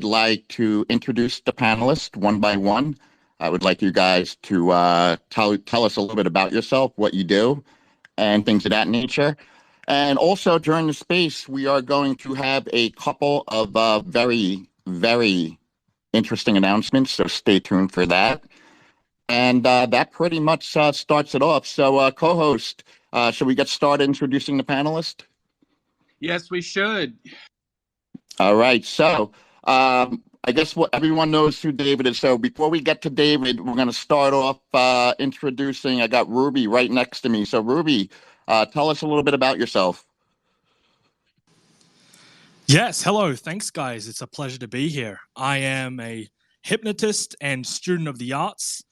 like to introduce the panelists one by one. I would like you guys to tell us a little bit about yourself, what you do, and things of that nature. And also during the space, we are going to have a couple of very interesting announcements, so stay tuned for that. And that pretty much starts it off. So, co-host, should we get started introducing the panelists? Yes, we should. All right. So, I guess what everyone knows who David is. So, before we get to David, we're going to start off introducing. I got Ruby right next to me. So, Ruby, tell us a little bit about yourself. Yes, hello. Thanks, guys. It's a pleasure to be here. I am a hypnotist and student of the arts.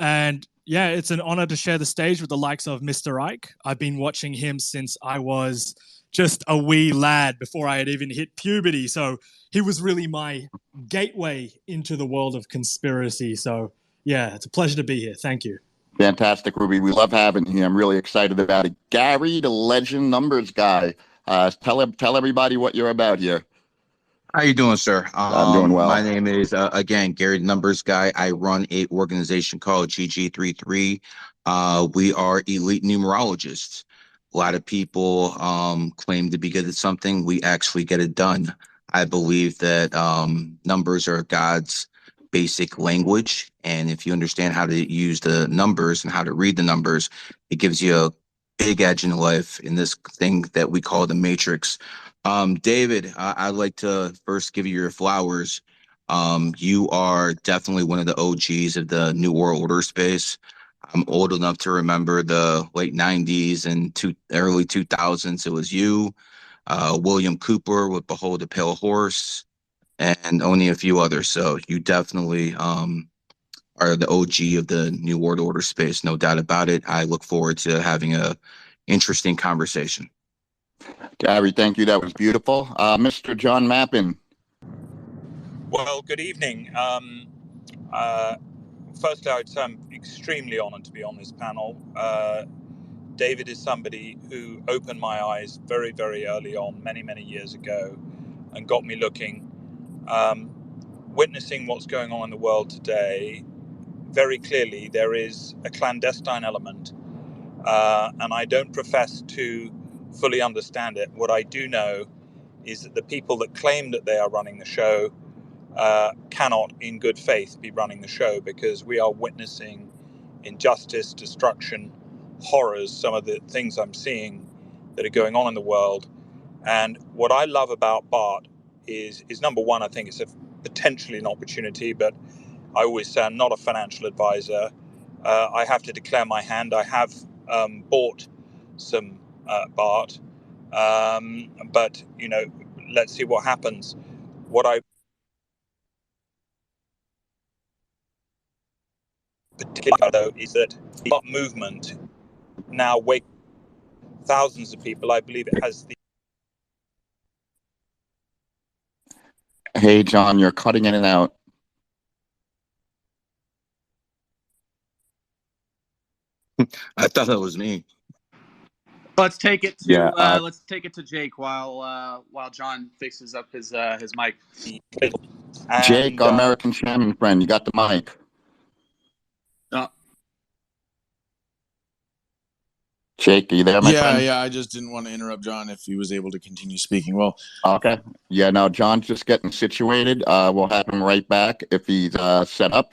And yeah, it's an honor to share the stage with the likes of Mr. Icke. I've been watching him since I was just a wee lad before I had even hit puberty. So he was really my gateway into the world of conspiracy. So yeah, it's a pleasure to be here. Thank you. Fantastic, Ruby. We love having you. I'm really excited about it. Gary, the legend numbers guy. Tell everybody what you're about here. How you doing, sir? I'm doing well. My name is again Gary, the numbers guy. I run a organization called GG33. We are elite numerologists. A lot of people claim to be good at something. We actually get it done. I believe that numbers are God's basic language, and if you understand how to use the numbers and how to read the numbers, it gives you a big edge in life in this thing that we call the matrix. David, I'd like to first give you your flowers. You are definitely one of the OGs of the New World Order space. I'm old enough to remember the late 90s and early 2000s. It was you, William Cooper with Behold a Pale Horse, and only a few others. So you definitely are the OG of the New World Order space, no doubt about it. I look forward to having a interesting conversation. Gary, thank you. That was beautiful. Mr. John Mappin. Well, good evening. Firstly, I would say I'm extremely honored to be on this panel. David is somebody who opened my eyes very, very early on, many years ago, and got me looking. Witnessing what's going on in the world today, very clearly there is a clandestine element, and I don't profess to fully understand it. What I do know is that the people that claim that they are running the show cannot in good faith be running the show, because we are witnessing injustice, destruction, horrors, some of the things I'm seeing that are going on in the world. And what I love about Bart is number one, I think it's potentially an opportunity, but I always say I'm not a financial advisor. I have to declare my hand. I have bought some Bart, but let's see what happens. What I particularly though is that the Bart movement now wakes thousands of people. I believe it has the. Hey, John, you're cutting in and out. I thought that was me. Let's take it to Yeah, Jake while John fixes up his mic. Jake, our American Shaman friend, you got the mic. Jake, are you there, my friend? Yeah, I just didn't want to interrupt John if he was able to continue speaking. Well, okay. Yeah, no, John's just getting situated. We'll have him right back if he's set up.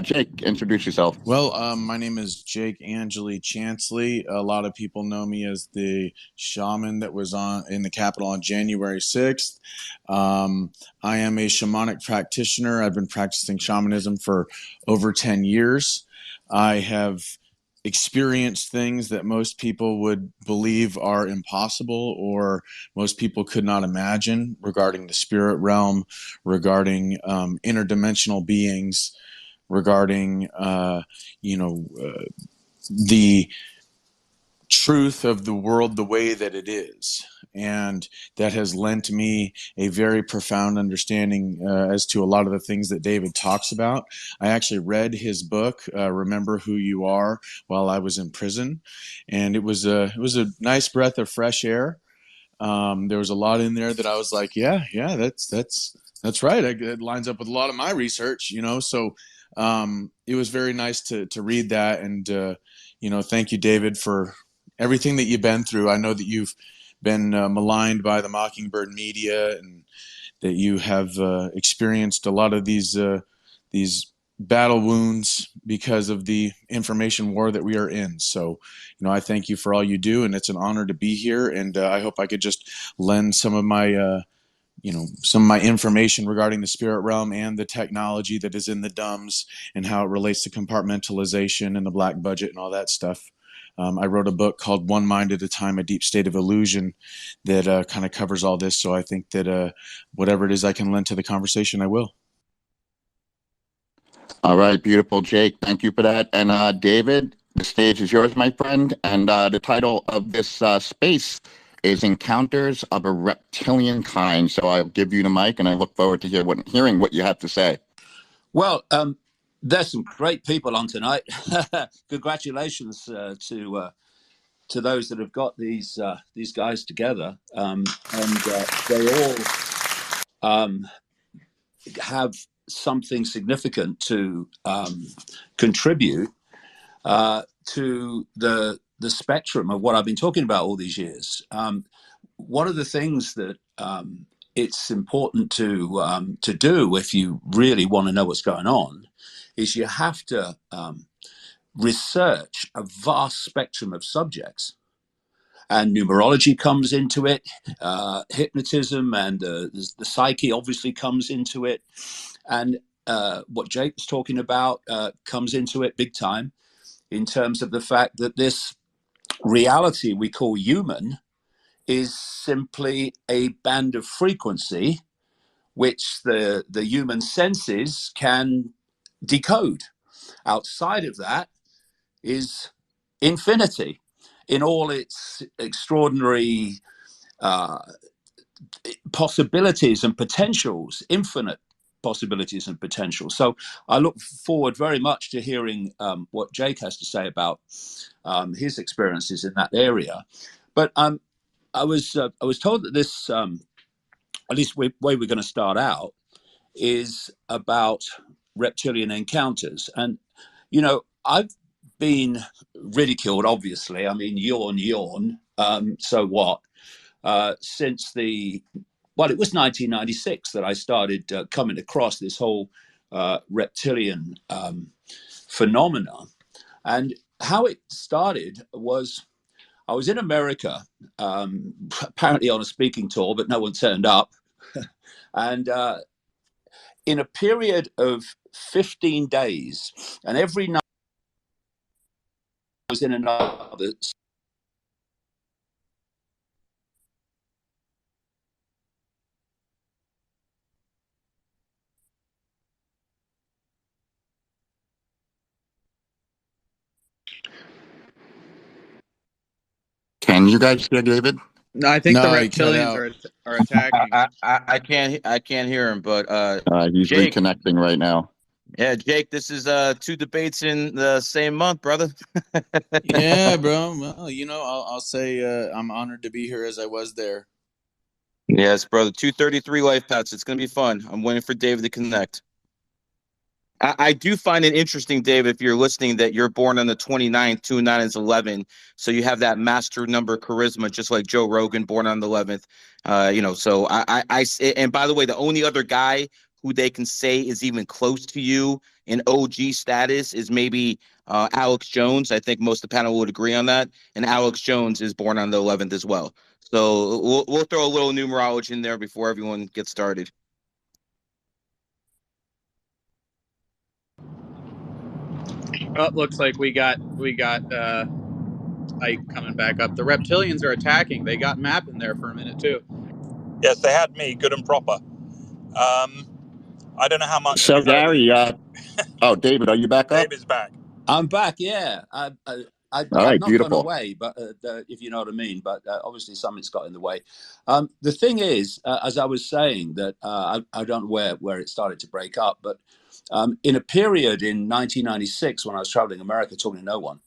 Jake, introduce yourself. Well, my name is Jake Angeli Chansley. A lot of people know me as the shaman that was in the Capitol on January 6th. I am a shamanic practitioner. I've been practicing shamanism for over 10 years. I have experienced things that most people would believe are impossible or most people could not imagine regarding the spirit realm, regarding interdimensional beings, regarding the truth of the world the way that it is. And that has lent me a very profound understanding as to a lot of the things that David talks about. I actually read his book, Remember Who You Are, while I was in prison. And it was a nice breath of fresh air. There was a lot in there that I was like, yeah, That's right. It lines up with a lot of my research, So it was very nice to read that, and thank you, David, for everything that you've been through. I know that you've been maligned by the Mockingbird media, and that you have experienced a lot of these battle wounds because of the information war that we are in. So, I thank you for all you do, and it's an honor to be here. And I hope I could just lend some of my some of my information regarding the spirit realm and the technology that is in the DUMS and how it relates to compartmentalization and the black budget and all that stuff. I wrote a book called One Mind at a Time, A Deep State of Illusion that kind of covers all this. So I think that whatever it is I can lend to the conversation, I will. All right, beautiful, Jake. Thank you for that. And David, the stage is yours, my friend. And the title of this space is Encounters of a Reptilian Kind. So I'll give you the mic, and I look forward to hearing what you have to say. Well, there's some great people on tonight. Congratulations to those that have got these guys together, and they all have something significant to contribute to the spectrum of what I've been talking about all these years. One of the things that it's important to do if you really want to know what's going on is you have to research a vast spectrum of subjects. And numerology comes into it, hypnotism and the psyche obviously comes into it. And what Jake was talking about comes into it big time in terms of the fact that this reality we call human is simply a band of frequency which the human senses can decode. Outside of that is infinity in all its extraordinary possibilities and potentials, infinite possibilities and potentials. So I look forward very much to hearing what Jake has to say about his experiences in that area. But I was told that this, at least way we're going to start out, is about reptilian encounters. And I've been ridiculed, obviously. I mean, yawn. So what? Since it was 1996 that I started coming across this whole reptilian phenomenon. And how it started was I was in America, apparently on a speaking tour, but no one turned up. And in a period of 15 days, and every night I was in another. Can you guys hear David? No, I think the No, he cut reptilians are attacking. I can't hear him, but He's Jake, reconnecting right now. yeah, Jake, this is 2 debates in the same month, brother. Yeah, bro. Well, I'll say I'm honored to be here as I was there. Yes, brother. 233 life paths. It's gonna be fun. I'm waiting for David to connect. I do find it interesting, David, if you're listening, that you're born on the 29th, 2 9 is 11. So you have that master number charisma, just like Joe Rogan, born on the 11th. So and by the way, the only other guy who they can say is even close to you in OG status is maybe Alex Jones. I think most of the panel would agree on that. And Alex Jones is born on the 11th as well. So we'll throw a little numerology in there before everyone gets started. Oh, it looks like we got Ike coming back up. The reptilians are attacking. They got Map in there for a minute too. Yes, they had me good and proper. I don't know how much. So Gary, David, are you back up? David's back. I'm back. Yeah, I've right, not beautiful. gone away, but if you know what I mean. But obviously, something's got in the way. The thing is, as I was saying, that I don't know where it started to break up, but in a period in 1996 when I was traveling America, talking to no one,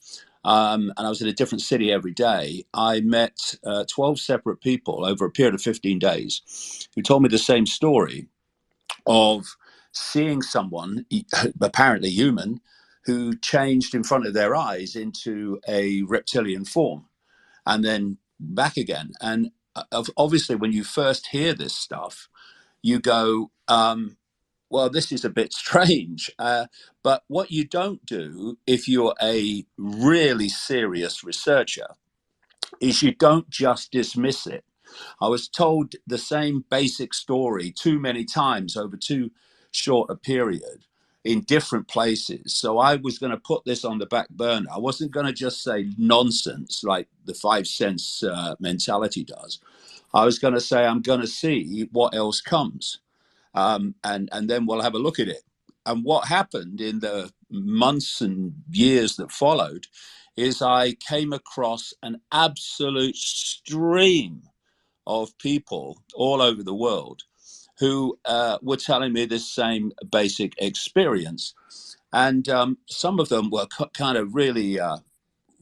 and I was in a different city every day, I met 12 separate people over a period of 15 days who told me the same story. of seeing someone, apparently human, who changed in front of their eyes into a reptilian form and then back again. And obviously, when you first hear this stuff, you go, well, this is a bit strange. But what you don't do if you're a really serious researcher is you don't just dismiss it. I was told the same basic story too many times over too short a period in different places. So I was going to put this on the back burner. I wasn't going to just say nonsense like the 5 cents mentality does. I was going to say, I'm going to see what else comes. And then we'll have a look at it. And what happened in the months and years that followed is I came across an absolute stream of people all over the world who were telling me this same basic experience. And some of them were kind of really,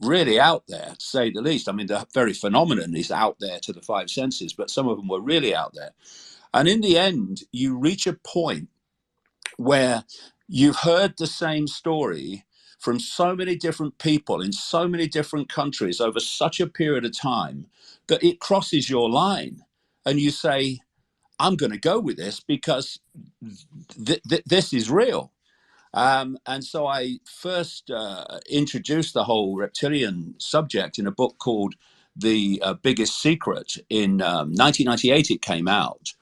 really out there, to say the least. I mean, the very phenomenon is out there to the 5 senses, but some of them were really out there. And in the end, you reach a point where you've heard the same story from so many different people in so many different countries over such a period of time that it crosses your line. And you say, I'm going to go with this because this is real. And so I first introduced the whole reptilian subject in a book called The Biggest Secret. In 1998, it came out.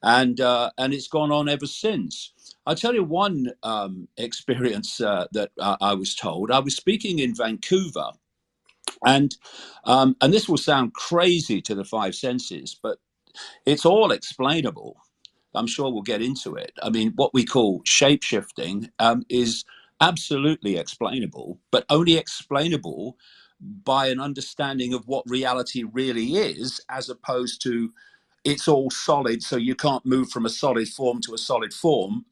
And it's gone on ever since. I'll tell you one experience that I was told. I was speaking in Vancouver, and this will sound crazy to the 5 senses, but it's all explainable. I'm sure we'll get into it. I mean, what we call shape-shifting is absolutely explainable, but only explainable by an understanding of what reality really is, as opposed to it's all solid, so you can't move from a solid form to a solid form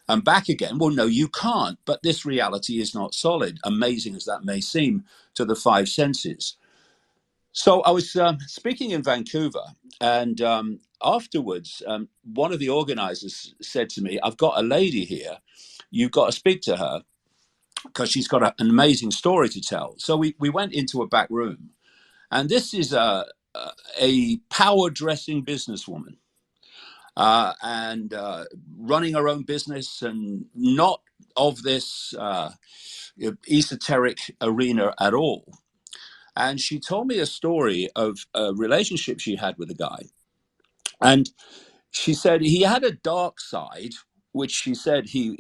and back again. Well, no, you can't. But this reality is not solid, amazing as that may seem to the 5 senses. So I was speaking in Vancouver, and afterwards, one of the organizers said to me, I've got a lady here. You've got to speak to her because she's got an amazing story to tell. So we went into a back room, and this is a power dressing businesswoman. And running her own business, and not of this esoteric arena at all. And she told me a story of a relationship she had with a guy. And she said he had a dark side, which she said he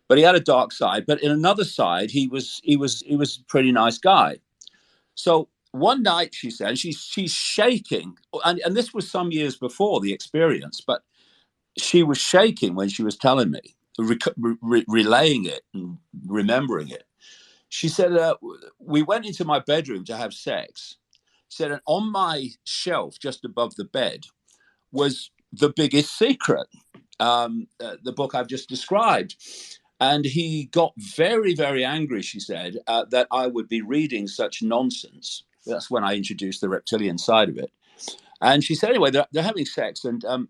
but he had a dark side. But in another side, he was a pretty nice guy. So one night, she said, she's shaking, and this was some years before the experience, but she was shaking when she was telling me, relaying it and remembering it. She said, we went into my bedroom to have sex. She said, and on my shelf just above the bed was The Biggest Secret, the book I've just described. And he got very, very angry, she said, that I would be reading such nonsense. That's when I introduced the reptilian side of it. And she said, anyway, they're having sex. And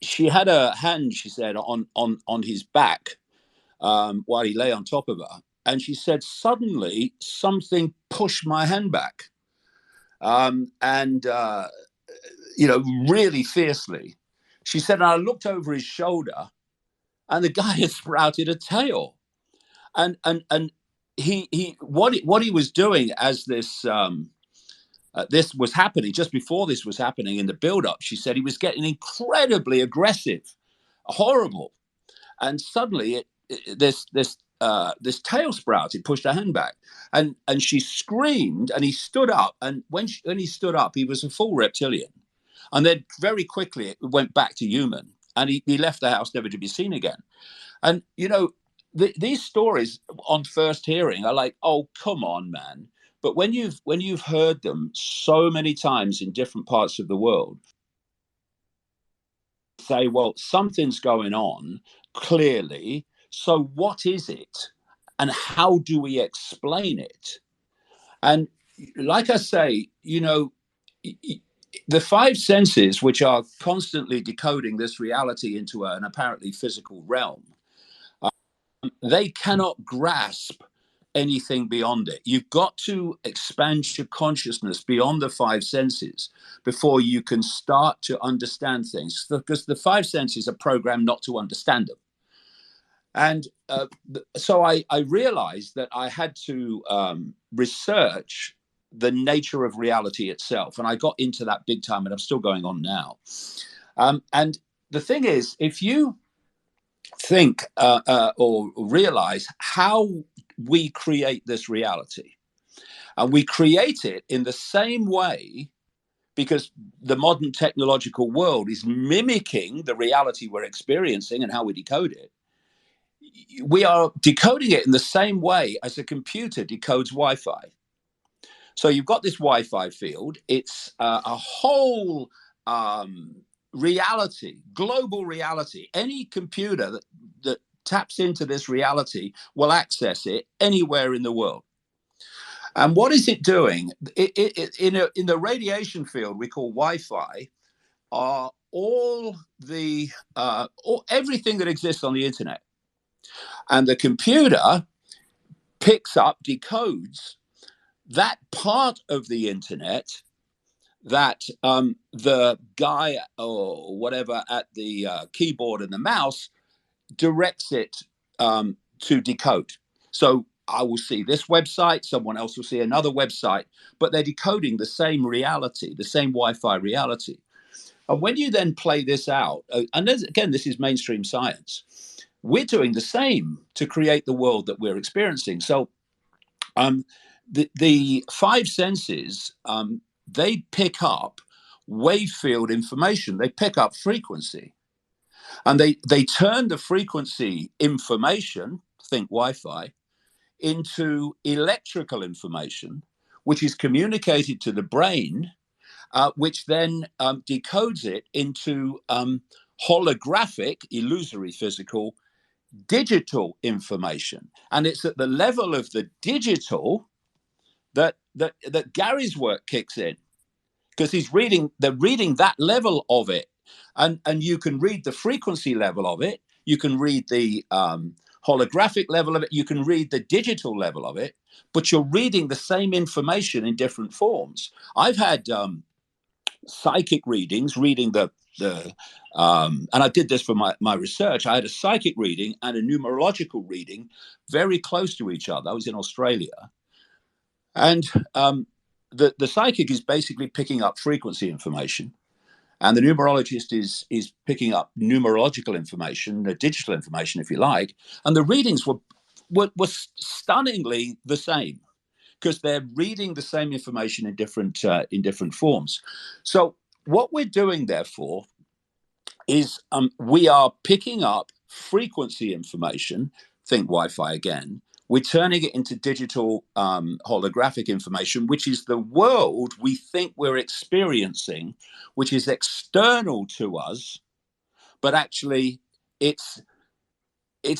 she had a hand, she said, on his back while he lay on top of her. And she said, suddenly something pushed my hand back. Really fiercely. She said, and I looked over his shoulder, and the guy had sprouted a tail. And he what he was doing as this was happening, just before this was happening in the build-up, she said he was getting incredibly aggressive, horrible. And suddenly this tail sprouted, pushed her hand back, and she screamed, and he stood up. And when he stood up, he was a full reptilian. And then very quickly it went back to human, and he left the house never to be seen again. And these stories on first hearing are like, oh, come on, man. But when you've heard them so many times in different parts of the world, say, well, something's going on clearly. So what is it? And how do we explain it? And like I say, the five senses, which are constantly decoding this reality into an apparently physical realm, they cannot grasp anything beyond it. You've got to expand your consciousness beyond the five senses before you can start to understand things, because the five senses are programmed not to understand them. And so I realized that I had to research the nature of reality itself. And I got into that big time, and I'm still going on now. And the thing is, if you think or realize how we create this reality, and we create it in the same way, because the modern technological world is mimicking the reality we're experiencing and how we decode it. We are decoding it in the same way as a computer decodes Wi-Fi. So you've got this Wi-Fi field. It's a whole reality, global reality. Any computer that taps into this reality will access it anywhere in the world. And what is it doing? In the radiation field we call Wi-Fi are all the everything that exists on the internet. And the computer picks up, decodes that part of the internet that the guy or whatever at the keyboard and the mouse directs it to decode. So I will see this website, someone else will see another website, but they're decoding the same reality, the same Wi-Fi reality. And when you then play this out, and again, this is mainstream science, we're doing the same to create the world that we're experiencing. So the five senses, they pick up wave field information. They pick up frequency. And they turn the frequency information, think Wi-Fi, into electrical information, which is communicated to the brain, which then decodes it into holographic, illusory, physical, digital information. And it's at the level of the digital that Gary's work kicks in, because they're reading that level of it. And you can read the frequency level of it. You can read the holographic level of it. You can read the digital level of it, but you're reading the same information in different forms. I've had psychic readings, reading and I did this for my research. I had a psychic reading and a numerological reading very close to each other. I was in Australia. And the psychic is basically picking up frequency information. And the numerologist is picking up numerological information, digital information, if you like. And the readings were stunningly the same, because they're reading the same information in different forms. So what we're doing, therefore, is we are picking up frequency information, think Wi-Fi again. We're turning it into digital holographic information, which is the world we think we're experiencing, which is external to us, but actually it's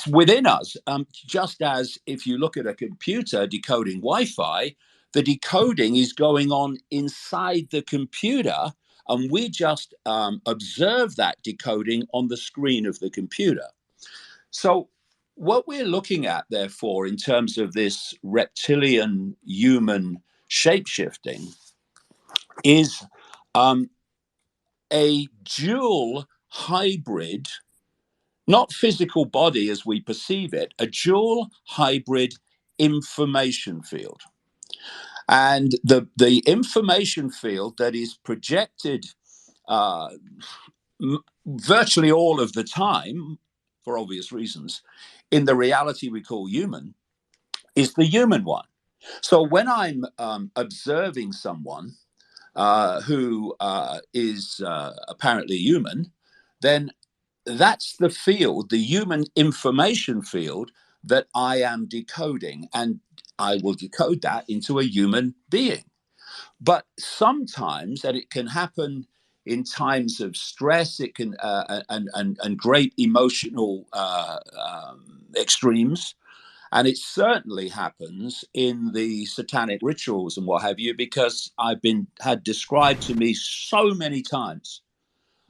within us. Just as if you look at a computer decoding Wi-Fi, the decoding is going on inside the computer, and we just observe that decoding on the screen of the computer. So what we're looking at, therefore, in terms of this reptilian human shapeshifting is a dual hybrid, not physical body as we perceive it, a dual hybrid information field. And the information field that is projected virtually all of the time, for obvious reasons, in the reality we call human, is the human one. So when I'm observing someone who is apparently human, then that's the field, the human information field, that I am decoding, and I will decode that into a human being. But sometimes, and it can happen in times of stress, it can and great emotional extremes, And it certainly happens in the satanic rituals and what have you, because I've been had described to me so many times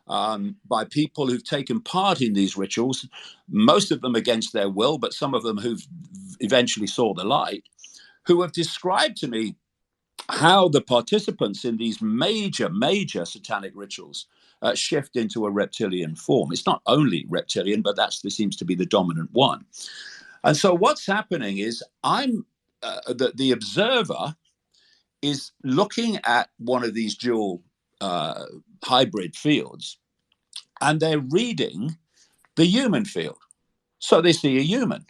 by people who've taken part in these rituals, most of them against their will, but some of them who've eventually saw the light, who have described to me how the participants in these major satanic rituals shift into a reptilian form. It's not only reptilian, but this seems to be the dominant one. And so what's happening is the observer is looking at one of these dual hybrid fields, and they're reading the human field. So they see a human.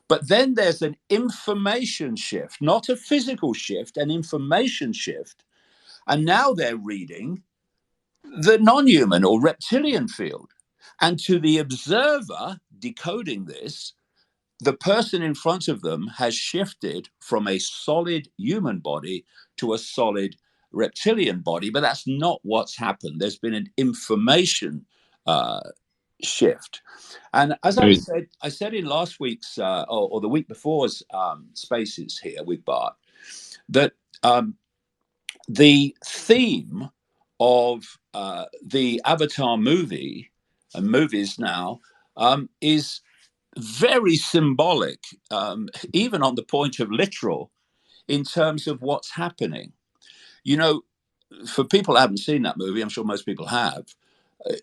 But then there's an information shift, not a physical shift, an information shift. And now they're reading the non-human or reptilian field. And to the observer decoding this, the person in front of them has shifted from a solid human body to a solid reptilian body. But that's not what's happened. There's been an information shift. And as I said in last week's or the week before's spaces here with Bart, that the theme of the Avatar movie and movies now is very symbolic, even on the point of literal, in terms of what's happening. You know, for people who haven't seen that movie, I'm sure most people have,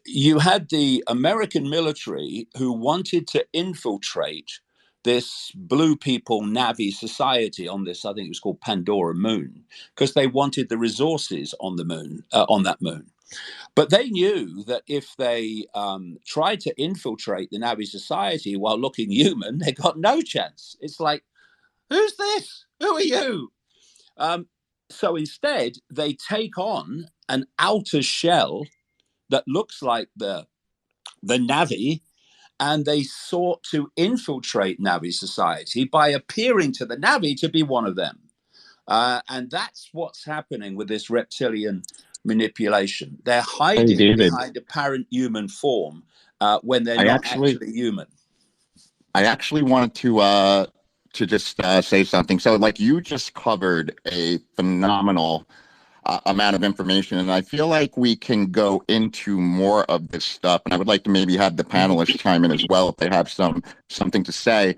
you had the American military who wanted to infiltrate this blue people Navi society on this, I think it was called Pandora moon, because they wanted the resources on the moon, on that moon. But they knew that if they tried to infiltrate the Navi society while looking human, they got no chance. It's like, who's this? Who are you? So instead, they take on an outer shell that looks like the Navi, and they sought to infiltrate Navi society by appearing to the Navi to be one of them. And that's what's happening with this reptilian manipulation. They're hiding behind apparent human form when they're not actually human. I actually wanted to just say something. So, like, you just covered a phenomenal amount of information, and I feel like we can go into more of this stuff. And I would like to maybe have the panelists chime in as well if they have something to say.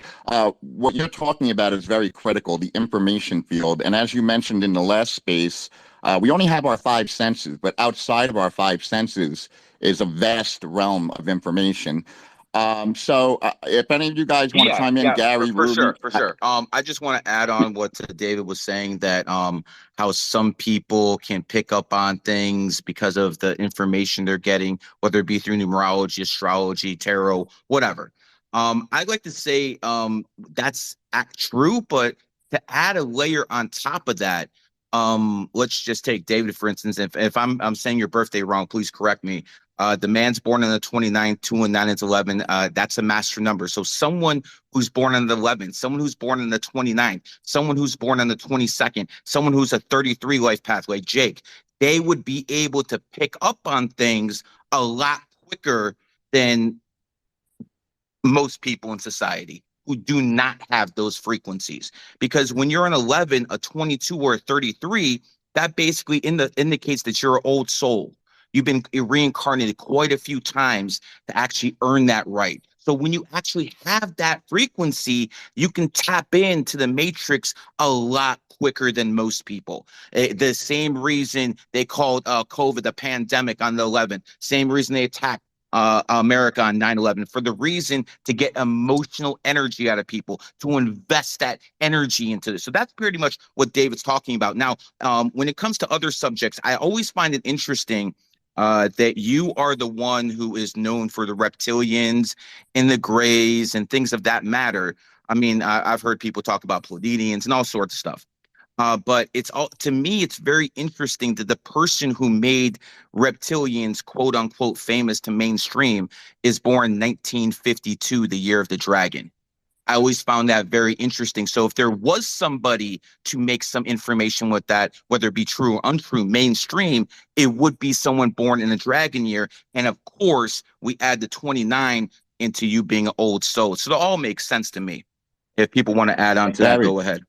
What you're talking about is very critical, the information field. And as you mentioned in the last space, we only have our five senses, but outside of our five senses is a vast realm of information. So if any of you guys want to chime in, Gary, for Ruby, sure. I just want to add on what David was saying, that how some people can pick up on things because of the information they're getting, whether it be through numerology, astrology, tarot, whatever. I'd like to say that's true, but to add a layer on top of that, let's just take David, for instance. If I'm saying your birthday wrong, please correct me. The man's born on the 29th, 2 and 9 is 11. That's a master number. So someone who's born on the 11th, someone who's born on the 29th, someone who's born on the 22nd, someone who's a 33 life path like Jake, they would be able to pick up on things a lot quicker than most people in society who do not have those frequencies. Because when you're an 11, a 22, or a 33, that basically indicates that you're an old soul. You've been reincarnated quite a few times to actually earn that right. So when you actually have that frequency, you can tap into the matrix a lot quicker than most people. The same reason they called COVID a pandemic on the 11th, same reason they attacked America on 9/11, for the reason to get emotional energy out of people, to invest that energy into this. So that's pretty much what David's talking about. Now, when it comes to other subjects, I always find it interesting that you are the one who is known for the reptilians and the grays and things of that matter. I mean, I've heard people talk about Pleiadians and all sorts of stuff. But to me, it's very interesting that the person who made reptilians, quote unquote, famous to mainstream is born 1952, the year of the dragon. I always found that very interesting. So if there was somebody to make some information with that, whether it be true or untrue, mainstream, it would be someone born in a dragon year. And of course, we add the 29 into you being an old soul. So it all makes sense to me. If people want to add on to that, Gary, go ahead.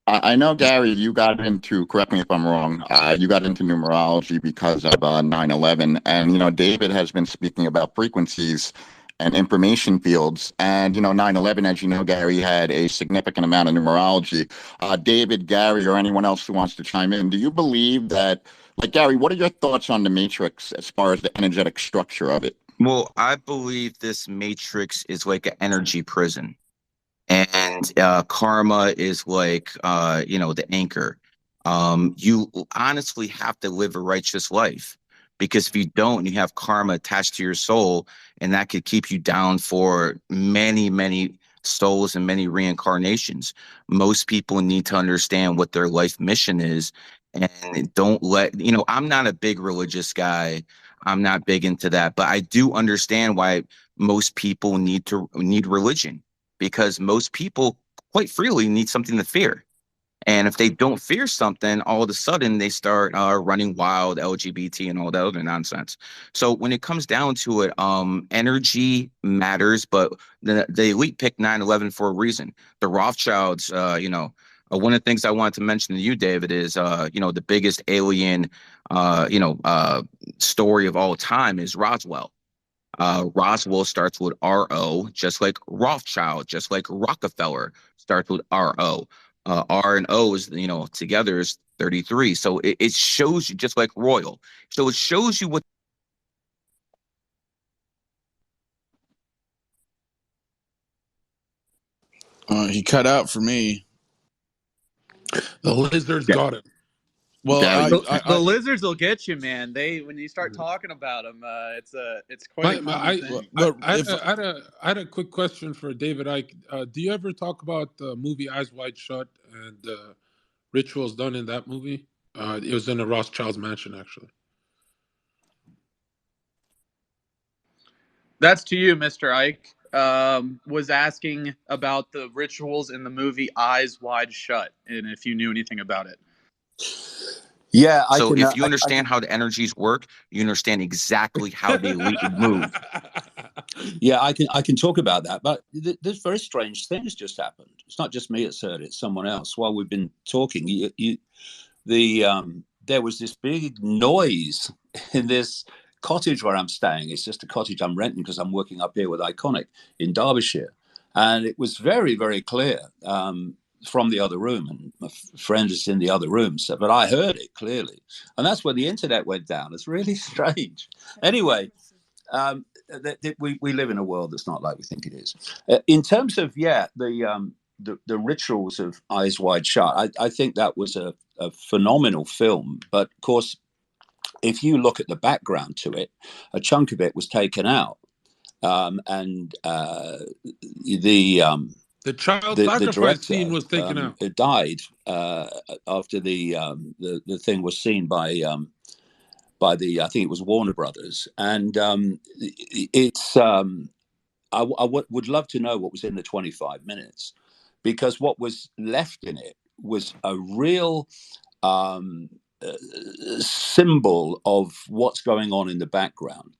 I know, Gary, you got into, correct me if I'm wrong, you got into numerology because of 9/11. And, David has been speaking about frequencies and information fields. And, 9/11, as you know, Gary, had a significant amount of numerology. David, Gary, or anyone else who wants to chime in, do you believe that, like, Gary, what are your thoughts on the matrix as far as the energetic structure of it? Well, I believe this matrix is like an energy prison. And karma is like the anchor. You honestly have to live a righteous life, because if you don't, you have karma attached to your soul, and that could keep you down for many, many souls and many reincarnations. Most people need to understand what their life mission is, and don't let I'm not a big religious guy. I'm not big into that, but I do understand why most people need religion, because most people quite freely need something to fear. And if they don't fear something, all of a sudden they start running wild, LGBT and all that other nonsense. So when it comes down to it, energy matters, but the elite picked 9/11 for a reason. The Rothschilds, one of the things I wanted to mention to you, David, is, the biggest alien, story of all time is Roswell. Roswell starts with RO, just like Rothschild, just like Rockefeller starts with RO. R and O is, together is 33. So it shows you, just like Royal. So it shows you what. He cut out for me. The lizards got him. Well, Gary, The lizards will get you, man. When you start talking about them, it's quite a common thing. I had a quick question for David Icke. Do you ever talk about the movie Eyes Wide Shut and rituals done in that movie? It was in a Rothschild's mansion, actually. That's to you, Mr. Icke. Was asking about the rituals in the movie Eyes Wide Shut, and if you knew anything about it. Yeah, So if you understand how the energies work, you understand exactly how the elite move. Yeah, I can talk about that, but there's very strange things just happened. It's not just me that's heard it; someone else. While we've been talking, there was this big noise in this cottage where I'm staying. It's just a cottage I'm renting because I'm working up here with Iconic in Derbyshire, and it was very, very clear from the other room, and my friend is in the other room, but I heard it clearly, and that's when the internet went down. It's really strange. Anyway. We live in a world that's not like we think it is. In terms of the rituals of Eyes Wide Shut, I think that was a phenomenal film. But of course, if you look at the background to it, a chunk of it was taken out, and the child the sacrifice director scene was taken out. Died after the thing was seen by I think it was Warner Brothers, and it's I would love to know what was in the 25 minutes, because what was left in it was a real symbol of what's going on in the background.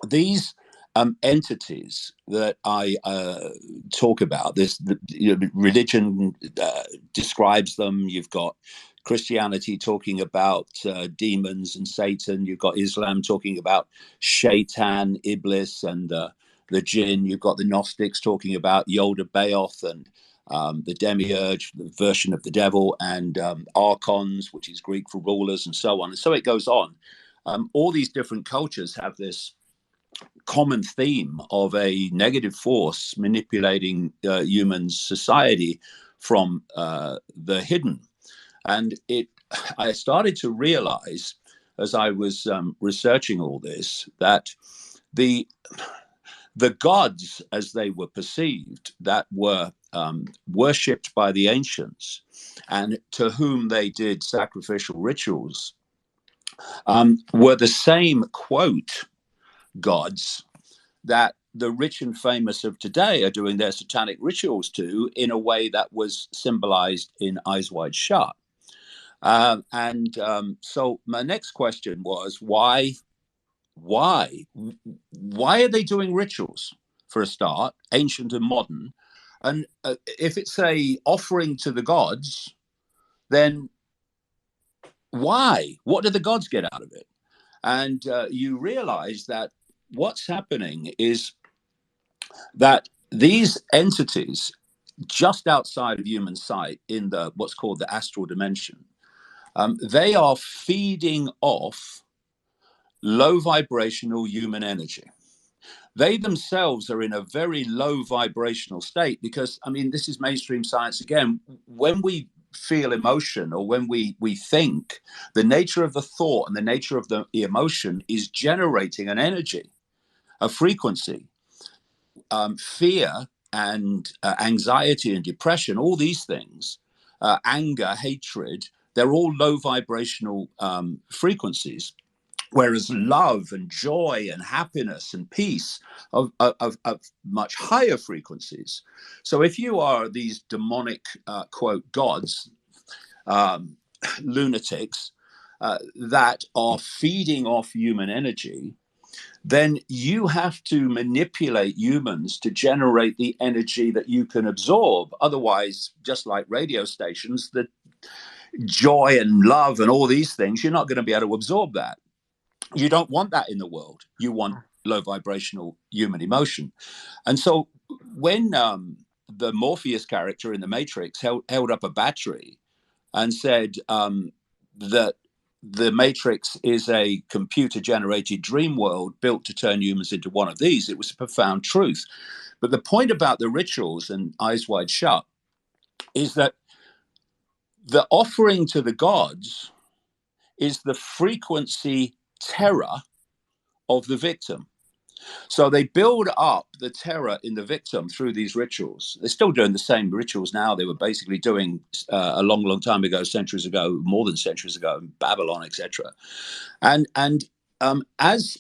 These entities that I talk about, religion describes them. You've got Christianity talking about demons and Satan. You've got Islam talking about Shaitan, Iblis, and the jinn. You've got the Gnostics talking about Yoda Baoth and the demiurge, the version of the devil, and archons, which is Greek for rulers, and so on. And so it goes on. All these different cultures have this common theme of a negative force manipulating human society from the hidden. And I started to realize, as I was researching all this, that the gods, as they were perceived, that were worshipped by the ancients and to whom they did sacrificial rituals, were the same, quote, gods that the rich and famous of today are doing their satanic rituals to, in a way that was symbolized in Eyes Wide Shut. So my next question was, why are they doing rituals, for a start, ancient and modern? And if it's a offering to the gods, then why? What do the gods get out of it? And you realize that what's happening is that these entities just outside of human sight in the what's called the astral dimension, they are feeding off low vibrational human energy. They themselves are in a very low vibrational state because, I mean, this is mainstream science again. When we feel emotion or when we think, the nature of the thought and the nature of the emotion is generating an energy, a frequency. Fear and anxiety and depression, all these things, anger, hatred, they're all low vibrational frequencies. Whereas love and joy and happiness and peace of much higher frequencies. So if you are these demonic, quote, gods, lunatics, that are feeding off human energy, then you have to manipulate humans to generate the energy that you can absorb. Otherwise, just like radio stations, the joy and love and all these things, you're not going to be able to absorb that. You don't want that in the world. You want low vibrational human emotion. And so when the Morpheus character in the Matrix held up a battery and said that the Matrix is a computer-generated dream world built to turn humans into one of these, it was a profound truth. But the point about the rituals and Eyes Wide Shut is that the offering to the gods is the frequency terror of the victim. So they build up the terror in the victim through these rituals. They're still doing the same rituals now they were basically doing a long, long time ago, centuries ago, more than centuries ago, in Babylon, etc. And as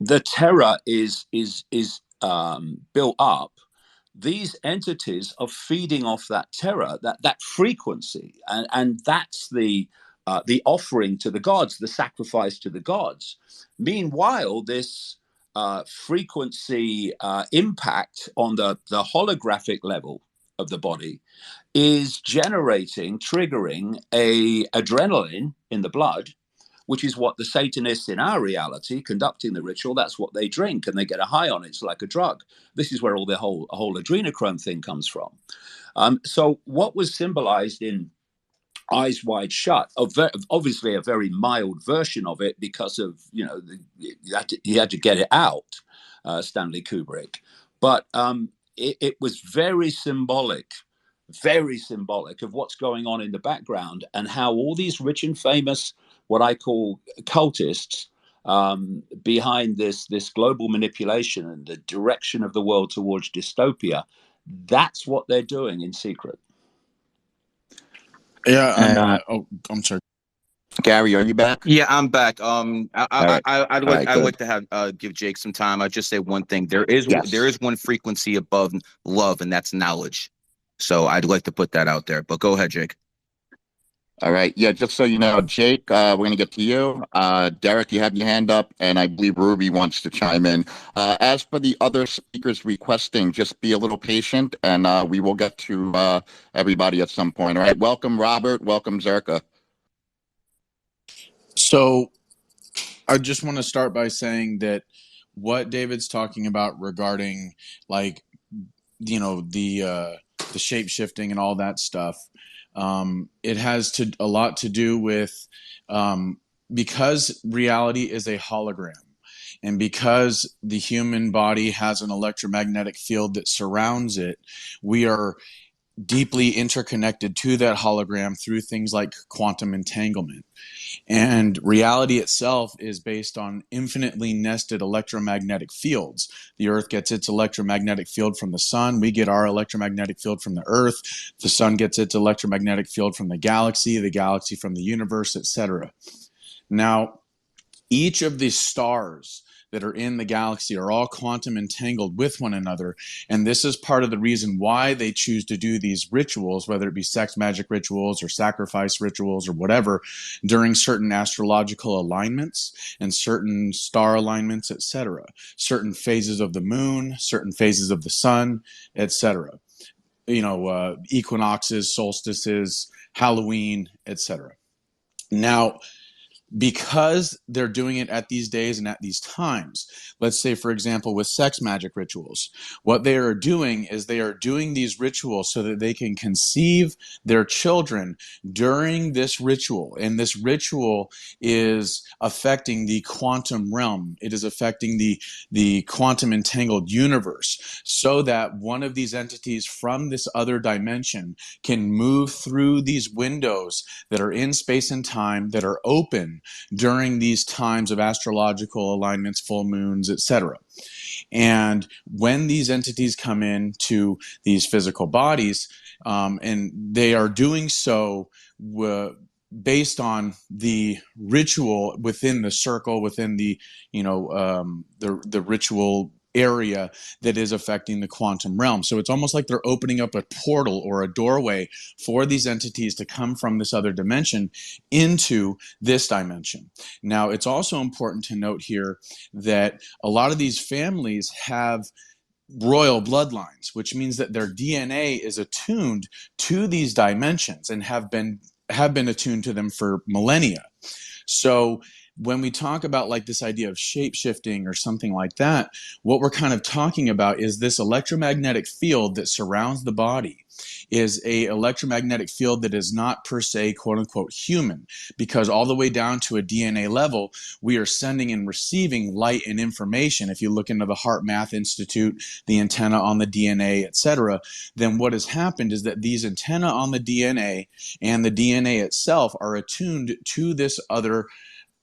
the terror is built up, these entities are feeding off that terror, that frequency, and that's the offering to the gods, the sacrifice to the gods. Meanwhile, this frequency impact on the holographic level of the body is triggering a adrenaline in the blood, which is what the Satanists in our reality conducting the ritual, that's what they drink and they get a high on it. It's like a drug. This is where all the whole adrenochrome thing comes from. So what was symbolized in Eyes Wide Shut, obviously a very mild version of it because of, you had to get it out, Stanley Kubrick. But it was very symbolic of what's going on in the background and how all these rich and famous, what I call cultists, behind this global manipulation and the direction of the world towards dystopia, that's what they're doing in secret. Yeah. I'm sorry. Gary, are you back? Yeah, I'm back. I'd good. like to have give Jake some time. I'd just say one thing. There is one frequency above love, and that's knowledge. So I'd like to put that out there. But go ahead, Jake. All right. Yeah, just so you know, Jake, we're going to get to you. Derek, you have your hand up, and I believe Ruby wants to chime in. As for the other speakers requesting, just be a little patient, and we will get to everybody at some point. All right. Welcome, Robert. Welcome, Zerka. So I just want to start by saying that what David's talking about regarding, like, the shape shifting and all that stuff, it has a lot to do with because reality is a hologram, and because the human body has an electromagnetic field that surrounds it, we are deeply interconnected to that hologram through things like quantum entanglement. And reality itself is based on infinitely nested electromagnetic fields. The Earth gets its electromagnetic field from the sun. We get our electromagnetic field from the Earth. The sun gets its electromagnetic field from the galaxy from the universe, etc. Now, each of these stars that are in the galaxy are all quantum entangled with one another. And this is part of the reason why they choose to do these rituals, whether it be sex magic rituals or sacrifice rituals or whatever, during certain astrological alignments and certain star alignments, etc., certain phases of the moon, certain phases of the sun, etc. equinoxes, solstices, Halloween, etc. Now, because they're doing it at these days and at these times, let's say, for example, with sex magic rituals, what they are doing is they are doing these rituals so that they can conceive their children during this ritual. And this ritual is affecting the quantum realm. It is affecting the quantum entangled universe, so that one of these entities from this other dimension can move through these windows that are in space and time, that are open during these times of astrological alignments, full moons, etc. And when these entities come into these physical bodies, and they are doing so based on the ritual within the circle, within the ritual area that is affecting the quantum realm. So it's almost like they're opening up a portal or a doorway for these entities to come from this other dimension into this dimension. Now, it's also important to note here that a lot of these families have royal bloodlines, which means that their DNA is attuned to these dimensions and have been attuned to them for millennia. So when we talk about like this idea of shape shifting or something like that, what we're kind of talking about is this electromagnetic field that surrounds the body is a electromagnetic field that is not per se quote unquote human, because all the way down to a DNA level, we are sending and receiving light and information. If you look into the Heart Math Institute, the antenna on the DNA, etc., then what has happened is that these antenna on the DNA and the DNA itself are attuned to this other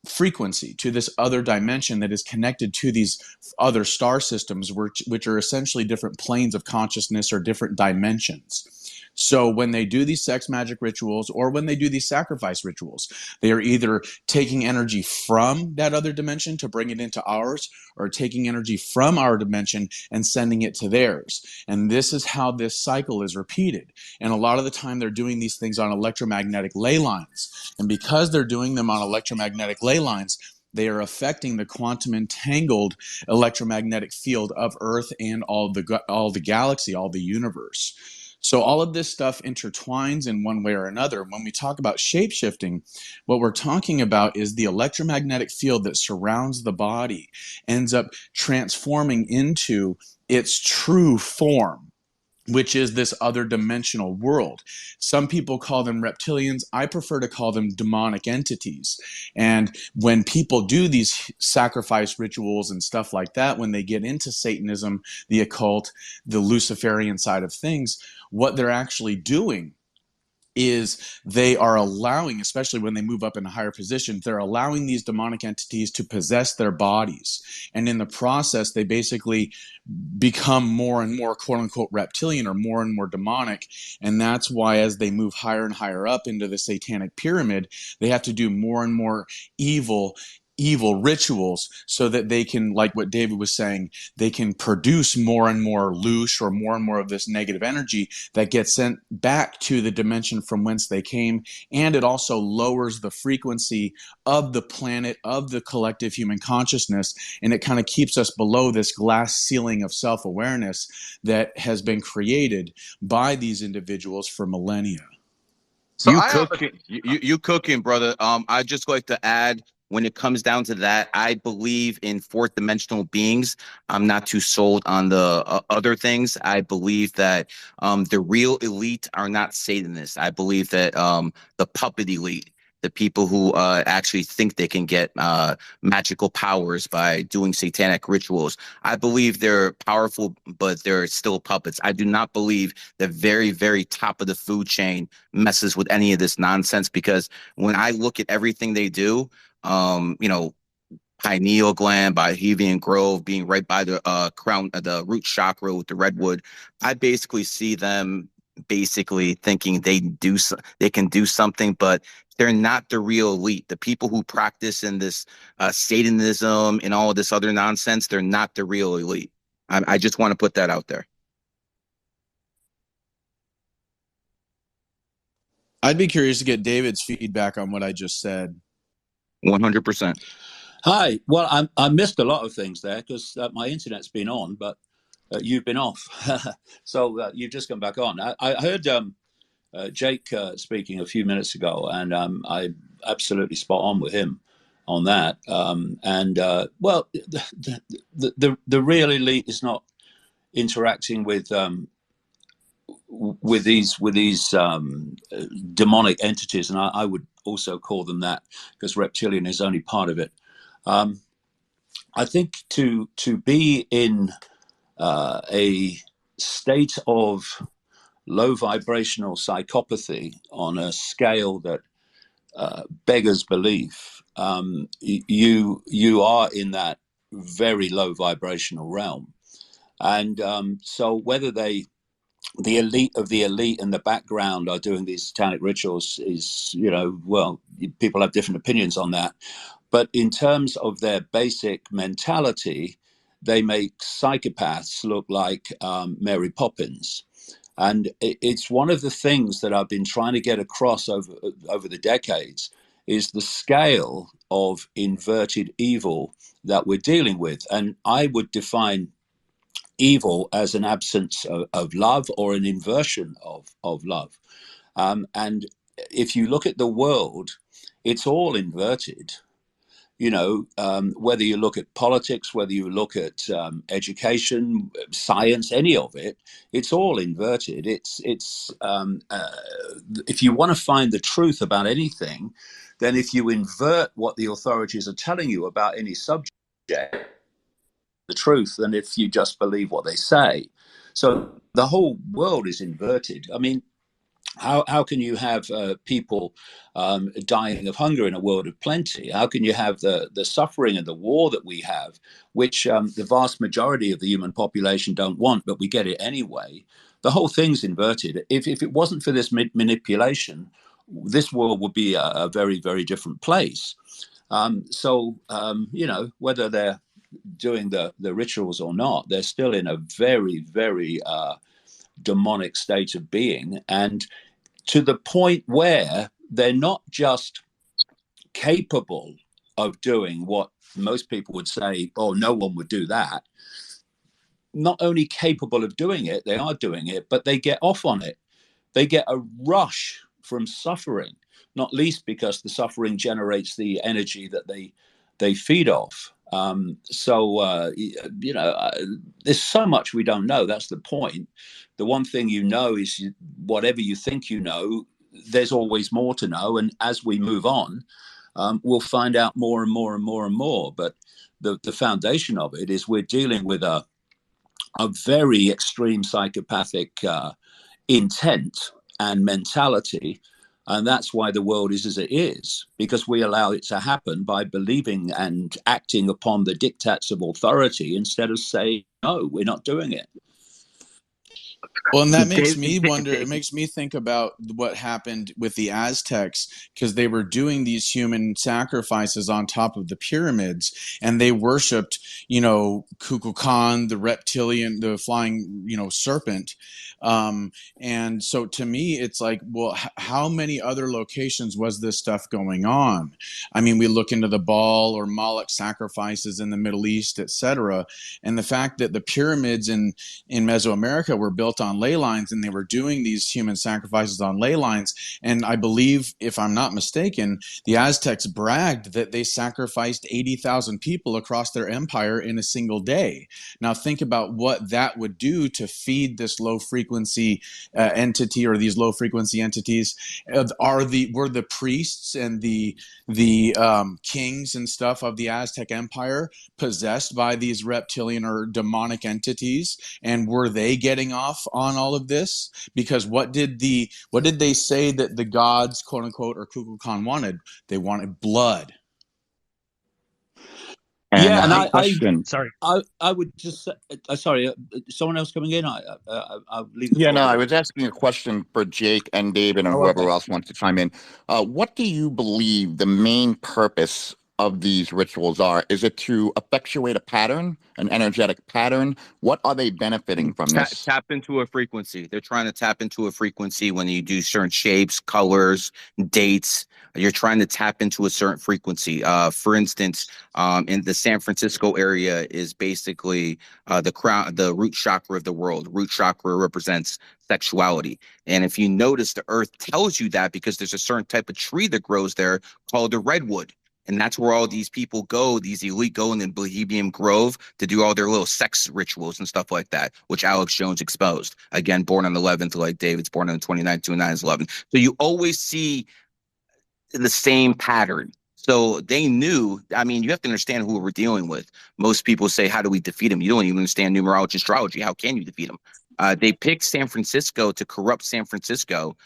frequency, to this other dimension that is connected to these other star systems, which are essentially different planes of consciousness or different dimensions. So when they do these sex magic rituals or when they do these sacrifice rituals, they are either taking energy from that other dimension to bring it into ours, or taking energy from our dimension and sending it to theirs. And this is how this cycle is repeated. And a lot of the time they're doing these things on electromagnetic ley lines. And because they're doing them on electromagnetic ley lines, they are affecting the quantum entangled electromagnetic field of Earth and all the galaxy, all the universe. So all of this stuff intertwines in one way or another. When we talk about shape-shifting, what we're talking about is the electromagnetic field that surrounds the body ends up transforming into its true form, which is this other dimensional world. Some people call them reptilians. I prefer to call them demonic entities. And when people do these sacrifice rituals and stuff like that, when they get into Satanism, the occult, the Luciferian side of things, what they're actually doing is they are allowing, especially when they move up in a higher position, they're allowing these demonic entities to possess their bodies. And in the process, they basically become more and more quote unquote reptilian or more and more demonic. And that's why as they move higher and higher up into the satanic pyramid, they have to do more and more evil rituals so that they can, like what David was saying, they can produce more and more loosh or more of this negative energy that gets sent back to the dimension from whence they came. And it also lowers the frequency of the planet, of the collective human consciousness, and it kind of keeps us below this glass ceiling of self-awareness that has been created by these individuals for millennia. So You cooking, brother. I just like to add, when it comes down to that, I believe in fourth dimensional beings. I'm not too sold on the other things. I believe that the real elite are not Satanists. I believe that the puppet elite, the people who actually think they can get magical powers by doing satanic rituals, I believe they're powerful, but they're still puppets. I do not believe the very, very top of the food chain messes with any of this nonsense, because when I look at everything they do, pineal gland, Bohemian Grove being right by the crown, the root chakra with the redwood, I basically see them basically thinking they can do something, but they're not the real elite. The people who practice in this Satanism and all of this other nonsense, they're not the real elite. I just want to put that out there. I'd be curious to get David's feedback on what I just said. 100%. Hi. Well, I missed a lot of things there because my internet's been on, but you've been off. So you've just come back on. I heard Jake speaking a few minutes ago, and I absolutely spot on with him on that. Well, the real elite is not interacting with these demonic entities, and I would also call them that, because reptilian is only part of it. I think to be in a state of low vibrational psychopathy on a scale that beggars belief, you are in that very low vibrational realm. And so whether the elite of the elite in the background are doing these satanic rituals is, well, people have different opinions on that. But in terms of their basic mentality, they make psychopaths look like Mary Poppins. And it's one of the things that I've been trying to get across over the decades, is the scale of inverted evil that we're dealing with. And I would define evil as an absence of love, or an inversion of love. And if you look at the world, it's all inverted. Whether you look at politics, whether you look at education, science, any of it, it's all inverted. It's if you want to find the truth about anything, then if you invert what the authorities are telling you about any subject, the truth, than if you just believe what they say. So the whole world is inverted. I mean, how can you have people dying of hunger in a world of plenty? How can you have the suffering and the war that we have, which the vast majority of the human population don't want, but we get it anyway? The whole thing's inverted. If it wasn't for this manipulation, this world would be a very, very different place. Whether they're doing the rituals or not, they're still in a very, very demonic state of being, and to the point where they're not just capable of doing what most people would say, oh, no one would do that. Not only capable of doing it, they are doing it, but they get off on it. They get a rush from suffering, not least because the suffering generates the energy that they feed off. There's so much we don't know. That's the point. The one thing you know is whatever you think you know, there's always more to know. And as we move on, we'll find out more and more and more and more. But the foundation of it is we're dealing with a very extreme psychopathic intent and mentality. And that's why the world is as it is, because we allow it to happen by believing and acting upon the diktats of authority instead of saying, no, we're not doing it. Well, and that makes me wonder. It makes me think about what happened with the Aztecs, because they were doing these human sacrifices on top of the pyramids, and they worshipped, Kukulkan, the reptilian, the flying, serpent. And so to me, it's like, well, how many other locations was this stuff going on? I mean, we look into the Baal or Moloch sacrifices in the Middle East, etc. And the fact that the pyramids in Mesoamerica were built on ley lines, and they were doing these human sacrifices on ley lines. And I believe, if I'm not mistaken, the Aztecs bragged that they sacrificed 80,000 people across their empire in a single day. Now think about what that would do to feed this low frequency entity, or these low frequency entities. Were the priests and the kings and stuff of the Aztec empire possessed by these reptilian or demonic entities? And were they getting off on all of this? Because what did they say that the gods, quote unquote, or Kukulkan wanted? They wanted blood. And I would just say, sorry, someone else coming in. I'll leave the floor. I was asking a question for Jake and David and whoever else wants to chime in. What do you believe the main purpose of these rituals are? Is it to effectuate a pattern, an energetic pattern? What are they benefiting from this? Tap into a frequency. They're trying to tap into a frequency when you do certain shapes, colors, dates. You're trying to tap into a certain frequency. For instance, in the San Francisco area is basically the root chakra of the world. Root chakra represents sexuality. And if you notice, the earth tells you that because there's a certain type of tree that grows there called the redwood. And that's where all these people go, these elite go in the Bohemian Grove to do all their little sex rituals and stuff like that, which Alex Jones exposed. Again, born on the 11th, like David's born on the 29th, 29 is 11. So you always see the same pattern. So they knew, I mean, you have to understand who we're dealing with. Most people say, how do we defeat them? You don't even understand numerology, astrology. How can you defeat them? They picked San Francisco to corrupt San Francisco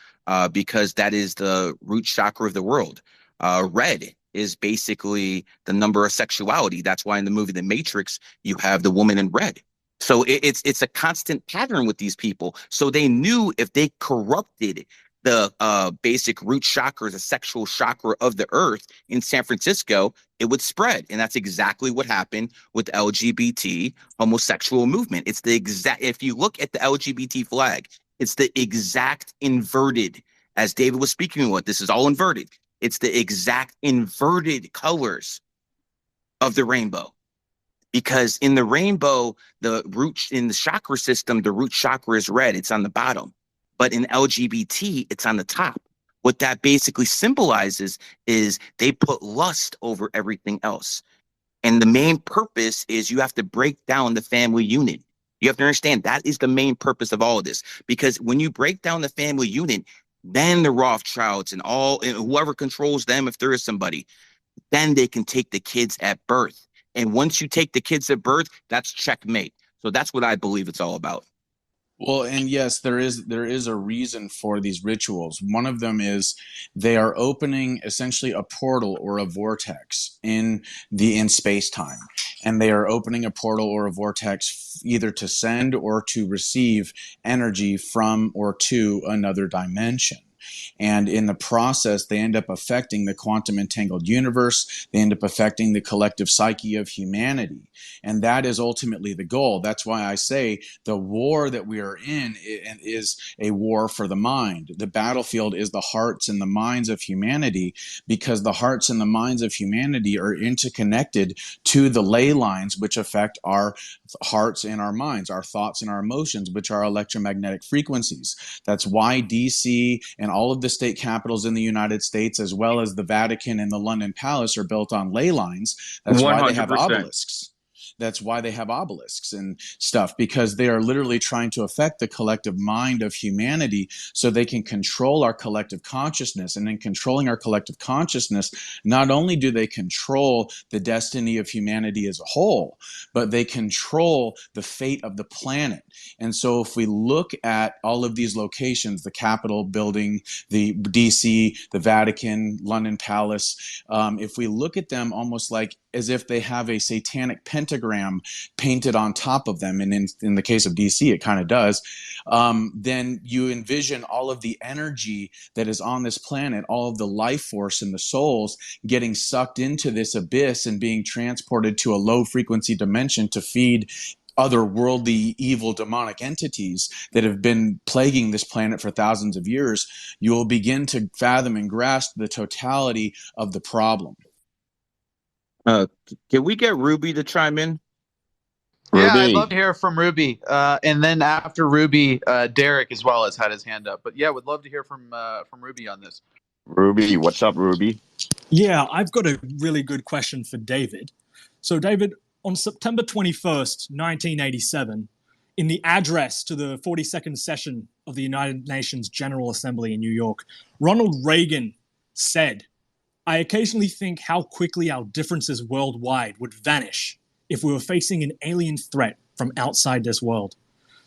because that is the root chakra of the world. Red is basically the number of sexuality. That's why in the movie The Matrix, you have the woman in red. So it's a constant pattern with these people. So they knew if they corrupted the basic root chakra, the sexual chakra of the earth in San Francisco, it would spread. And that's exactly what happened with the LGBT homosexual movement. It's the exact, if you look at the LGBT flag, it's the exact inverted, as David was speaking with, this is all inverted. It's the exact inverted colors of the rainbow. Because in the rainbow, the root in the chakra system, the root chakra is red. It's on the bottom. But in LGBT, it's on the top. What that basically symbolizes is they put lust over everything else. And the main purpose is you have to break down the family unit. You have to understand that is the main purpose of all of this. Because when you break down the family unit, then the Rothschilds and whoever controls them, if there is somebody, then they can take the kids at birth. And once you take the kids at birth, that's checkmate. So that's what I believe it's all about. Well, and yes, there is a reason for these rituals. One of them is they are opening essentially a portal or a vortex in space-time. And they are opening a portal or a vortex either to send or to receive energy from or to another dimension. And in the process, they end up affecting the quantum entangled universe. They end up affecting the collective psyche of humanity. And that is ultimately the goal. That's why I say the war that we are in is a war for the mind. The battlefield is the hearts and the minds of humanity, because the hearts and the minds of humanity are interconnected to the ley lines, which affect our hearts and our minds, our thoughts and our emotions, which are electromagnetic frequencies. That's why DC and all of the state capitals in the United States, as well as the Vatican and the London Palace, are built on ley lines. That's 100%. Why they have obelisks. That's why they have obelisks and stuff, because they are literally trying to affect the collective mind of humanity so they can control our collective consciousness. And in controlling our collective consciousness, not only do they control the destiny of humanity as a whole, but they control the fate of the planet. And so if we look at all of these locations, the Capitol building, the DC, the Vatican, London Palace, if we look at them almost like as if they have a satanic pentagram painted on top of them, and in the case of DC, it kind of does, then you envision all of the energy that is on this planet, all of the life force and the souls getting sucked into this abyss and being transported to a low frequency dimension to feed otherworldly, evil, demonic entities that have been plaguing this planet for thousands of years. You will begin to fathom and grasp the totality of the problem. Can we get Ruby to chime in? Yeah, Ruby. I'd love to hear from Ruby. And then after Ruby, Derek as well has had his hand up. But yeah, would love to hear from Ruby on this. Ruby, what's up, Ruby? Yeah, I've got a really good question for David. So, David, on September 21st, 1987, in the address to the 42nd session of the United Nations General Assembly in New York, Ronald Reagan said, "I occasionally think how quickly our differences worldwide would vanish if we were facing an alien threat from outside this world."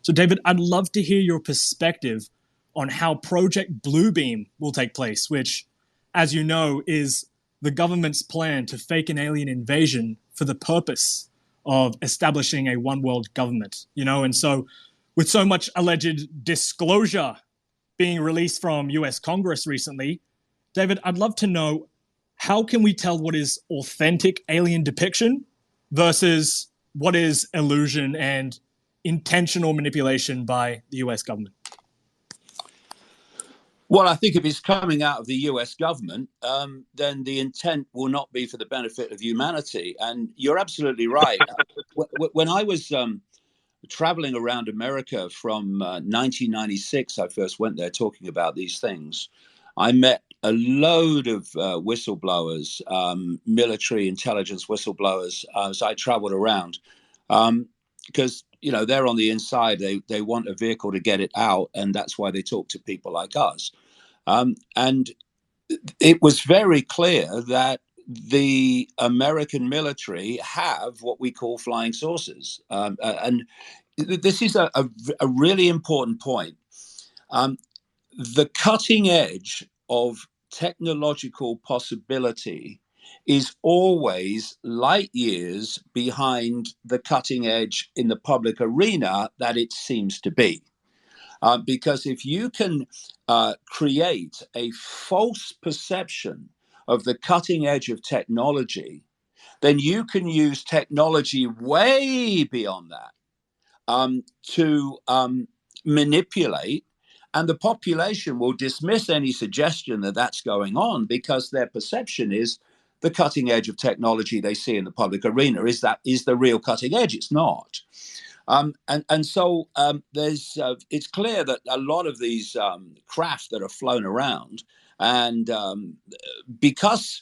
So, David, I'd love to hear your perspective on how Project Bluebeam will take place, which, as you know, is the government's plan to fake an alien invasion for the purpose of establishing a one world government, and so with so much alleged disclosure being released from US Congress recently, David, I'd love to know, how can we tell what is authentic alien depiction versus what is illusion and intentional manipulation by the US government? Well, I think if it's coming out of the US government, then the intent will not be for the benefit of humanity. And you're absolutely right. When I was traveling around America from 1996, I first went there talking about these things. I met a load of whistleblowers, military intelligence whistleblowers, as I traveled around. Because they're on the inside, they want a vehicle to get it out, and that's why they talk to people like us. And it was very clear that the American military have what we call flying saucers, and this is a really important point. The cutting edge of technological possibility is always light years behind the cutting edge in the public arena that it seems to be. Because if you can create a false perception of the cutting edge of technology, then you can use technology way beyond that to manipulate, and the population will dismiss any suggestion that that's going on because their perception is the cutting edge of technology they see in the public arena is the real cutting edge. It's not. So there's it's clear that a lot of these craft that are flown around, and because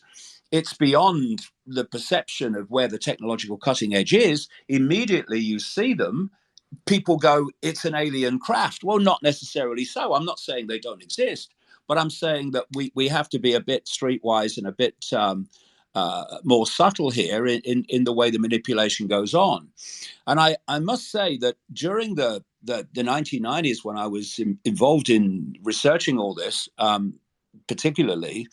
it's beyond the perception of where the technological cutting edge is, immediately you see them, people go, it's an alien craft. Well, not necessarily so. I'm not saying they don't exist, but I'm saying that we have to be a bit streetwise and a bit more subtle here in the way the manipulation goes on. And I must say that during the 1990s, when I was involved in researching all this, particularly,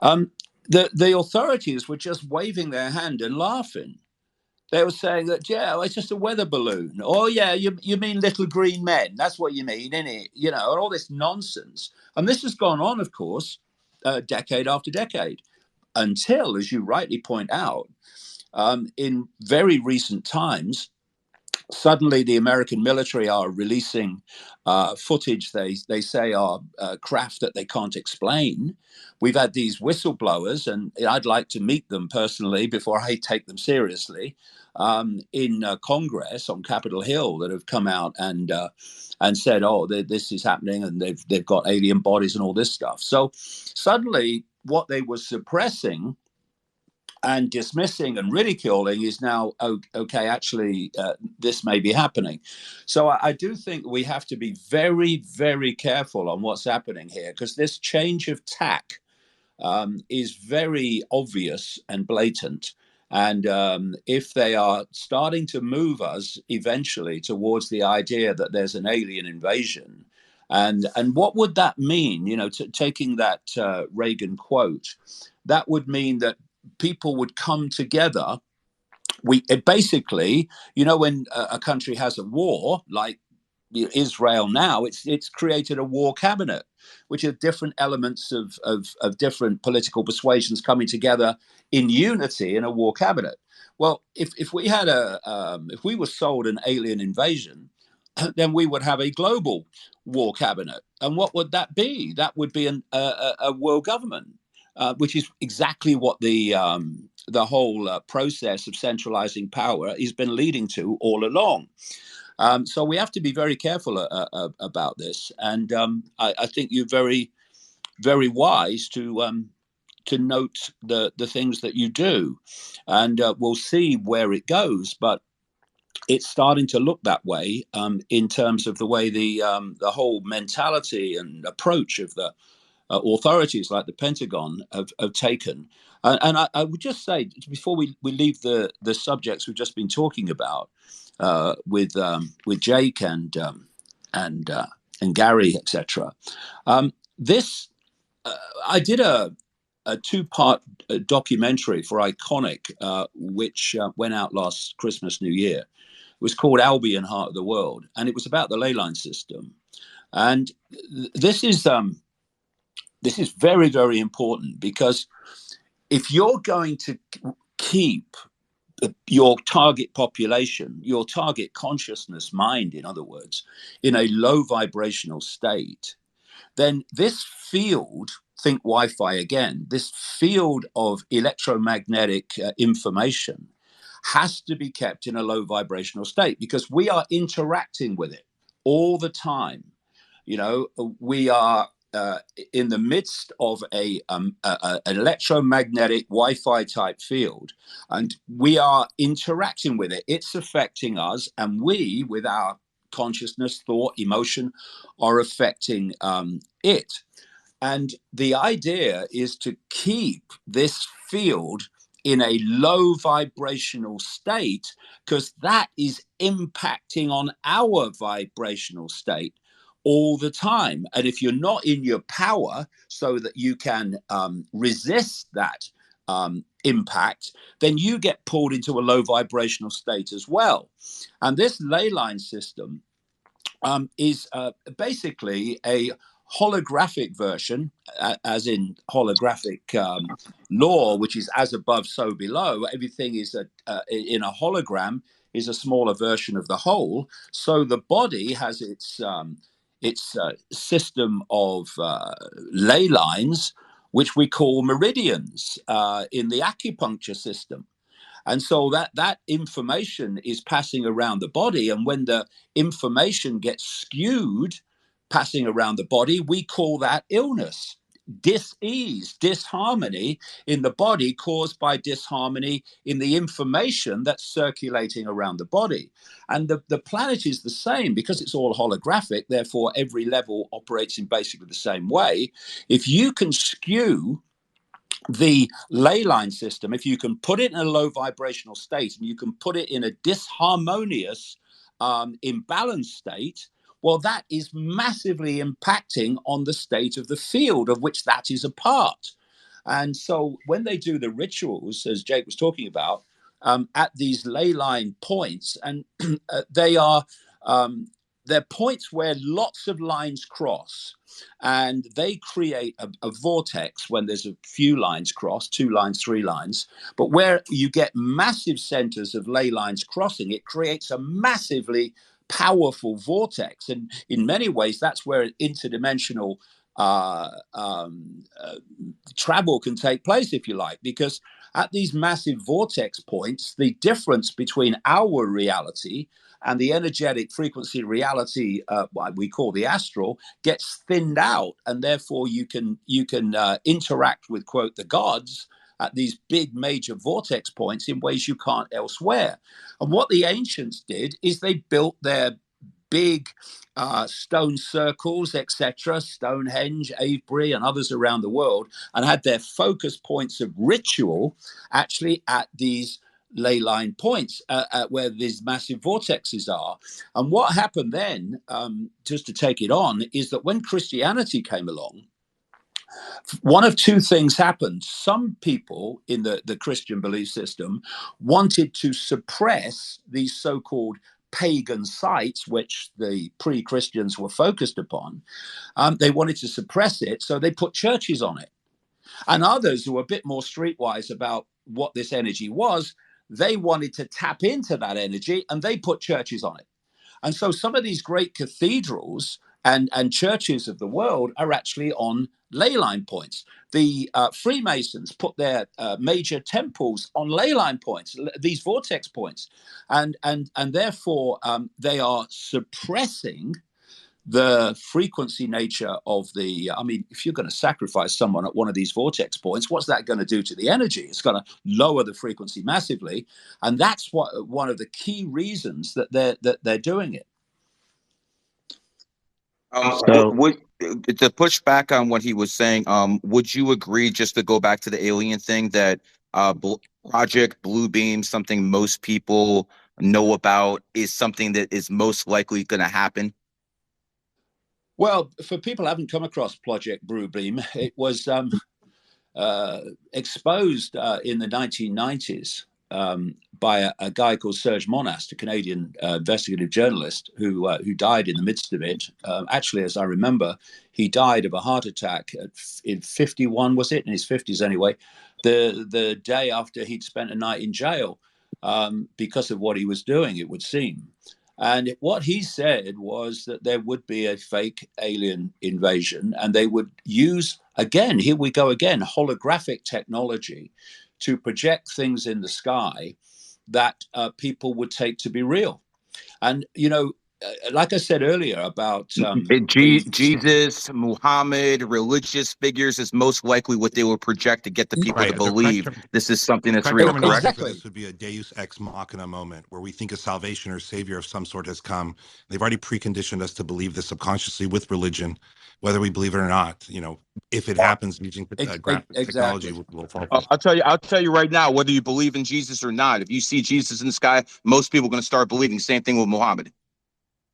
the authorities were just waving their hand and laughing. They were saying that, yeah, it's just a weather balloon. Oh, yeah, you mean little green men. That's what you mean, innit? And all this nonsense. And this has gone on, of course, decade after decade, until, as you rightly point out, in very recent times, suddenly the American military are releasing footage they say are craft that they can't explain. We've had these whistleblowers, and I'd like to meet them personally before I take them seriously, in Congress on Capitol Hill, that have come out and said, oh, this is happening, and they've got alien bodies and all this stuff. So suddenly what they were suppressing and dismissing and ridiculing is now okay. Actually, this may be happening. So I do think we have to be very, very careful on what's happening here, because this change of tack is very obvious and blatant. And if they are starting to move us eventually towards the idea that there's an alien invasion, and what would that mean? Taking that Reagan quote, that would mean that people would come together. Basically, when a country has a war, like Israel now, it's created a war cabinet, which are different elements of different political persuasions coming together in unity in a war cabinet. Well, if we had if we were sold an alien invasion, then we would have a global war cabinet. And what would that be? That would be a world government. Which is exactly what the whole process of centralizing power has been leading to all along. So we have to be very careful about this, and I think you're very, very wise to note the things that you do, and we'll see where it goes. But it's starting to look that way in terms of the way the whole mentality and approach of the authorities like the Pentagon have taken. And I would just say, before we leave the subjects we've just been talking about with Jake and Gary, etc. This I did a 2-part documentary for Iconic, which went out last Christmas, New Year. It was called Albion, Heart of the World, and it was about the ley line system. And this is very, very important, because if you're going to keep your target population, your target consciousness mind, in other words, in a low vibrational state, then this field, think Wi-Fi again, this field of electromagnetic information has to be kept in a low vibrational state, because we are interacting with it all the time. You know, we are in the midst of an electromagnetic Wi-Fi type field, and we are interacting with it. It's affecting us, and we, with our consciousness, thought, emotion, are affecting it. And the idea is to keep this field in a low vibrational state, because that is impacting on our vibrational state all the time. And if you're not in your power so that you can resist that impact, then you get pulled into a low vibrational state as well. And this ley line system is basically a holographic version, as in holographic law, which is as above, so below. Everything is in a hologram, is a smaller version of the whole. So the body has its system of ley lines, which we call meridians in the acupuncture system. And so that information is passing around the body. And when the information gets skewed, passing around the body, we call that illness, dis-ease, disharmony in the body caused by disharmony in the information that's circulating around the body. And the planet is the same, because it's all holographic. Therefore, every level operates in basically the same way. If you can skew the ley line system, if you can put it in a low vibrational state and you can put it in a disharmonious, imbalanced state, well, that is massively impacting on the state of the field of which that is a part. And so when they do the rituals, as Jake was talking about, at these ley line points, and they're points where lots of lines cross, and they create a vortex when there's a few lines cross, 2 lines, 3 lines. But where you get massive centers of ley lines crossing, it creates a massively powerful vortex. And in many ways, that's where interdimensional travel can take place, if you like, because at these massive vortex points, the difference between our reality and the energetic frequency reality, what we call the astral, gets thinned out, and therefore you can interact with, quote, the gods at these big major vortex points in ways you can't elsewhere. And what the ancients did is they built their big stone circles, etc., Stonehenge, Avebury, and others around the world, and had their focus points of ritual actually at these ley line points where these massive vortexes are. And what happened then, just to take it on, is that when Christianity came along, one of two things happened. Some people in the Christian belief system wanted to suppress these so-called pagan sites, which the pre-Christians were focused upon. They wanted to suppress it, so they put churches on it. And others who were a bit more streetwise about what this energy was, they wanted to tap into that energy, and they put churches on it. And so some of these great cathedrals and churches of the world are actually on ley line points. The Freemasons put their major temples on ley line points, these vortex points, and therefore they are suppressing the frequency nature of the, I mean, if you're going to sacrifice someone at one of these vortex points, what's that going to do to the energy? It's going to lower the frequency massively. And that's what one of the key reasons that they're doing it. To push back on what he was saying, would you agree, just to go back to the alien thing, that Project Bluebeam, something most people know about, is something that is most likely going to happen? Well, for people who haven't come across Project Bluebeam, it was exposed in the 1990s by a guy called Serge Monast, a Canadian investigative journalist who died in the midst of it. Actually, as I remember, he died of a heart attack in 51, was it? In his 50s anyway, the day after he'd spent a night in jail because of what he was doing, it would seem. And what he said was that there would be a fake alien invasion, and they would use, again, here we go again, holographic technology to project things in the sky that people would take to be real. And, like I said earlier about Jesus, Muhammad, religious figures is most likely what they will project to get the people to believe this is something that's real, correct? Exactly. This would be a Deus ex machina moment where we think a salvation or savior of some sort has come. They've already preconditioned us to believe this subconsciously with religion, whether we believe it or not. If it happens using graphic technology, we'll fall. I'll tell you right now, whether you believe in Jesus or not, if you see Jesus in the sky, most people are going to start believing. Same thing with Muhammad.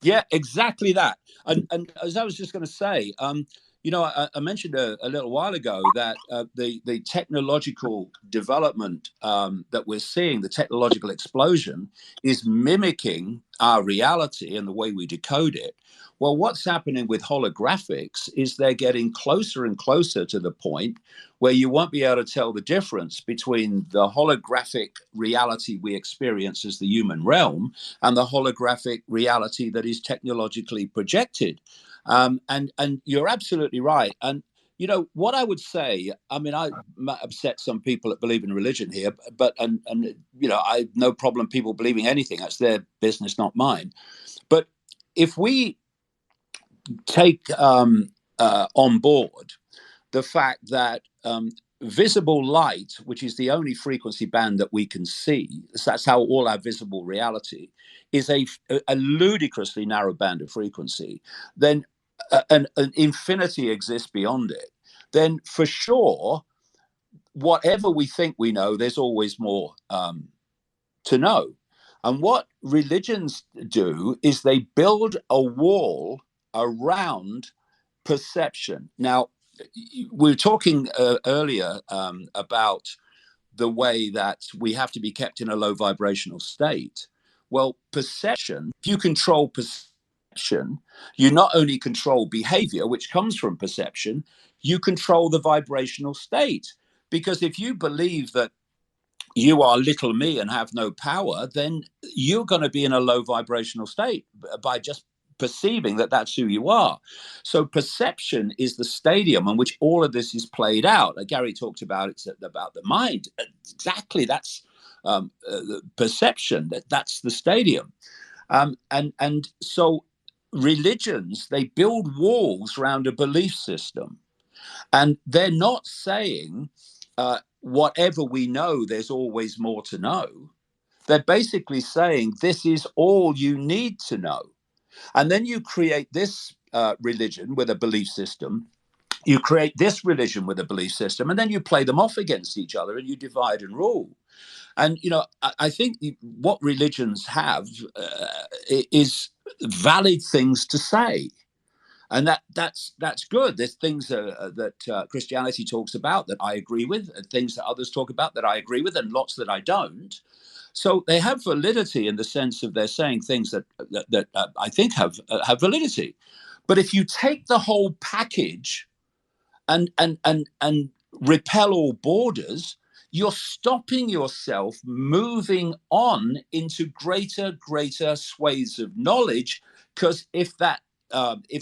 Yeah, exactly that. And as I was just going to say, I mentioned a little while ago that the technological development that we're seeing, the technological explosion, is mimicking our reality and the way we decode it. Well, what's happening with holographics is they're getting closer and closer to the point where you won't be able to tell the difference between the holographic reality we experience as the human realm and the holographic reality that is technologically projected. And you're absolutely right. And what I would say, I mean, I might upset some people that believe in religion here, but I have no problem people believing anything. That's their business, not mine. But if we take on board the fact that visible light, which is the only frequency band that we can see, that's how all our visible reality is a ludicrously narrow band of frequency, then an infinity exists beyond it, then for sure, whatever we think we know, there's always more to know. And what religions do is they build a wall around perception. Now, we were talking earlier about the way that we have to be kept in a low vibrational state. Well, perception, if you control perception, you not only control behavior, which comes from perception, you control the vibrational state. Because if you believe that you are little me and have no power, then you're going to be in a low vibrational state by just perceiving that that's who you are. So perception is the stadium on which all of this is played out. Like Gary talked about, it's about the mind. Exactly, that's the perception. That's the stadium. And so religions, they build walls around a belief system, and they're not saying whatever we know, there's always more to know. They're basically saying this is all you need to know. And then you create this religion with a belief system. You create this religion with a belief system, and then you play them off against each other and you divide and rule. And, I think what religions have is valid things to say. And that's good. There's things that Christianity talks about that I agree with, and things that others talk about that I agree with, and lots that I don't. So they have validity in the sense of they're saying things that I think have validity. But if you take the whole package and repel all borders, you're stopping yourself moving on into greater swathes of knowledge. Because if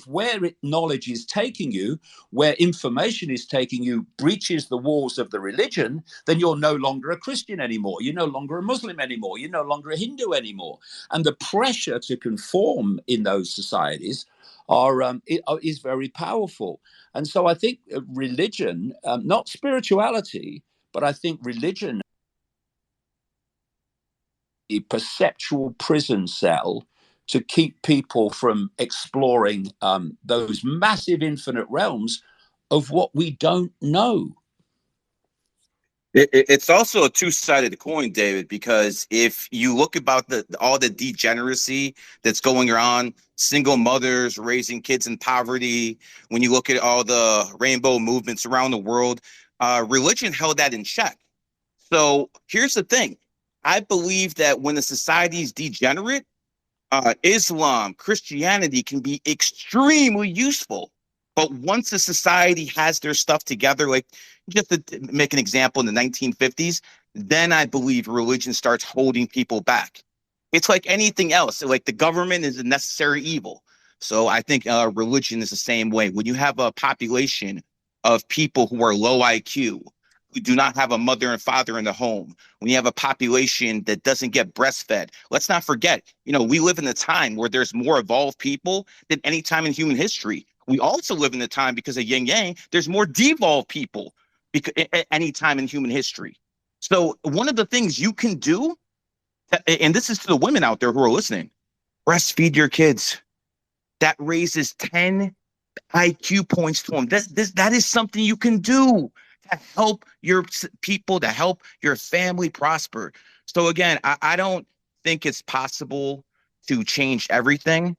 where knowledge is taking you, where information is taking you, breaches the walls of the religion, then you're no longer a Christian anymore. You're no longer a Muslim anymore. You're no longer a Hindu anymore. And the pressure to conform in those societies is very powerful. And so I think religion, not spirituality, but I think religion, a perceptual prison cell to keep people from exploring those massive infinite realms of what we don't know. It's also a two-sided coin, David, because if you look about all the degeneracy that's going on, single mothers raising kids in poverty, when you look at all the rainbow movements around the world, religion held that in check. So here's the thing. I believe that when a society is degenerate, Islam, Christianity can be extremely useful. But once a society has their stuff together, like just to make an example, in the 1950s, then I believe religion starts holding people back. It's like anything else. Like the government is a necessary evil. So I think religion is the same way. When you have a population of people who are low IQ, who do not have a mother and father in the home, when you have a population that doesn't get breastfed, let's not forget, we live in a time where there's more evolved people than any time in human history. We also live in a time, because of yin yang, there's more devolved people at any time in human history. So one of the things you can do, and this is to the women out there who are listening, breastfeed your kids. That raises 10 IQ points to them. That is something you can do to help your people, to help your family prosper. So again, I don't think it's possible to change everything,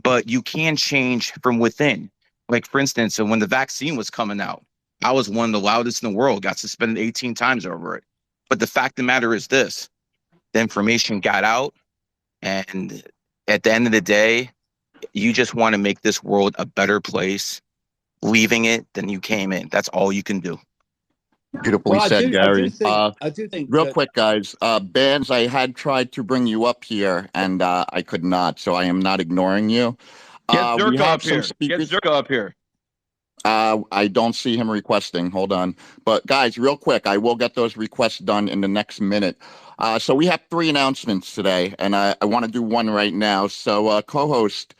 but you can change from within. Like, for instance, when the vaccine was coming out, I was one of the loudest in the world, got suspended 18 times over it. But the fact of the matter is this: the information got out, and at the end of the day, you just want to make this world a better place, leaving it than you came in. That's all you can do. Beautifully Well, said, Gary. I do think Real that, quick, guys. Bands, I had tried to bring you up here, and I could not, so I am not ignoring you. Get We Zerka have up some here. speakers. Get Zerka up here. I don't see him requesting. Hold on. But guys, real quick, I will get those requests done in the next minute. So we have 3 announcements today, and I want to do one right now. So co-host,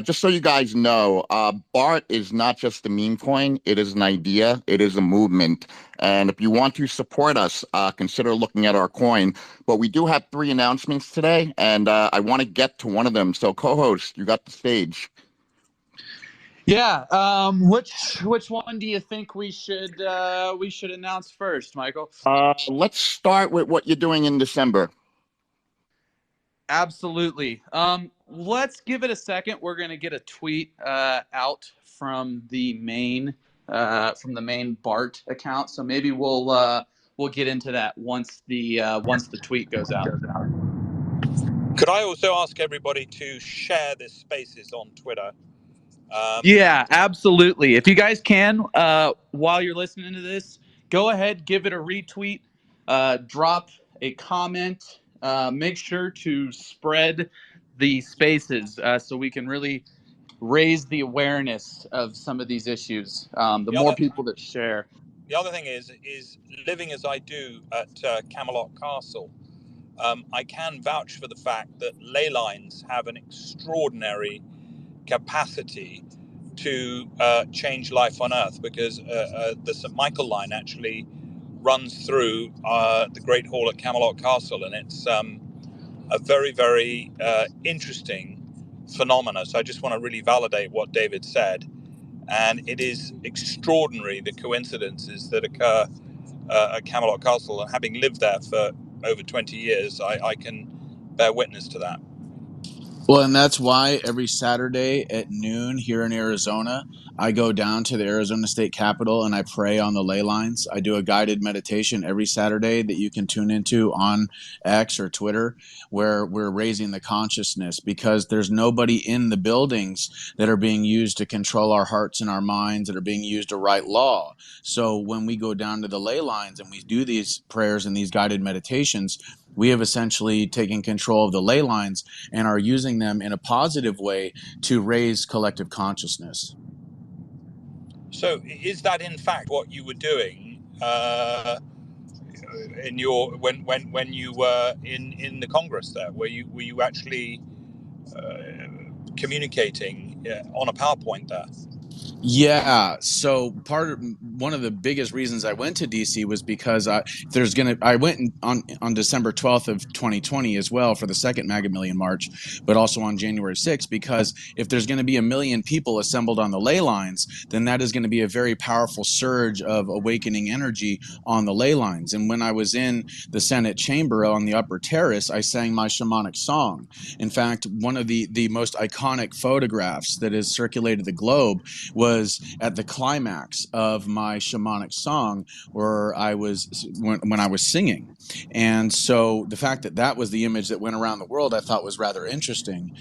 just so you guys know, BART is not just a meme coin. It is an idea. It is a movement. And if you want to support us, consider looking at our coin. But we do have 3 announcements today, and I want to get to one of them. So co-host, you got the stage. Yeah. Which one do you think we should announce first, Michael? Let's start with what you're doing in December. Absolutely. Let's give it a second. We're gonna get a tweet out from the main BART account. So maybe we'll get into that once the tweet goes out. Could I also ask everybody to share this spaces on Twitter? Yeah, absolutely. If you guys can, while you're listening to this, go ahead, give it a retweet, drop a comment, make sure to spread the spaces so we can really raise the awareness of some of these issues. The more people that share. The other thing is living as I do at Camelot Castle, I can vouch for the fact that ley lines have an extraordinary capacity to change life on Earth, because the St. Michael line actually runs through the Great Hall at Camelot Castle, and it's a very, very interesting phenomena. So I just want to really validate what David said, and it is extraordinary the coincidences that occur at Camelot Castle, and having lived there for over 20 years, I can bear witness to that. Well, and that's why every Saturday at noon here in Arizona, I go down to the Arizona State Capitol and I pray on the ley lines. I do a guided meditation every Saturday that you can tune into on X or Twitter, where we're raising the consciousness, because there's nobody in the buildings that are being used to control our hearts and our minds, that are being used to write law. So when we go down to the ley lines and we do these prayers and these guided meditations, we have essentially taken control of the ley lines and are using them in a positive way to raise collective consciousness. So is that in fact what you were doing in your when you were in the Congress there? Were you actually communicating on a PowerPoint there? Yeah. So one of the biggest reasons I went to DC was because I went on December 12th of 2020 as well for the second Mega Million March, but also on January 6th, because if there's going to be 1 million people assembled on the ley lines, then that is going to be a very powerful surge of awakening energy on the ley lines. And when I was in the Senate chamber on the upper terrace, I sang my shamanic song. In fact, one of the most iconic photographs that has circulated the globe was at the climax of my shamanic song, where when I was singing. And so the fact that that was the image that went around the world, I thought was rather interesting.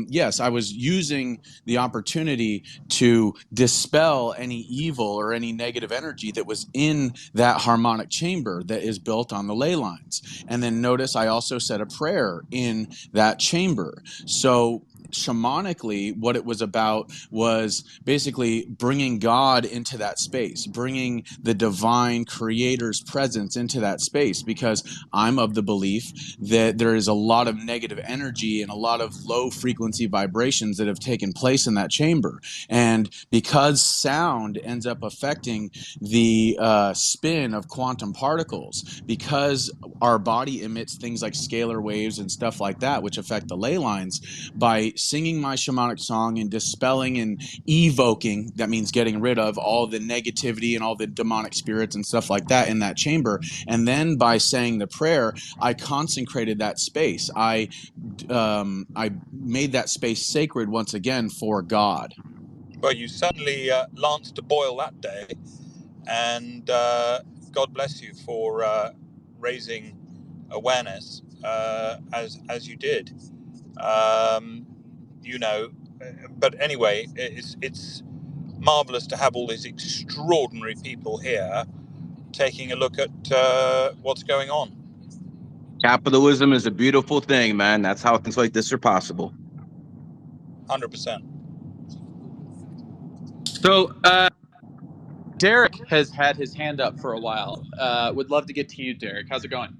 Yes, I was using the opportunity to dispel any evil or any negative energy that was in that harmonic chamber that is built on the ley lines. And then notice I also said a prayer in that chamber. So shamanically, what it was about was basically bringing God into that space, bringing the divine creator's presence into that space, because I'm of the belief that there is a lot of negative energy and a lot of low frequency vibrations that have taken place in that chamber. And because sound ends up affecting the spin of quantum particles, because our body emits things like scalar waves and stuff like that, which affect the ley lines, by singing my shamanic song and dispelling and evoking, that means getting rid of all the negativity and all the demonic spirits and stuff like that in that chamber. And then by saying the prayer, I consecrated that space. I made that space sacred once again for God. Well, you certainly lanced a boil that day, and God bless you for raising awareness as you did. You know, but anyway, it's marvelous to have all these extraordinary people here taking a look at what's going on. Capitalism is a beautiful thing, man. That's how things like this are possible. 100%. So, Derek has had his hand up for a while. Would love to get to you, Derek. How's it going?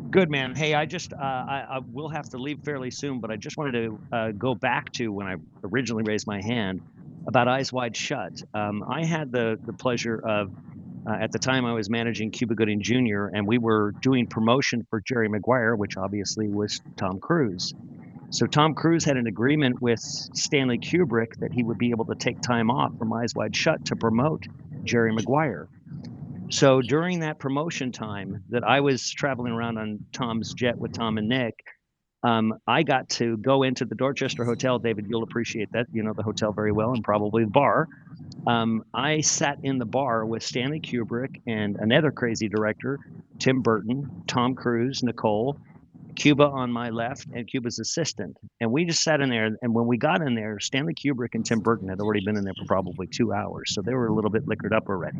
Good, man. Hey, I will have to leave fairly soon, but I just wanted to go back to when I originally raised my hand about Eyes Wide Shut. I had the pleasure of, at the time I was managing Cuba Gooding Jr., and we were doing promotion for Jerry Maguire, which obviously was Tom Cruise. So Tom Cruise had an agreement with Stanley Kubrick that he would be able to take time off from Eyes Wide Shut to promote Jerry Maguire. So during that promotion time that I was traveling around on Tom's jet with Tom and Nick, I got to go into the Dorchester Hotel. David, you'll appreciate that. You know the hotel very well, and probably the bar. I sat in the bar with Stanley Kubrick and another crazy director, Tim Burton, Tom Cruise, Nicole, Cuba on my left, and Cuba's assistant. And we just sat in there. And when we got in there, Stanley Kubrick and Tim Burton had already been in there for probably 2 hours. So they were a little bit liquored up already.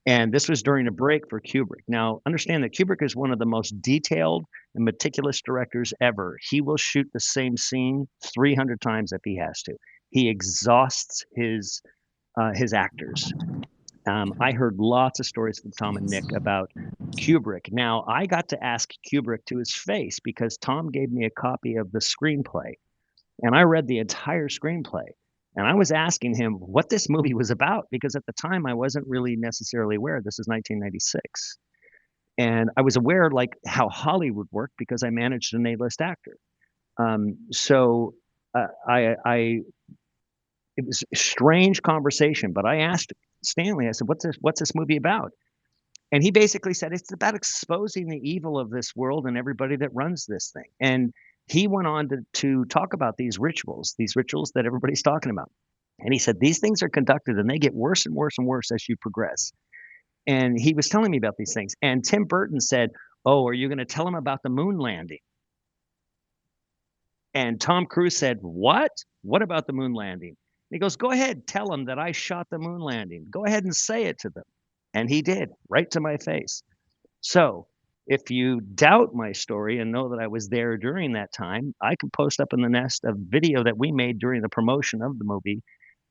And this was during a break for Kubrick. Now, understand that Kubrick is one of the most detailed and meticulous directors ever. He will shoot the same scene 300 times if he has to. He exhausts his actors. I heard lots of stories from Tom and Nick about Kubrick. Now, I got to ask Kubrick to his face because Tom gave me a copy of the screenplay, and I read the entire screenplay. And I was asking him what this movie was about, because at the time I wasn't really necessarily aware. This is 1996. And I was aware like how Hollywood worked because I managed an A-list actor. It was a strange conversation, but I asked Stanley, I said, what's this movie about? And he basically said, it's about exposing the evil of this world and everybody that runs this thing. And he went on to talk about these rituals that everybody's talking about. And he said, these things are conducted and they get worse and worse and worse as you progress. And he was telling me about these things. And Tim Burton said, oh, are you going to tell him about the moon landing? And Tom Cruise said, what? What about the moon landing? And he goes, go ahead, tell him that I shot the moon landing. Go ahead and say it to them. And he did, right to my face. So if you doubt my story and know that I was there during that time, I can post up in the nest a video that we made during the promotion of the movie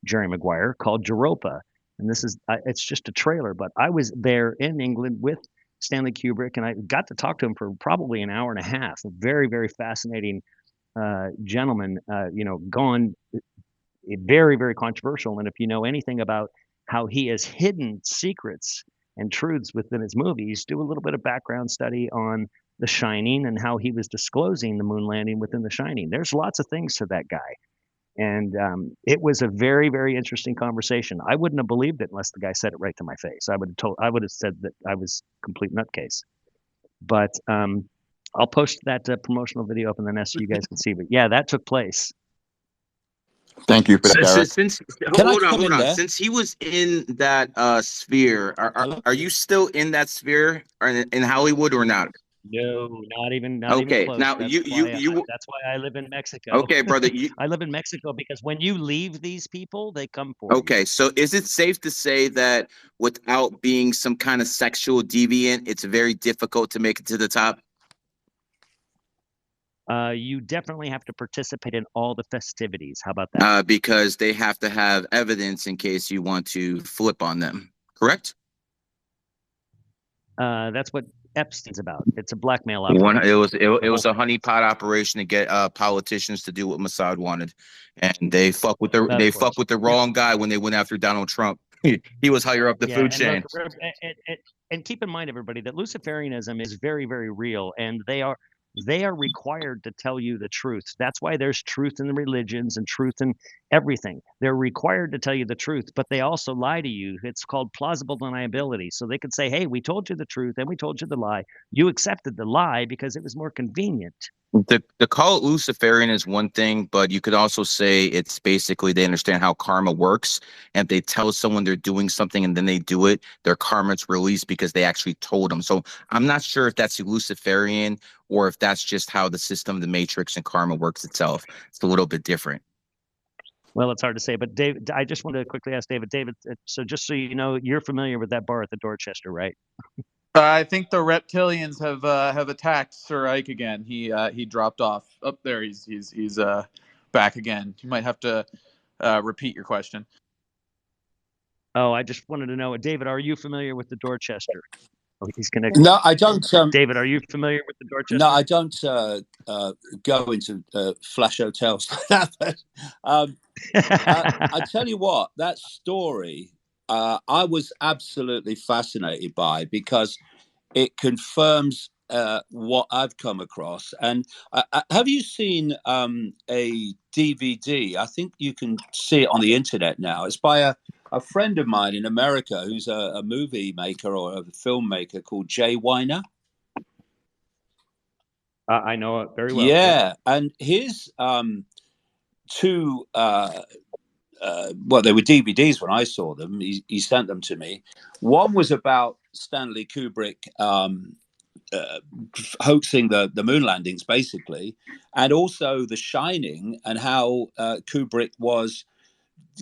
Jerry Maguire called Europa. And this is, it's just a trailer, but I was there in England with Stanley Kubrick, and I got to talk to him for probably an hour and a half. A very, very fascinating gentleman, gone very, very controversial. And if you know anything about how he has hidden secrets and truths within his movies, do a little bit of background study on The Shining and how he was disclosing the moon landing within The Shining. There's lots of things to that guy. And it was a very, very interesting conversation. I wouldn't have believed it unless the guy said it right to my face. I would have said that I was a complete nutcase. But I'll post that promotional video up in the nest so you guys can see. But yeah, that took place. Thank you for that, Derek. Since Can I hold on, come hold in on. there? Since he was in that sphere, Hello? are you still in that sphere or in Hollywood or not? No, not even Okay, close. now That's why I live in Mexico. okay, brother. I live in Mexico because when you leave these people, they come for you. Okay, so is it safe to say that without being some kind of sexual deviant, it's very difficult to make it to the top? You definitely have to participate in all the festivities. How about that? Because they have to have evidence in case you want to flip on them, correct? That's what Epstein's about. It's a blackmail operation. It was a honeypot operation to get politicians to do what Mossad wanted, and they fuck with the wrong guy when they went after Donald Trump. He was higher up the food chain. Look, and keep in mind, everybody, that Luciferianism is very, very real, and they are required to tell you the truth. That's why there's truth in the religions and truth in everything. They're required to tell you the truth, but they also lie to you. It's called plausible deniability. So they could say, hey, we told you the truth and we told you the lie. You accepted the lie because it was more convenient. The call it Luciferian is one thing, but you could also say it's basically they understand how karma works. And if they tell someone they're doing something and then they do it, their karma's released because they actually told them. So I'm not sure if that's Luciferian or if that's just how the system, the matrix and karma works itself. It's a little bit different. Well, it's hard to say, but David, I just wanted to quickly ask David. So just so you know, you're familiar with that bar at the Dorchester, right? I think the reptilians have attacked Sir Ike again. He dropped off. Up there, he's back again. You might have to repeat your question. Oh, I just wanted to know, David, are you familiar with the Dorchester? Oh, he's gonna. No, I don't. David, are you familiar with the Dorchester? No, I don't go into flash hotels like that. I tell you what, that story I was absolutely fascinated by because it confirms what I've come across. And have you seen a DVD? I think you can see it on the internet now. It's by a friend of mine in America who's a movie maker or a filmmaker called Jay Weiner. I know it very well. Yeah, and his two well, they were DVDs when I saw them. He sent them to me. One was about Stanley Kubrick hoaxing the moon landings, basically, and also The Shining and how Kubrick was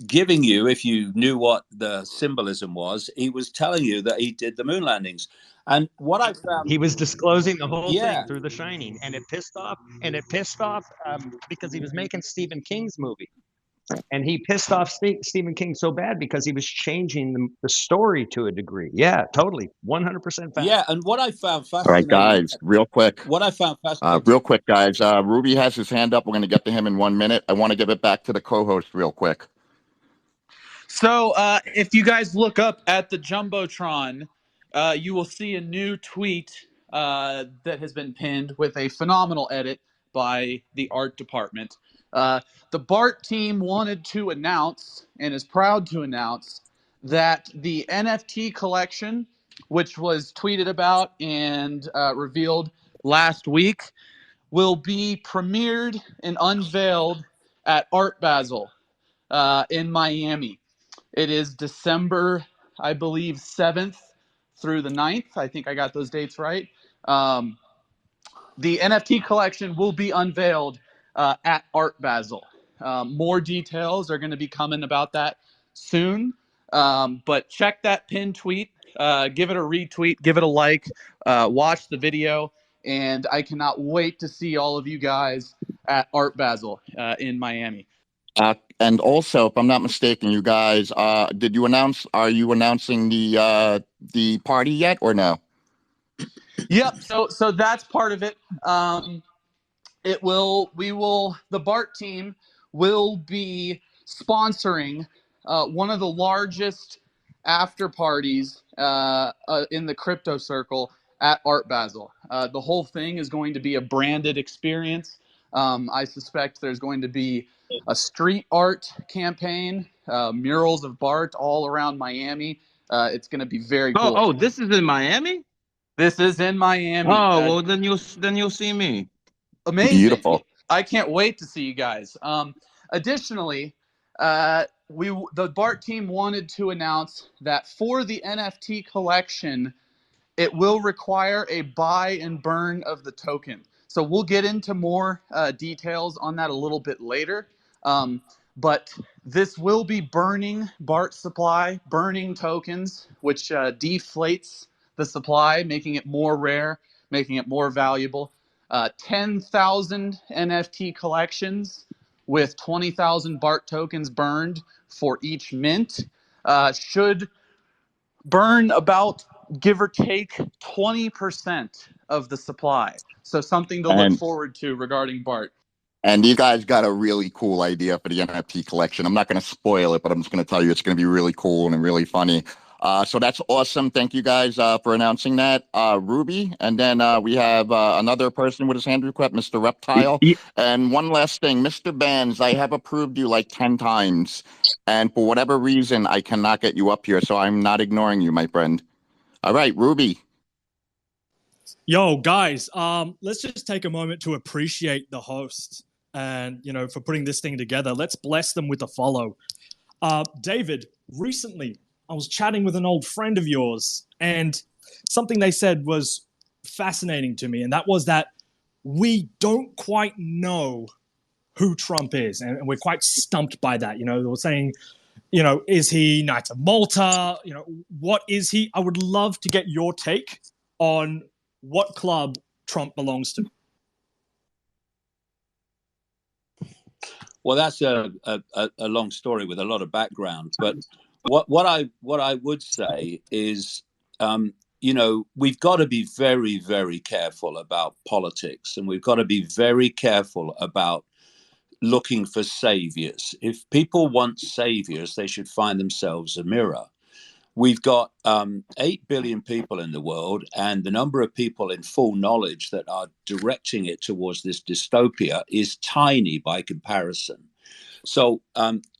giving you, if you knew what the symbolism was, he was telling you that he did the moon landings. And what I found, he was disclosing the whole thing through The Shining, and it pissed off because he was making Stephen King's movie. And he pissed off Stephen King so bad because he was changing the story to a degree. Yeah, totally. 100% fact. Yeah, and what I found fascinating... All right, guys, real quick. What I found fascinating... real quick, guys. Ruby has his hand up. We're going to get to him in 1 minute. I want to give it back to the co-host real quick. So if you guys look up at the Jumbotron, you will see a new tweet that has been pinned with a phenomenal edit by the art department. The BART team wanted to announce, and is proud to announce, that the NFT collection, which was tweeted about and revealed last week, will be premiered and unveiled at Art Basel in Miami. It is December, I believe, 7th through the 9th. I think I got those dates right. The NFT collection will be unveiled at Art Basel. More details are going to be coming about that soon. But check that pinned tweet. Give it a retweet. Give it a like. Watch the video. And I cannot wait to see all of you guys at Art Basel in Miami. And also, if I'm not mistaken, you guys, are you announcing the party yet or no? Yep. So that's part of it. The BART team will be sponsoring one of the largest after parties in the crypto circle at Art Basel. The whole thing is going to be a branded experience. I suspect there's going to be a street art campaign, murals of BART all around Miami. It's going to be very cool. Oh, this is in Miami? This is in Miami. Oh, well, then you'll see me. Amazing. Beautiful. I can't wait to see you guys. Additionally, The BART team wanted to announce that for the NFT collection, it will require a buy and burn of the token. So we'll get into more details on that a little bit later. But this will be burning BART supply, burning tokens, which deflates the supply, making it more rare, making it more valuable. 10,000 NFT collections with 20,000 BART tokens burned for each mint should burn about, give or take, 20% of the supply. So something to look forward to regarding BART. And you guys got a really cool idea for the NFT collection. I'm not going to spoil it, but I'm just going to tell you it's going to be really cool and really funny. So that's awesome. Thank you guys for announcing that. Ruby, and then we have another person with his hand request, Mr. Reptile. And one last thing, Mr. Bands, I have approved you like 10 times. And for whatever reason, I cannot get you up here. So I'm not ignoring you, my friend. All right, Ruby. Yo, guys, let's just take a moment to appreciate the host and, for putting this thing together. Let's bless them with a follow. David, recently I was chatting with an old friend of yours, and something they said was fascinating to me, and that was that we don't quite know who Trump is, and we're quite stumped by that. They were saying, is he Knight of Malta? What is he? I would love to get your take on what club Trump belongs to. Well, that's a long story with a lot of background. But what I would say is, we've got to be very, very careful about politics, and we've got to be very careful about looking for saviors. If people want saviors, they should find themselves a mirror. We've got 8 billion people in the world, and the number of people in full knowledge that are directing it towards this dystopia is tiny by comparison. So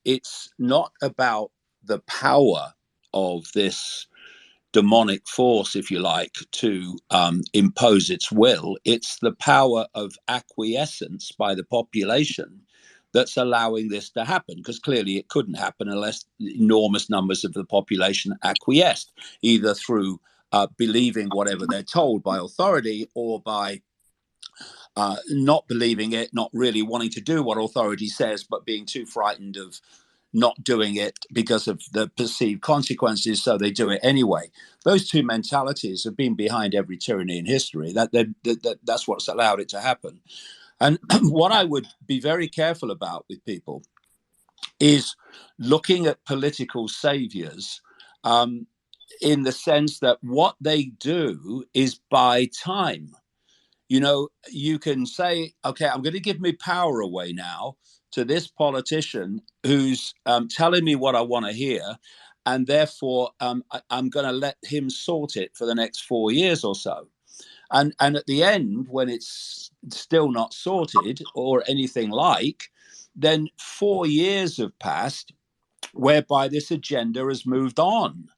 it's not about the power of this demonic force, if you like, to impose its will. It's the power of acquiescence by the population that's allowing this to happen, because clearly it couldn't happen unless enormous numbers of the population acquiesced, either through believing whatever they're told by authority, or by not believing it, not really wanting to do what authority says, but being too frightened of not doing it because of the perceived consequences, so they do it anyway. Those two mentalities have been behind every tyranny in history. That's what's allowed it to happen. And what I would be very careful about with people is looking at political saviors in the sense that what they do is buy time. You can say, okay, I'm going to give my power away now to this politician who's telling me what I want to hear, and therefore I'm going to let him sort it for the next 4 years or so. And at the end, when it's still not sorted or anything like, then 4 years have passed whereby this agenda has moved on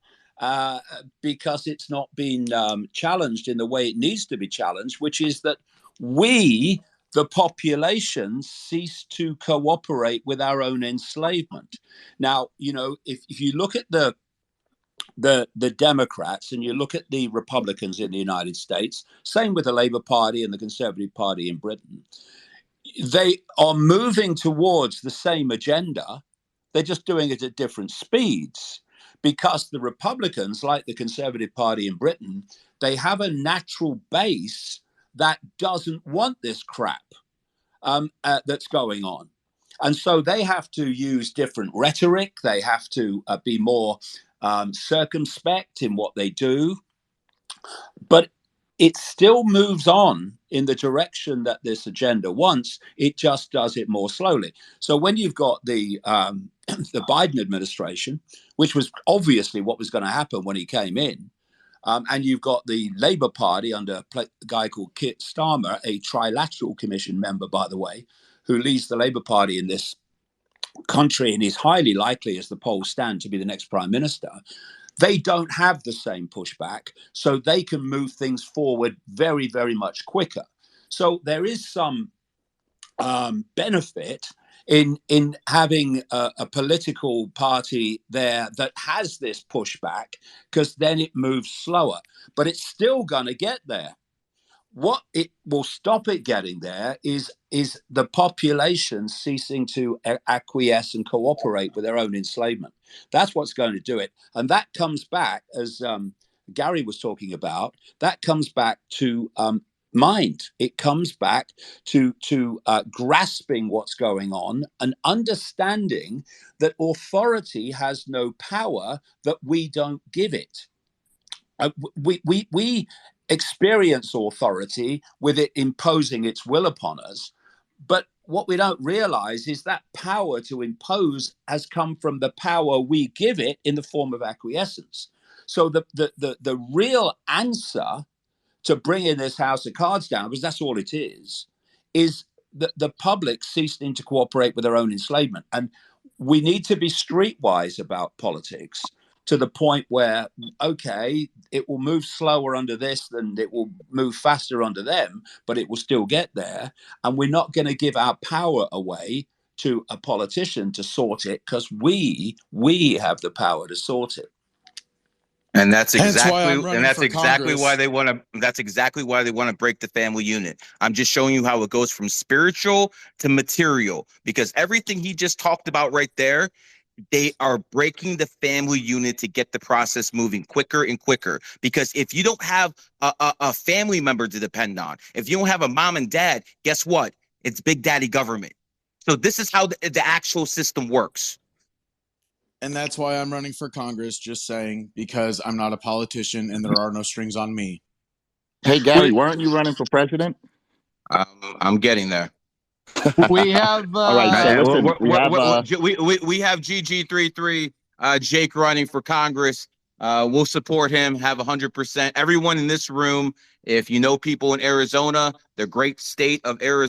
because it's not been challenged in the way it needs to be challenged, which is that we, the population, cease to cooperate with our own enslavement. Now, if you look at the Democrats and you look at the Republicans in the United States, same with the Labour Party and the Conservative Party in Britain, they are moving towards the same agenda. They're just doing it at different speeds, because the Republicans, like the Conservative Party in Britain, they have a natural base that doesn't want this crap that's going on. And so they have to use different rhetoric. They have to be more circumspect in what they do. But it still moves on in the direction that this agenda wants. It just does it more slowly. So when you've got the Biden administration, which was obviously what was going to happen when he came in, and you've got the Labour Party under a guy called Keir Starmer, a trilateral commission member, by the way, who leads the Labour Party in this country and is highly likely, as the polls stand, to be the next prime minister. They don't have the same pushback, so they can move things forward very, very much quicker. So there is some benefit in having a political party there that has this pushback, because then it moves slower, but it's still going to get there. What it will stop it getting there is the population ceasing to acquiesce and cooperate with their own enslavement. That's what's going to do it. And that comes back, as Gary was talking about, that comes back to mind. It comes back to grasping what's going on and understanding that authority has no power that we don't give it. We experience authority with it imposing its will upon us, but what we don't realize is that power to impose has come from the power we give it in the form of acquiescence. So the real answer to bringing this house of cards down, because that's all it is the public ceasing to cooperate with their own enslavement. And we need to be streetwise about politics, to the point where, okay, it will move slower under this than it will move faster under them, but it will still get there. And we're not going to give our power away to a politician to sort it, because we have the power to sort it. And that's exactly Congress. why they want to. That's exactly why they want to break the family unit. I'm just showing you how it goes from spiritual to material, because everything he just talked about right there, they are breaking the family unit to get the process moving quicker and quicker. Because if you don't have a family member to depend on, if you don't have a mom and dad, guess what? It's Big Daddy government. So this is how the actual system works. And that's why I'm running for Congress, just saying, because I'm not a politician and there are no strings on me. Hey, Gary, weren't you running for president? I'm getting there. We have all right. So listen, we have GG33 Jake running for Congress. We'll support him. Have 100%. Everyone in this room, if you know people in Arizona, the great state of Arizona,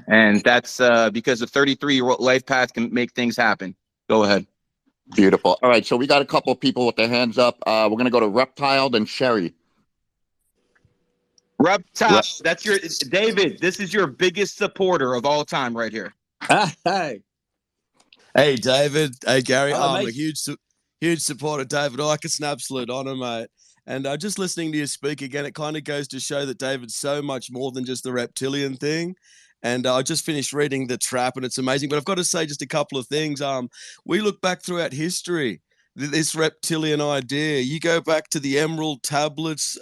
and that's because a 33-year-old life path can make things happen. Go ahead. Beautiful. All right. So we got a couple of people with their hands up. We're gonna go to Reptile, then Sherry. Reptile, that's your David. This is your biggest supporter of all time, right here. Hey, David. Hey, Gary. I'm mate. a huge supporter of David Icke. It's an absolute honor, mate. And just listening to you speak again, it kind of goes to show that David's so much more than just the reptilian thing. And I just finished reading The Trap, and it's amazing. But I've got to say just a couple of things. We look back throughout history, this reptilian idea. You go back to the Emerald Tablets,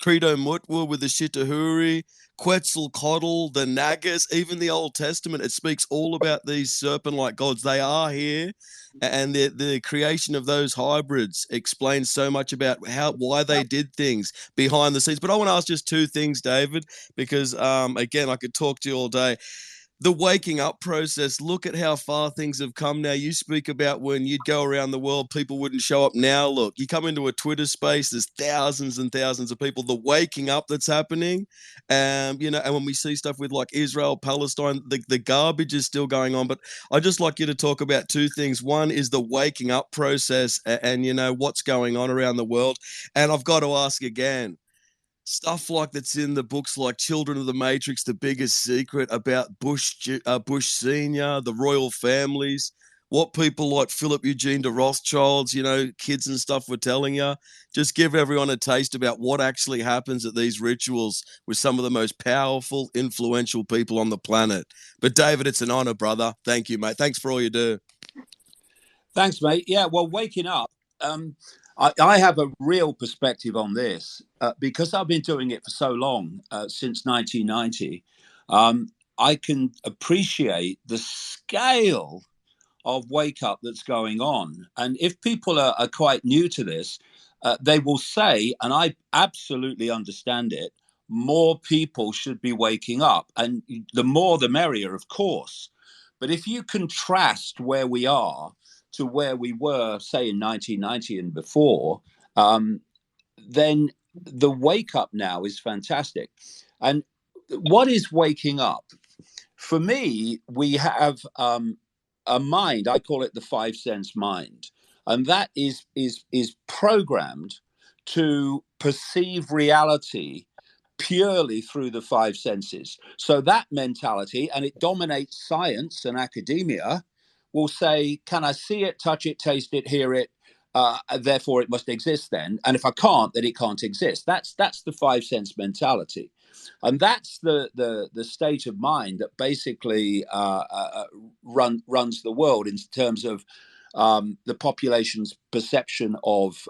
Credo Mutwa with the Shitahuri, Quetzalcoatl, the Nagas, even the Old Testament. It speaks all about these serpent-like gods. They are here, and the creation of those hybrids explains so much about why they did things behind the scenes. But I want to ask just two things, David, because again, I could talk to you all day. The waking up process, look at how far things have come now. You speak about when you'd go around the world, people wouldn't show up. Now, look, you come into a Twitter space, there's thousands and thousands of people. The waking up that's happening, and when we see stuff with like Israel, Palestine, the garbage is still going on. But I'd just like you to talk about two things. One is the waking up process and what's going on around the world. And I've got to ask again, stuff like that's in the books like Children of the Matrix, The Biggest Secret, about Bush Senior, the royal families, what people like Philip Eugene de Rothschilds, kids and stuff were telling you. Just give everyone a taste about what actually happens at these rituals with some of the most powerful, influential people on the planet. But David, it's an honor, brother. Thank you, mate. Thanks for all you do. Thanks, mate. Yeah, well, waking up. I have a real perspective on this because I've been doing it for so long, since 1990. I can appreciate the scale of wake up that's going on. And if people are quite new to this, they will say, and I absolutely understand it, more people should be waking up. And the more, the merrier, of course. But if you contrast where we are to where we were, say, in 1990 and before, then the wake up now is fantastic. And what is waking up? For me, we have a mind. I call it the five sense mind, and that is programmed to perceive reality purely through the five senses. So that mentality, and it dominates science and academia, will say, can I see it, touch it, taste it, hear it? Therefore, it must exist then. And if I can't, then it can't exist. That's the five sense mentality. And that's the state of mind that basically runs the world in terms of the population's perception of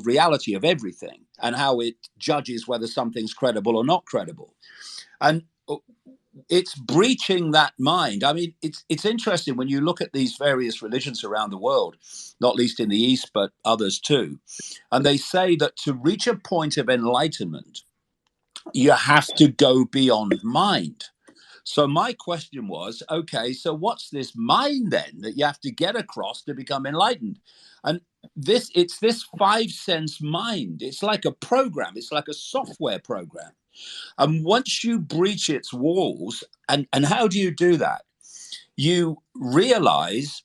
reality, of everything, and how it judges whether something's credible or not credible. And it's breaching that mind. I mean, it's interesting when you look at these various religions around the world, not least in the East, but others too. And they say that to reach a point of enlightenment, you have to go beyond mind. So my question was, okay, so what's this mind then that you have to get across to become enlightened? And it's this five sense mind. It's like a program. It's like a software program. And once you breach its walls, and how do you do that? You realize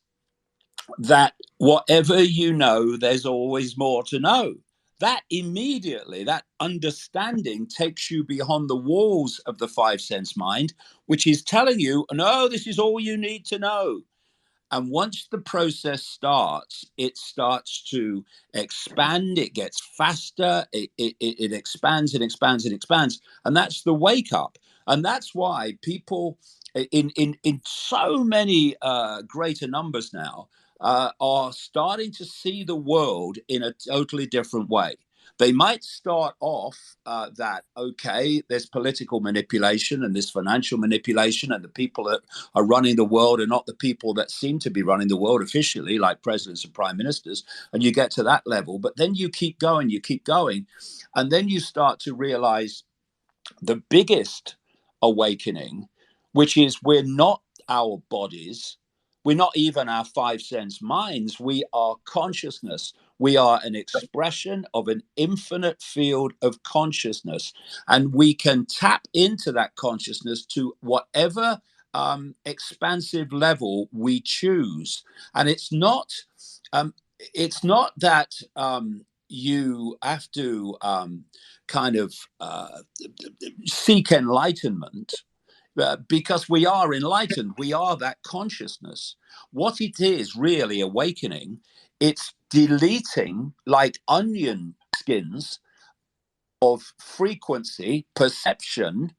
that whatever you know, there's always more to know. That immediately, that understanding takes you beyond the walls of the five sense mind, which is telling you, no, this is all you need to know. And once the process starts, it starts to expand, it gets faster, it expands and expands and expands. And that's the wake up. And that's why people in so many greater numbers now are starting to see the world in a totally different way. They might start off that, okay, there's political manipulation and this financial manipulation, and the people that are running the world are not the people that seem to be running the world officially, like presidents and prime ministers. And you get to that level, but then you keep going, and then you start to realize the biggest awakening, which is we're not our bodies. We're not even our five sense minds. We are consciousness. We are an expression of an infinite field of consciousness. And we can tap into that consciousness to whatever expansive level we choose. And it's not that you have to kind of seek enlightenment. Because we are enlightened, we are that consciousness. What it is really awakening, it's deleting, like onion skins, of frequency, perception,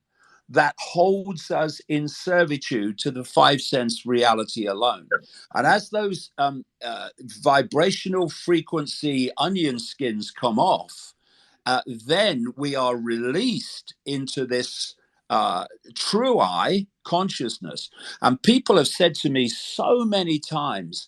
that holds us in servitude to the five sense reality alone. And as those vibrational frequency onion skins come off, then we are released into this true I consciousness. And people have said to me so many times,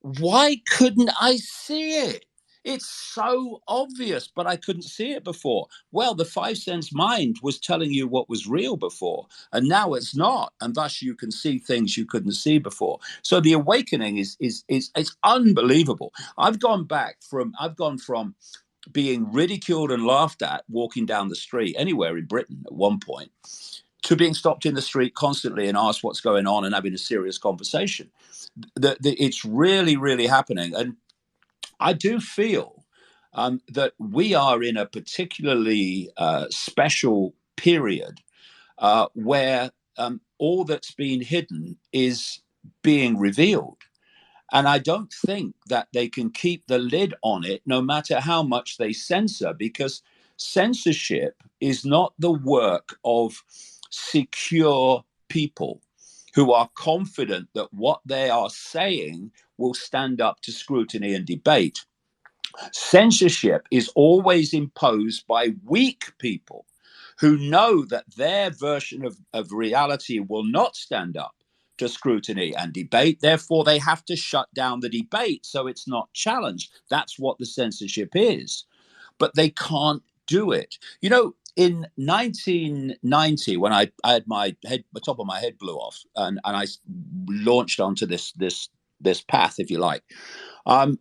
why couldn't I see it? It's so obvious, but I couldn't see it before. Well, the five sense mind was telling you what was real before, and now it's not, and thus you can see things you couldn't see before. So the awakening is it's unbelievable. I've gone from being ridiculed and laughed at walking down the street anywhere in Britain at one point, to being stopped in the street constantly and asked what's going on and having a serious conversation. It's really, really happening. And I do feel that we are in a particularly special period where all that's been hidden is being revealed. And I don't think that they can keep the lid on it, no matter how much they censor, because censorship is not the work of secure people who are confident that what they are saying will stand up to scrutiny and debate. Censorship is always imposed by weak people who know that their version of reality will not stand up to scrutiny and debate. Therefore, they have to shut down the debate so it's not challenged. That's what the censorship is. But they can't do it. You know, in 1990, when I had my top of my head blew off, and I launched onto this path, if you like, I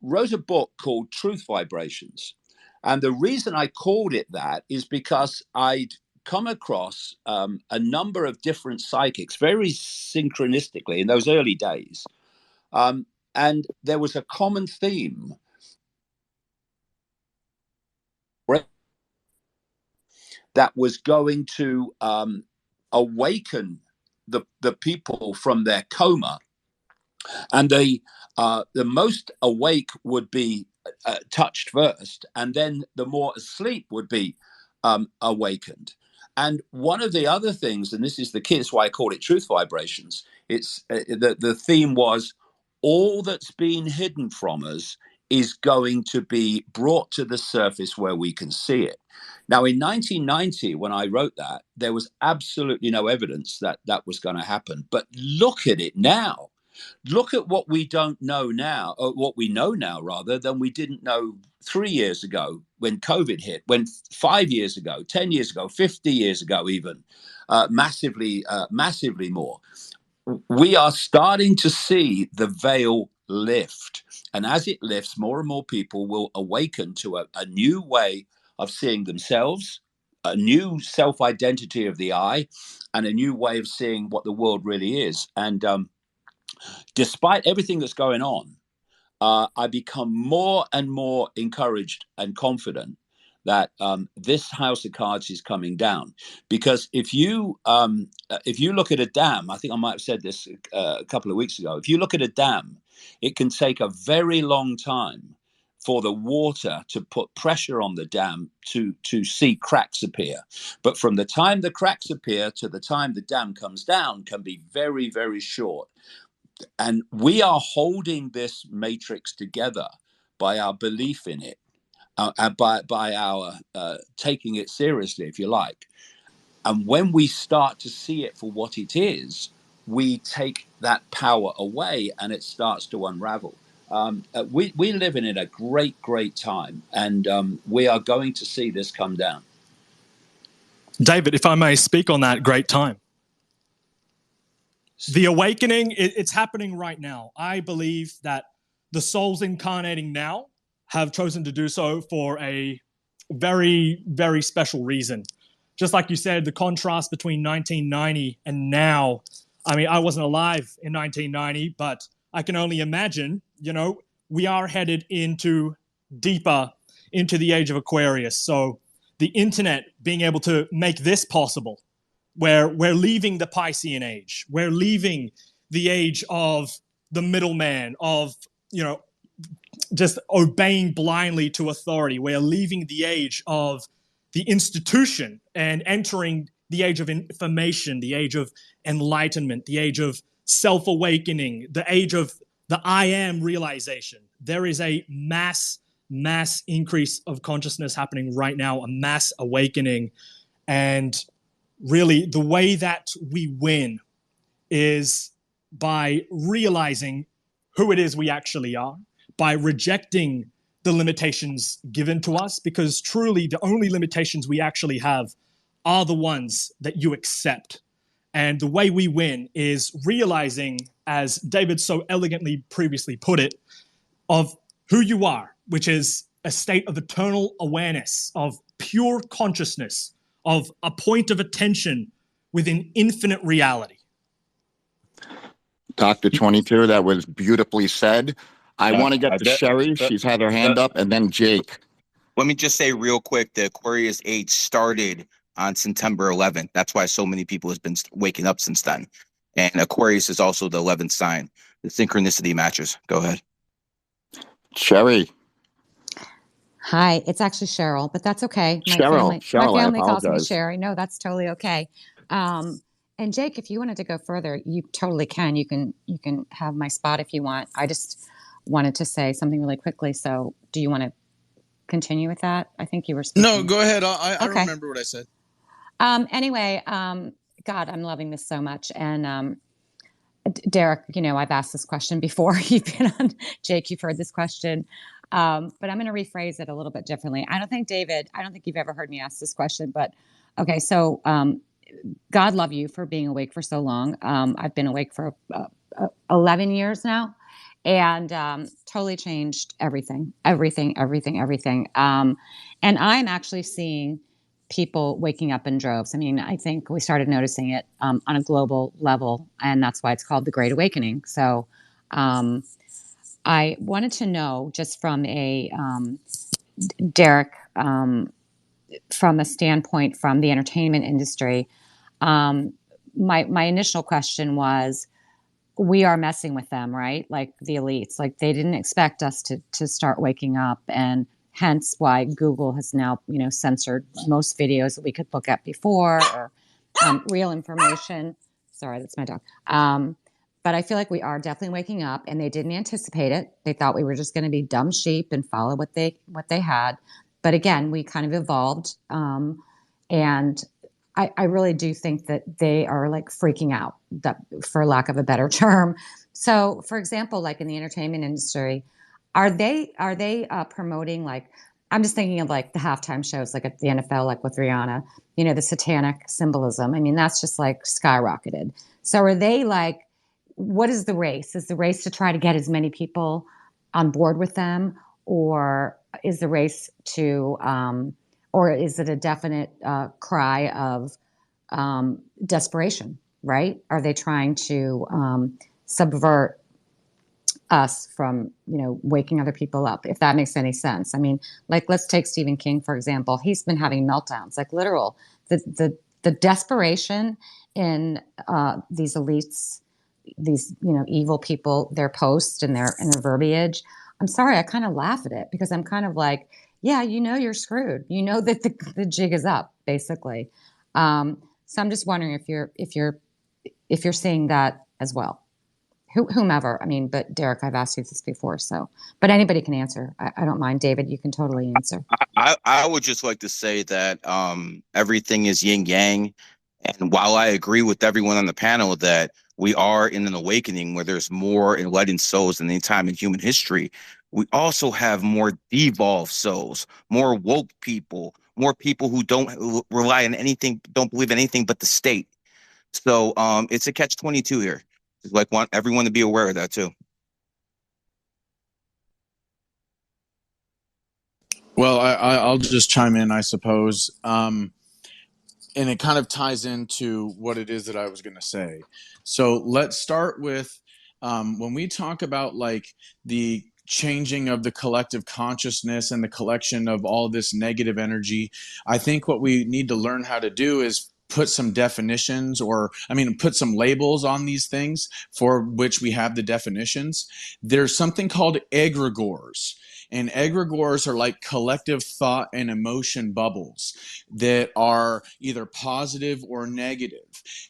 wrote a book called Truth Vibrations. And the reason I called it that is because I'd come across a number of different psychics very synchronistically in those early days. And there was a common theme. that was going to awaken the people from their coma, and the most awake would be touched first, and then the more asleep would be awakened. And one of the other things, and this is the key, that's why I call it truth vibrations. It's the theme was, all that's been hidden from us is going to be brought to the surface where we can see it. Now, in 1990, when I wrote that, there was absolutely no evidence that that was going to happen. But look at it now. Look at what we don't know now, or what we know now, rather, than we didn't know 3 years ago when COVID hit, when 5 years ago, 10 years ago, 50 years ago, even massively more. We are starting to see the veil lift. And as it lifts, more and more people will awaken to a new way of seeing themselves, a new self-identity of the I, and a new way of seeing what the world really is. And despite everything that's going on, I become more and more encouraged and confident that this house of cards is coming down. Because if you look at a dam, I think I might have said this a couple of weeks ago, if you look at a dam, it can take a very long time for the water to put pressure on the dam to see cracks appear. But from the time the cracks appear to the time the dam comes down can be very, very short. And we are holding this matrix together by our belief in it, by our taking it seriously, if you like. And when we start to see it for what it is, we take that power away and it starts to unravel. We live in a great, great time, and we are going to see this come down. David, if I may speak on that great time. The awakening, it's happening right now. I believe that the souls incarnating now have chosen to do so for a very, very special reason. Just like you said, the contrast between 1990 and now. I mean, I wasn't alive in 1990, but I can only imagine, we are headed deeper into the age of Aquarius. So the internet being able to make this possible, where we're leaving the Piscean age, we're leaving the age of the middleman, of, just obeying blindly to authority. We're leaving the age of the institution and entering the age of information, the age of enlightenment, the age of self-awakening, the age of the I am realization. There is a mass increase of consciousness happening right now, a mass awakening. And really, the way that we win is by realizing who it is we actually are, by rejecting the limitations given to us, because truly the only limitations we actually have are the ones that you accept. And the way we win is realizing, as David so elegantly previously put it, of who you are, which is a state of eternal awareness, of pure consciousness, of a point of attention within infinite reality. Dr. 22, that was beautifully said. I want to get to Sherry. She's had her hand up, and then Jake. Let me just say real quick, the Aquarius age started on September 11th. That's why so many people have been waking up since then. And Aquarius is also the 11th sign. The synchronicity matches. Go ahead. Sherry. Hi, it's actually Cheryl, but that's okay. My family calls me Sherry. No, that's totally okay. And Jake, if you wanted to go further, you totally can. You can have my spot if you want. I just wanted to say something really quickly. So do you want to continue with that? I think you were speaking. No, go ahead. I remember what I said. Anyway, God, I'm loving this so much. And Derek, I've asked this question before. You've been on, Jake, you've heard this question. But I'm going to rephrase it a little bit differently. I don't think you've ever heard me ask this question, but okay. So, God love you for being awake for so long. I've been awake for 11 years now, and totally changed everything. And I'm actually seeing people waking up in droves. I mean, I think we started noticing it on a global level, and that's why it's called the Great Awakening. So I wanted to know, just from a Derek, from a standpoint from the entertainment industry, my initial question was, we are messing with them, right? Like the elites, like they didn't expect us to start waking up, and hence why Google has now, censored most videos that we could look at before, or real information. Sorry, that's my dog. But I feel like we are definitely waking up, and they didn't anticipate it. They thought we were just going to be dumb sheep and follow what they had. But again, we kind of evolved, and I really do think that they are like freaking out, that, for lack of a better term. So, for example, like in the entertainment industry, are they promoting, like, I'm just thinking of like the halftime shows, like at the NFL, like with Rihanna, the satanic symbolism. I mean, that's just like skyrocketed. So are they like, what is the race? Is the race to try to get as many people on board with them, or is the race to, or is it a definite cry of desperation, right? Are they trying to subvert us from, waking other people up, if that makes any sense? I mean, like, let's take Stephen King, for example. He's been having meltdowns, like literal, the desperation in these elites, these, evil people, their posts and their verbiage. I'm sorry, I kind of laugh at it, because I'm kind of like, yeah, you're screwed. You know that the jig is up, basically. So I'm just wondering if you're seeing that as well. Whomever, I mean, but Derek, I've asked you this before, so, but anybody can answer. I don't mind. David, you can totally answer. I would just like to say that everything is yin yang. And while I agree with everyone on the panel that we are in an awakening where there's more enlightened souls than any time in human history, we also have more devolved souls, more woke people, more people who don't rely on anything, don't believe in anything but the state. So it's a catch-22 here. Like, want everyone to be aware of that too. Well, I'll just chime in, I suppose. And it kind of ties into what it is that I was going to say. So let's start with when we talk about like the changing of the collective consciousness and the collection of all this negative energy, I think what we need to learn how to do is put some definitions, or put some labels on these things for which we have the definitions. There's something called egregores. And egregores are like collective thought and emotion bubbles that are either positive or negative.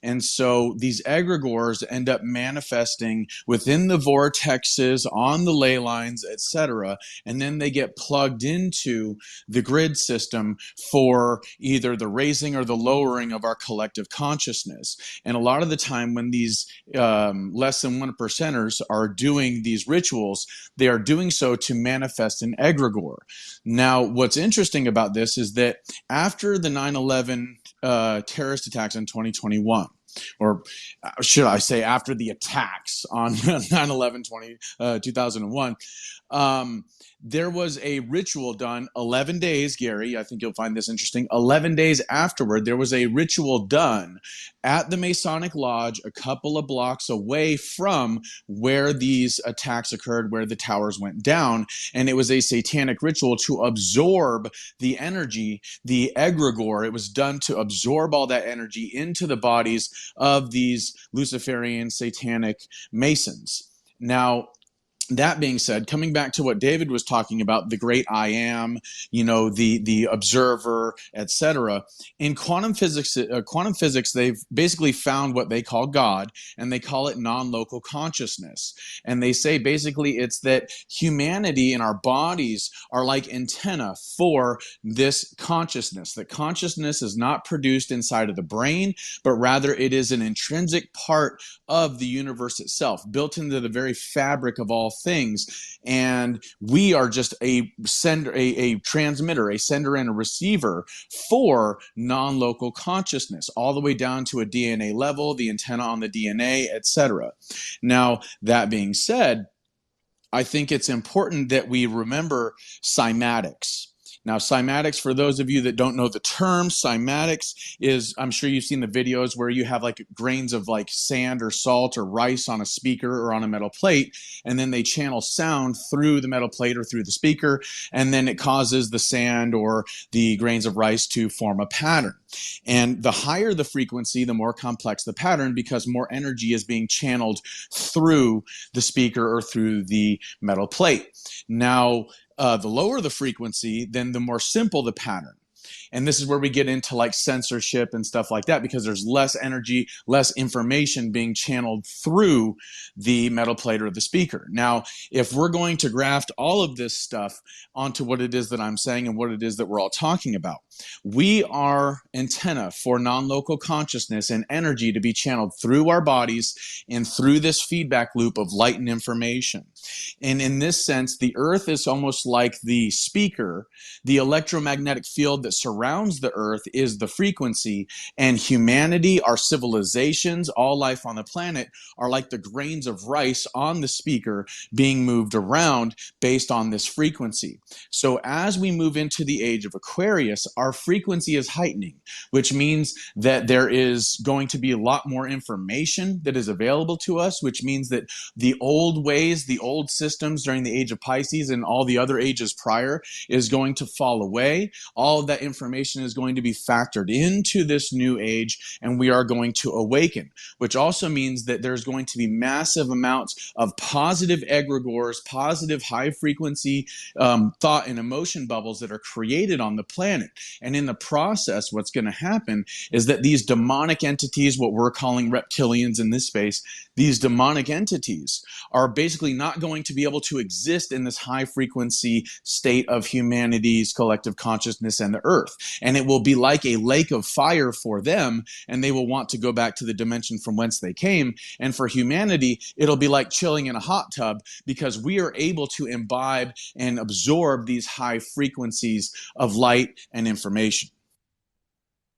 And so these egregores end up manifesting within the vortexes, on the ley lines, etc. And then they get plugged into the grid system for either the raising or the lowering of our collective consciousness. And a lot of the time when these less than 1%ers are doing these rituals, they are doing so to manifest an egregore. Now, what's interesting about this is that after the 9/11 terrorist attacks in 2021, or should I say after the attacks on 9/11 2001, there was a ritual done 11 days, Gary, I think you'll find this interesting. 11 days afterward, there was a ritual done at the Masonic Lodge a couple of blocks away from where these attacks occurred, where the towers went down. And it was a satanic ritual to absorb the energy, the egregore. It was done to absorb all that energy into the bodies of these Luciferian satanic Masons. Now, that being said, coming back to what David was talking about, the great I am, the observer, etc. In quantum physics, they've basically found what they call God, and they call it non-local consciousness. And they say basically it's that humanity and our bodies are like antenna for this consciousness. That consciousness is not produced inside of the brain, but rather it is an intrinsic part of the universe itself, built into the very fabric of all things. And we are just a sender, a transmitter, a sender and a receiver for non-local consciousness, all the way down to a DNA level, the antenna on the DNA, etc. Now, that being said, I think it's important that we remember cymatics. Now, cymatics, for those of you that don't know the term, cymatics is, I'm sure you've seen the videos where you have like grains of like sand or salt or rice on a speaker or on a metal plate, and then they channel sound through the metal plate or through the speaker, and then it causes the sand or the grains of rice to form a pattern. And the higher the frequency, the more complex the pattern, because more energy is being channeled through the speaker or through the metal plate. Now, the lower the frequency, then the more simple the pattern. And this is where we get into like censorship and stuff like that, because there's less energy, less information being channeled through the metal plate or the speaker. Now, if we're going to graft all of this stuff onto what it is that I'm saying and what it is that we're all talking about, we are antenna for non-local consciousness and energy to be channeled through our bodies and through this feedback loop of light and information. And in this sense, the earth is almost like the speaker. The electromagnetic field that surrounds the earth is the frequency, and humanity, our civilizations, all life on the planet are like the grains of rice on the speaker being moved around based on this frequency. So as we move into the age of Aquarius, our frequency is heightening, which means that there is going to be a lot more information that is available to us, which means that the old ways, the old systems during the age of Pisces and all the other ages prior is going to fall away. All of that information is going to be factored into this new age, and we are going to awaken, which also means that there's going to be massive amounts of positive egregores, positive high frequency thought and emotion bubbles that are created on the planet. And in the process, what's going to happen is that these demonic entities, what we're calling reptilians in this space, these demonic entities are basically not going to be able to exist in this high frequency state of humanity's collective consciousness and the earth. And it will be like a lake of fire for them, and they will want to go back to the dimension from whence they came. And for humanity, it'll be like chilling in a hot tub, because we are able to imbibe and absorb these high frequencies of light and information.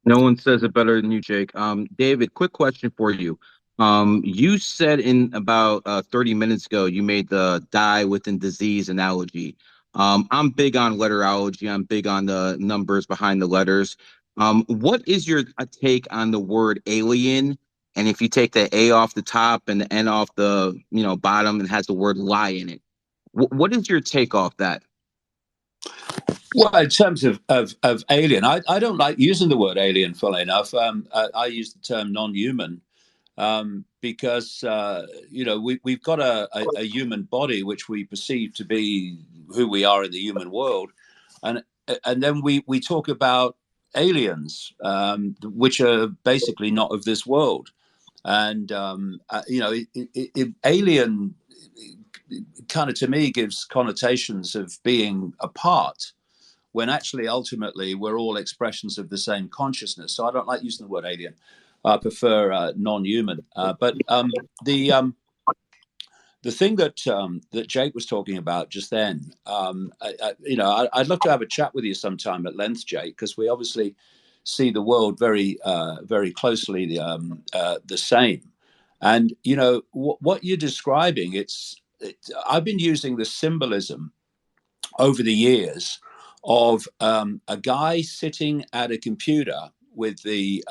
No one says it better than you, Jake. David, quick question for you. You said in about 30 minutes ago, you made the die within disease analogy. I'm big on letterology. I'm big on the numbers behind the letters. What is your take on the word alien? And if you take the A off the top and the N off the bottom and has the word lie in it, what is your take off that? Well, in terms of alien, I don't like using the word alien, funnily enough. I use the term non-human because, we've got a human body which we perceive to be who we are in the human world. And then we talk about aliens, which are basically not of this world. And, alien kind of, to me, gives connotations of being apart, when actually, ultimately, we're all expressions of the same consciousness. So I don't like using the word alien. I prefer non-human. But the thing that Jake was talking about just then, I'd love to have a chat with you sometime at length, Jake, because we obviously see the world very, very closely the same. And what you're describing, I've been using the symbolism over the years of a guy sitting at a computer with the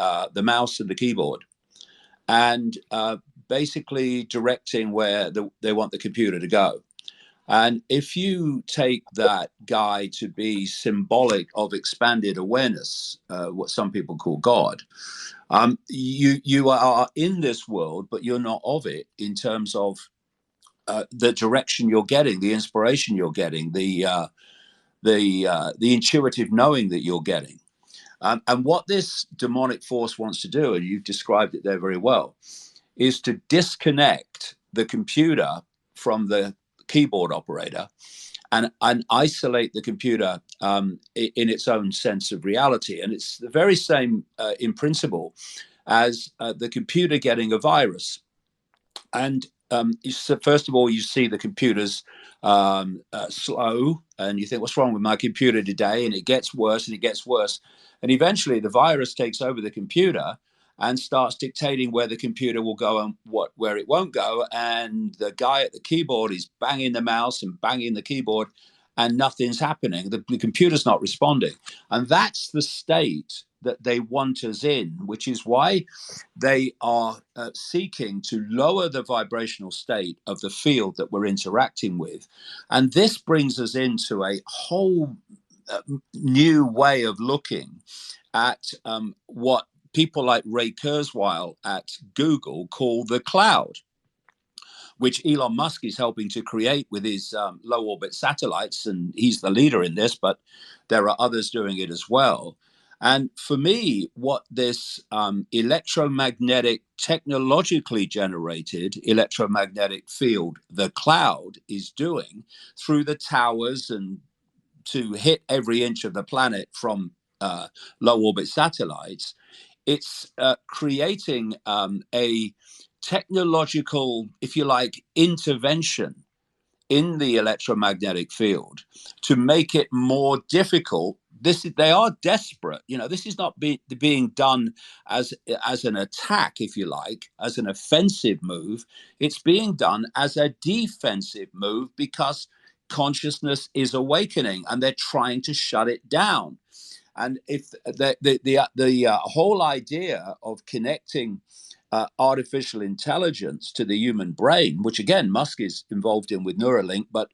mouse and the keyboard, and basically directing where they want the computer to go. And if you take that guy to be symbolic of expanded awareness, what some people call God, you are in this world, but you're not of it, in terms of the direction you're getting, the inspiration you're getting, the intuitive knowing that you're getting. And what this demonic force wants to do, and you've described it there very well, is to disconnect the computer from the keyboard operator and isolate the computer in its own sense of reality. And it's the very same in principle as the computer getting a virus. And first of all, you see the computers slow, and you think, what's wrong with my computer today? And it gets worse and it gets worse. And eventually the virus takes over the computer and starts dictating where the computer will go and where it won't go. And the guy at the keyboard is banging the mouse and banging the keyboard. and nothing's happening. The computer's not responding. And that's the state that they want us in, which is why they are seeking to lower the vibrational state of the field that we're interacting with. And this brings us into a whole new way of looking at what people like Ray Kurzweil at Google call the cloud, which Elon Musk is helping to create with his low orbit satellites. And he's the leader in this, but there are others doing it as well. And for me, what this electromagnetic, technologically generated electromagnetic field, the cloud, is doing through the towers and to hit every inch of the planet from low orbit satellites, it's creating a technological, if you like, intervention in the electromagnetic field to make it more difficult. They are desperate. This is not being done as an attack, if you like, as an offensive move. It's being done as a defensive move because consciousness is awakening and they're trying to shut it down. And if the whole idea of connecting artificial intelligence to the human brain, which again Musk is involved in with Neuralink, but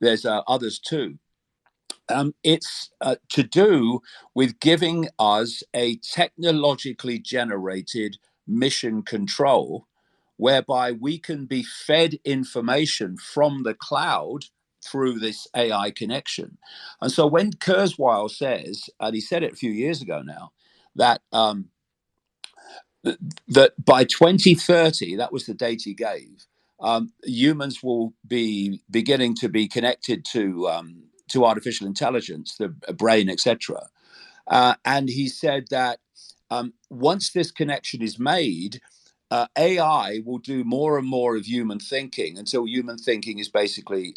there's others too. It's to do with giving us a technologically generated mission control, whereby we can be fed information from the cloud through this AI connection. And so when Kurzweil says, and he said it a few years ago now, that that by 2030, that was the date he gave, humans will be beginning to be connected to artificial intelligence, the brain, etc. And he said that once this connection is made, AI will do more and more of human thinking until human thinking is basically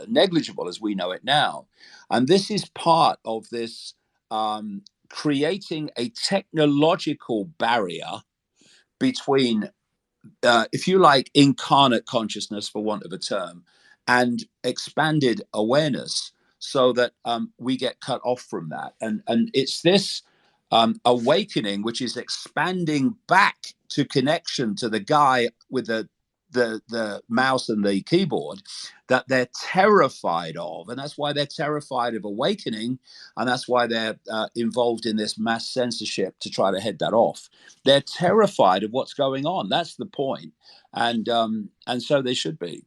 negligible as we know it now. And this is part of this creating a technological barrier between, if you like, incarnate consciousness, for want of a term, and expanded awareness, so that we get cut off from that. And it's this awakening which is expanding back to connection to the guy with the mouse and the keyboard that they're terrified of. And that's why they're terrified of awakening. And that's why they're involved in this mass censorship to try to head that off. They're terrified of what's going on. That's the point. And so they should be.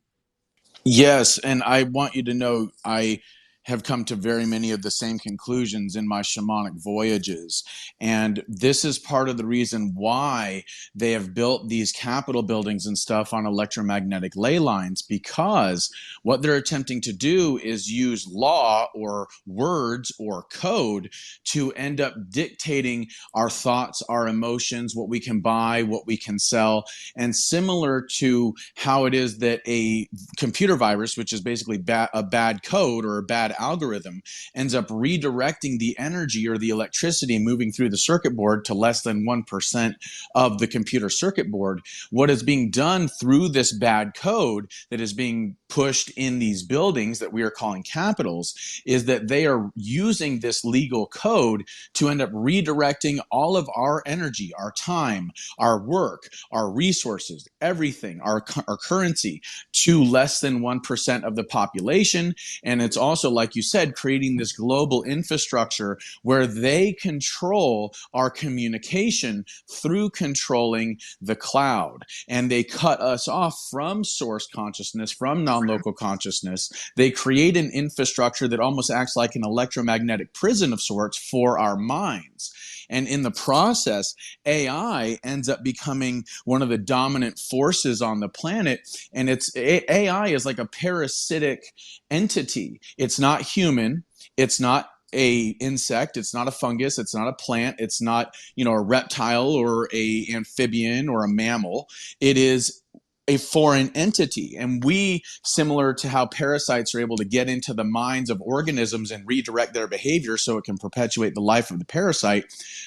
Yes, and I want you to know I have come to very many of the same conclusions in my shamanic voyages. And this is part of the reason why they have built these Capitol buildings and stuff on electromagnetic ley lines, because what they're attempting to do is use law or words or code to end up dictating our thoughts, our emotions, what we can buy, what we can sell. And similar to how it is that a computer virus, which is basically a bad code or a bad algorithm, ends up redirecting the energy or the electricity moving through the circuit board to less than 1% of the computer circuit board. What is being done through this bad code that is being pushed in these buildings that we are calling capitals is that they are using this legal code to end up redirecting all of our energy, our time, our work, our resources, everything, our currency to less than 1% of the population. And it's also, like you said, creating this global infrastructure where they control our communication through controlling the cloud. And they cut us off from source consciousness, from non-local consciousness. They create an infrastructure that almost acts like an electromagnetic prison of sorts for our minds. And in the process, AI ends up becoming one of the dominant forces on the planet. And AI is like a parasitic entity. It's not human. It's not a insect. It's not a fungus. It's not a plant. It's not, a reptile or a amphibian or a mammal. It is a foreign entity. And we, similar to how parasites are able to get into the minds of organisms and redirect their behavior so it can perpetuate the life of the parasite,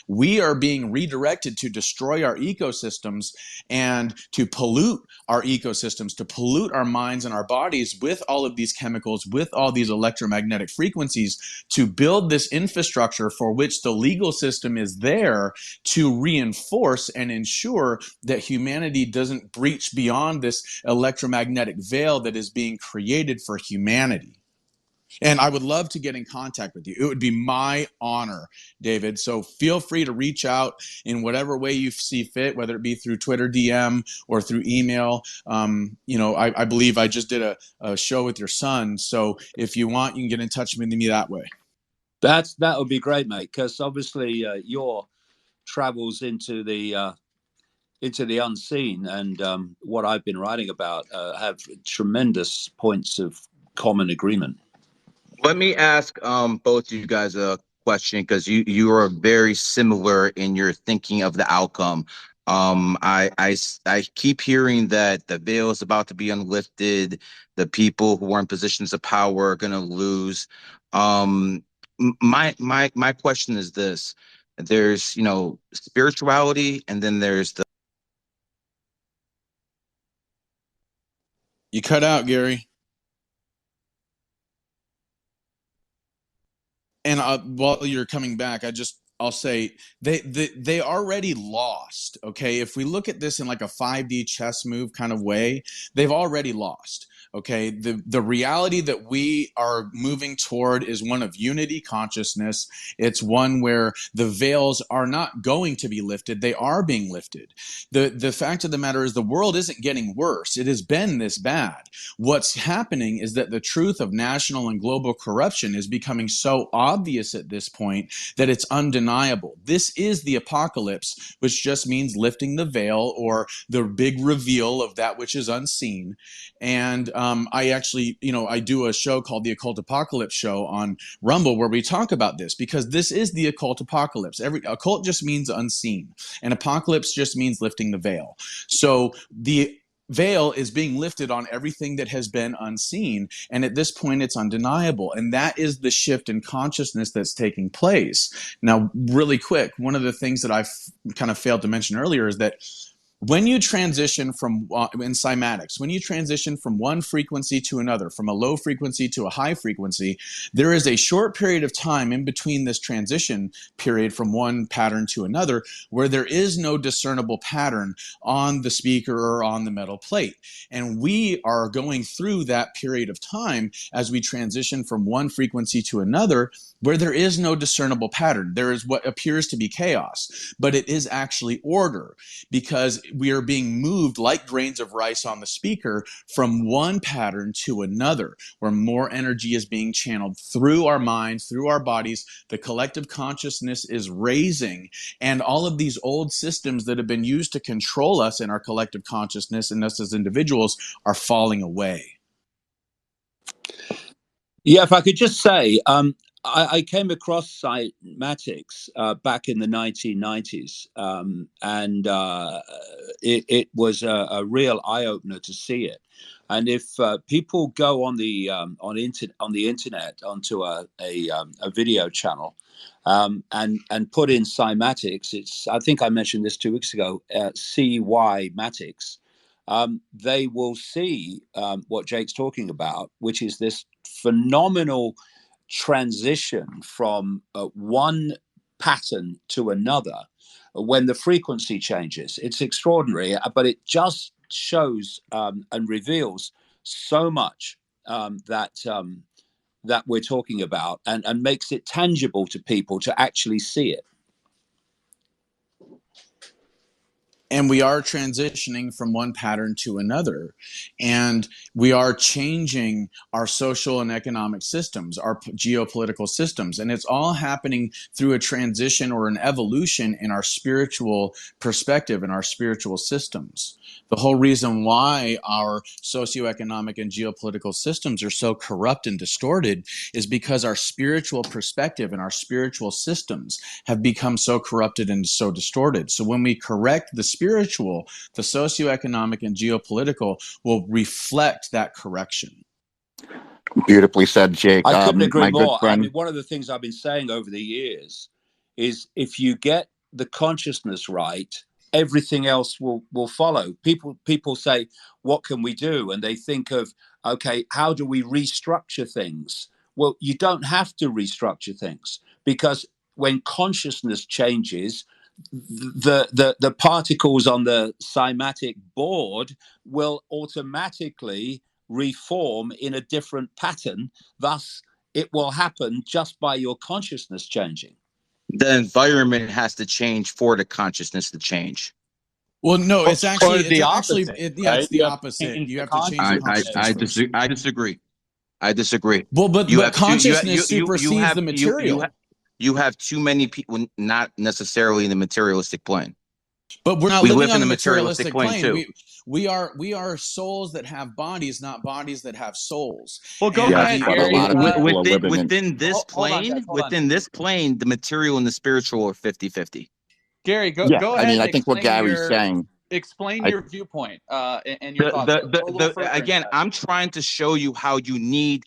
we are being redirected to destroy our ecosystems and to pollute our ecosystems, to pollute our minds and our bodies with all of these chemicals, with all these electromagnetic frequencies, to build this infrastructure for which the legal system is there to reinforce and ensure that humanity doesn't breach beyond this electromagnetic veil that is being created for humanity. And I would love to get in contact with you. It would be my honor, David. So feel free to reach out in whatever way you see fit, whether it be through Twitter DM or through email. I believe I just did a show with your son. So if you want, you can get in touch with me that way. That would be great, mate, because obviously your travels into the unseen and what I've been writing about have tremendous points of common agreement. Let me ask both of you guys a question, because you are very similar in your thinking of the outcome. I keep hearing that the veil is about to be unlifted. The people who are in positions of power are going to lose. My question is this: there's spirituality, and then there's the. You cut out, Gary. And while you're coming back, I'll say they already lost. Okay, if we look at this in like a 5D chess move kind of way, they've already lost. Okay, the reality that we are moving toward is one of unity consciousness. It's one where the veils are not going to be lifted; they are being lifted. The fact of the matter is, the world isn't getting worse; it has been this bad. What's happening is that the truth of national and global corruption is becoming so obvious at this point that it's undeniable. This is the apocalypse, which just means lifting the veil, or the big reveal of that which is unseen. And I actually, I do a show called the Occult Apocalypse Show on Rumble, where we talk about this, because this is the occult apocalypse. Occult just means unseen, and apocalypse just means lifting the veil. So the veil is being lifted on everything that has been unseen, and at this point it's undeniable, and that is the shift in consciousness that's taking place. Now, really quick, one of the things that I've kind of failed to mention earlier is that when you transition from in cymatics, when you transition from one frequency to another, from a low frequency to a high frequency, there is a short period of time in between this transition period from one pattern to another where there is no discernible pattern on the speaker or on the metal plate. And we are going through that period of time as we transition from one frequency to another, where there is no discernible pattern. There is what appears to be chaos, but it is actually order, because we are being moved like grains of rice on the speaker from one pattern to another, where more energy is being channeled through our minds, through our bodies. The collective consciousness is raising, and all of these old systems that have been used to control us in our collective consciousness and us as individuals are falling away. Yeah, if I could just say, I came across cymatics back in the 1990s, and it was a real eye-opener to see it. And if people go on the internet onto a video channel and put in cymatics, it's, I think I mentioned this 2 weeks ago, CY-matics, they will see what Jake's talking about, which is this phenomenal transition from one pattern to another when the frequency changes. It's extraordinary, but it just shows and reveals so much that we're talking about, and makes it tangible to people to actually see it. And we are transitioning from one pattern to another. And we are changing our social and economic systems, our geopolitical systems. And it's all happening through a transition or an evolution in our spiritual perspective and our spiritual systems. The whole reason why our socioeconomic and geopolitical systems are so corrupt and distorted is because our spiritual perspective and our spiritual systems have become so corrupted and so distorted. So when we correct the spiritual, the socioeconomic, and geopolitical will reflect that correction. Beautifully said, Jake. I couldn't agree My good more. I friend. mean, one of the things I've been saying over the years is if you get the consciousness right, everything else will follow. People say, what can we do? And they think of, okay, how do we restructure things? Well, you don't have to restructure things, because when consciousness changes, the particles on the cymatic board will automatically reform in a different pattern. Thus, it will happen just by your consciousness changing. The environment has to change for the consciousness to change. Well, no, it's actually Or the opposite, yeah, it's right? the You have to opposite. change You the have to change the consciousness first. I disagree. Well, but consciousness supersedes the you material. you have too many people not necessarily in the materialistic plane. But we're not We living live on in the the materialistic materialistic plane plane. too. We are souls that have bodies, not bodies that have souls. Well, go Yes, ahead, but a Gary. lot of people are living in. Within this Hold on, guys, plane, hold on. within this plane, the material and the spiritual are 50-50. Gary, go Yeah, go I ahead mean, and I think what Gary's saying. explain I, your viewpoint and your thoughts. Go a little further into that. I'm trying to show you how you need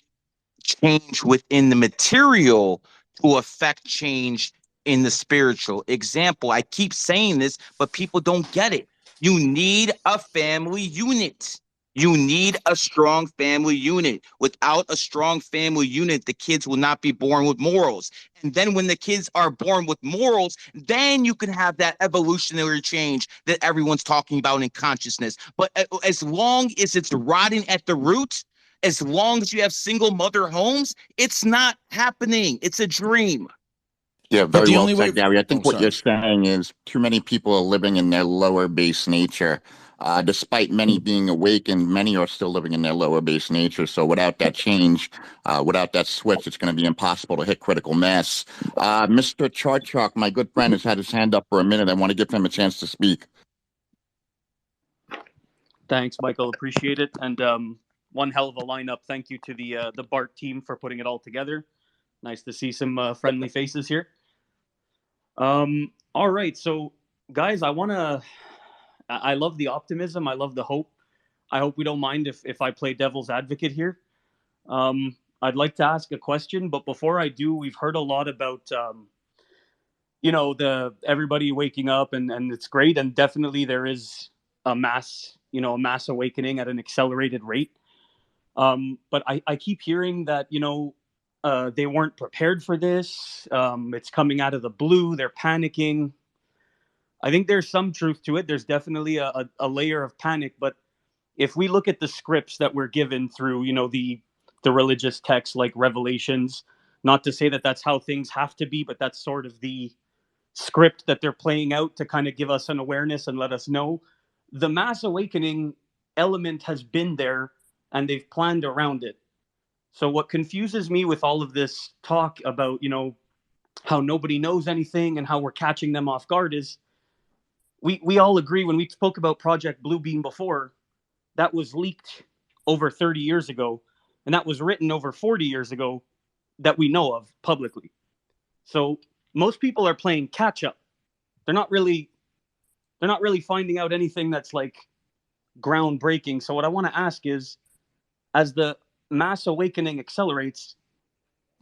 change within the material to affect change in the spiritual. Example, I keep saying this, but people don't get it. You need a family unit. You need a strong family unit. Without a strong family unit, the kids will not be born with morals. And then when the kids are born with morals, then you can have that evolutionary change that everyone's talking about in consciousness. But as long as it's rotting at the root, as long as you have single mother homes, it's not happening. It's a dream. Yeah, But very the well only way. said, Gary. I think what sorry. you're saying is too many people are living in their lower base nature. Despite many being awakened, many are still living in their lower base nature. So without that change, without that switch, it's going to be impossible to hit critical mass. Mr. Charchak, my good friend, has had his hand up for a minute. I want to give him a chance to speak. Thanks, Michael. Appreciate it. And one hell of a lineup. Thank you to the BART team for putting it all together. Nice to see some friendly faces here. All right, so guys, I love the optimism. I love the hope. I hope we don't mind if I play devil's advocate here. I'd like to ask a question, but before I do, we've heard a lot about the everybody waking up, and it's great, and definitely there is a mass awakening at an accelerated rate. But I keep hearing that they weren't prepared for this. It's coming out of the blue. They're panicking. I think there's some truth to it. There's definitely a layer of panic. But if we look at the scripts that we're given through, the religious texts like Revelations, not to say that that's how things have to be, but that's sort of the script that they're playing out to kind of give us an awareness and let us know. The mass awakening element has been there, and they've planned around it. So what confuses me with all of this talk about, how nobody knows anything and how we're catching them off guard is we all agree when we spoke about Project Bluebeam before, that was leaked over 30 years ago, and that was written over 40 years ago that we know of publicly. So most people are playing catch up. They're not really finding out anything that's like groundbreaking. So what I want to ask is, as the mass awakening accelerates,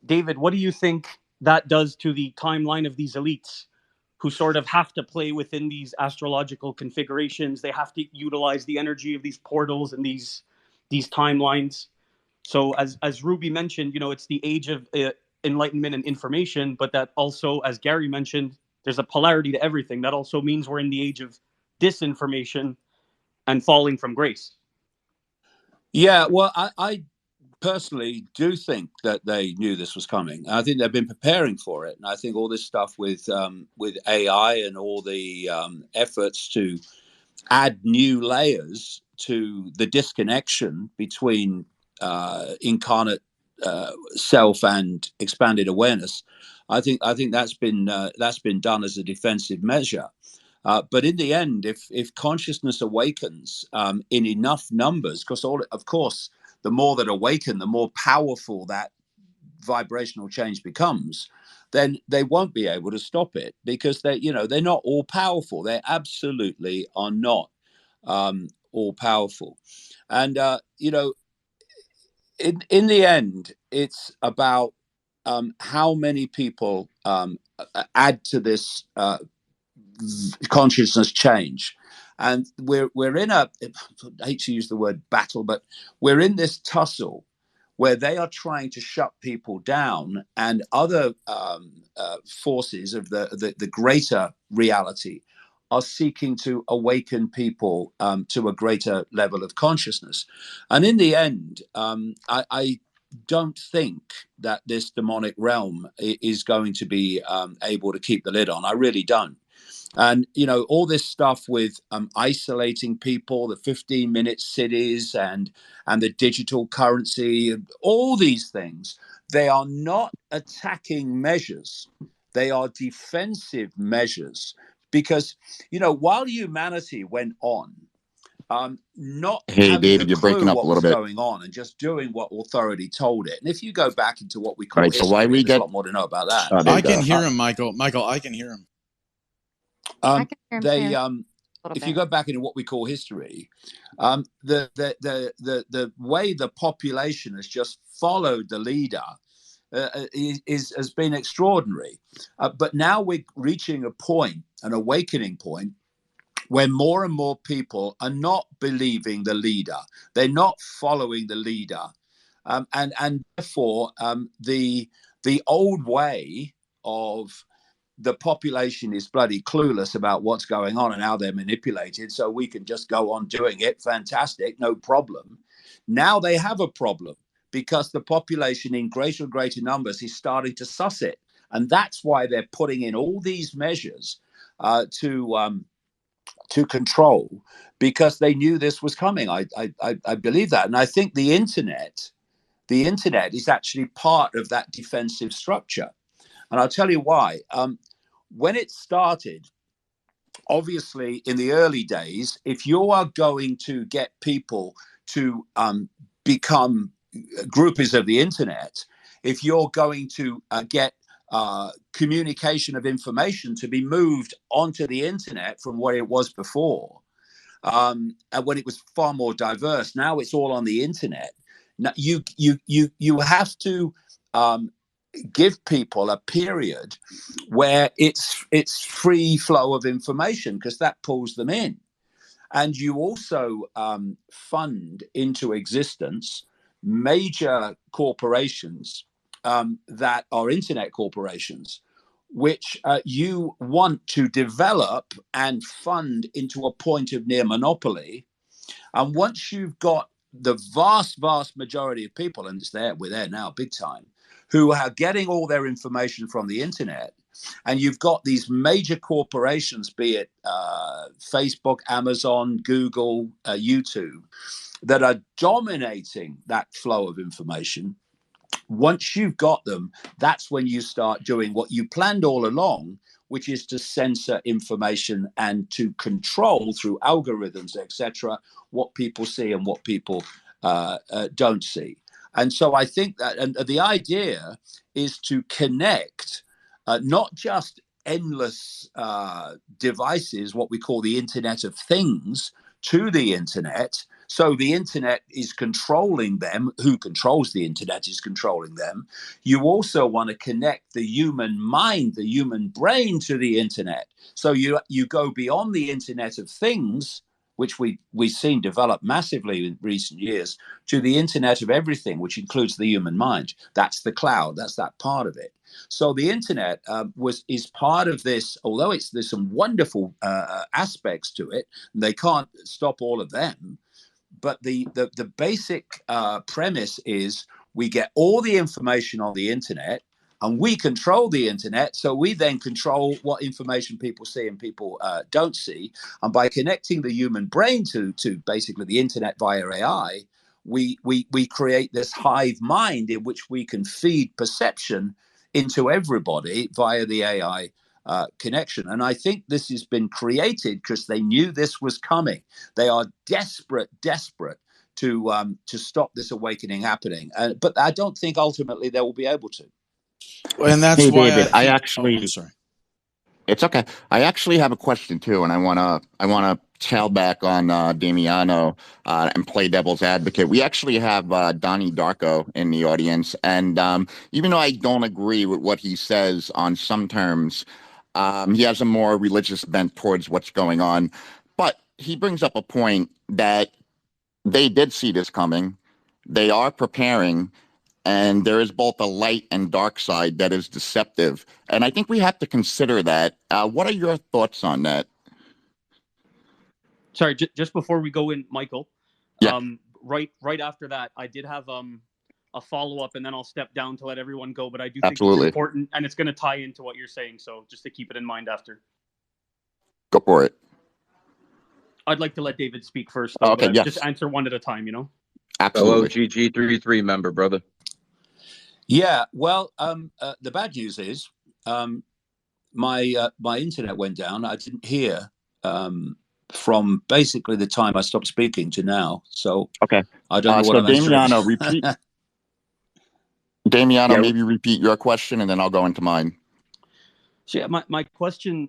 David, what do you think that does to the timeline of these elites who sort of have to play within these astrological configurations? They have to utilize the energy of these portals and these timelines. So as Ruby mentioned, it's the age of enlightenment and information, but that also, as Gary mentioned, there's a polarity to everything. That also means we're in the age of disinformation and falling from grace. Yeah, well, I personally do think that they knew this was coming. I think they've been preparing for it, and I think all this stuff with AI and all the efforts to add new layers to the disconnection between incarnate self and expanded awareness. I think that's been done as a defensive measure. But in the end, if consciousness awakens in enough numbers, because of course, the more that awaken, the more powerful vibrational change becomes, then they won't be able to stop it, because they're not all powerful. They absolutely are not all powerful. And in the end, it's about how many people add to this consciousness change. And we're in I hate to use the word battle, but we're in this tussle where they are trying to shut people down, and other forces of the greater reality are seeking to awaken people to a greater level of consciousness. And in the end, I don't think that this demonic realm is going to be able to keep the lid on. I really don't. And, all this stuff with isolating people, the 15-minute cities and the digital currency, all these things, they are not attacking measures. They are defensive measures. Because, while humanity went on, not Hey, having David, a you're breaking clue up a what little was bit. going on and just doing what authority told it. And if you go back into what we All call right, so why history, we there's a get... lot more to know about that. Oh, there I you can go. hear him, Michael. Michael, I can hear him. I can hear him They too, if you go back into what we call history, the way the population has just followed the leader has been extraordinary. But now we're reaching a point, an awakening point, where more and more people are not believing the leader. They're not following the leader. And therefore, the old way of the population is bloody clueless about what's going on and how they're manipulated, so we can just go on doing it. Fantastic, no problem. Now they have a problem, because the population in greater and greater numbers is starting to suss it. And that's why they're putting in all these measures to control, because they knew this was coming. I believe that. And I think the internet is actually part of that defensive structure. And I'll tell you why. When it started, obviously in the early days, if you are going to get people to become groupies of the internet, if you're going to get communication of information to be moved onto the internet from where it was before, and when it was far more diverse, now it's all on the internet. Now, you have to give people a period where it's free flow of information, because that pulls them in. And you also fund into existence major corporations that are internet corporations, which you want to develop and fund into a point of near monopoly. And once you've got the vast majority of people, and we're there now big time, who are getting all their information from the internet, and you've got these major corporations, be it Facebook, Amazon, Google, YouTube, that are dominating that flow of information. Once you've got them, that's when you start doing what you planned all along, which is to censor information and to control through algorithms, etc., what people see and what people don't see. And so I think that, and the idea is to connect not just endless devices, what we call the Internet of Things, to the internet. So the internet is controlling them. Who controls the internet is controlling them. You also want to connect the human mind, the human brain, to the internet. So you go beyond the Internet of Things, which we've seen develop massively in recent years, to the Internet of Everything, which includes the human mind. That's the cloud. That's that part of it. So the internet is part of this, although there's some wonderful aspects to it. They can't stop all of them. But the basic premise is we get all the information on the internet, and we control the internet. So we then control what information people see and people don't see. And by connecting the human brain to basically the internet via AI, we create this hive mind in which we can feed perception into everybody via the AI connection. And I think this has been created because they knew this was coming. They are desperate to stop this awakening happening. But I don't think ultimately they will be able to. And that's Hey, why David, I think. I'm sorry. It's okay. I actually have a question too, and I wanna tail back on Damiano and play devil's advocate. We actually have Donnie Darko in the audience, and even though I don't agree with what he says on some terms, he has a more religious bent towards what's going on. But he brings up a point that they did see this coming. They are preparing, and there is both a light and dark side that is deceptive. And I think we have to consider that. What are your thoughts on that? Sorry, just before we go in, Michael. Yeah. Right after that, I did have a follow up, and then I'll step down to let everyone go. But I do think Absolutely. it's important, and it's going to tie into what you're saying. So just to keep it in mind after. Go for it. I'd like to let David speak first, though. Okay, But yes. just answer one at a time. Absolutely. Fellow GG33 member, brother. Yeah, well, the bad news is my internet went down. I didn't hear from basically the time I stopped speaking to now. So okay, I don't know what I'm Damiano, answering. repeat. Damiano, maybe repeat your question, and then I'll go into mine. So yeah, my question,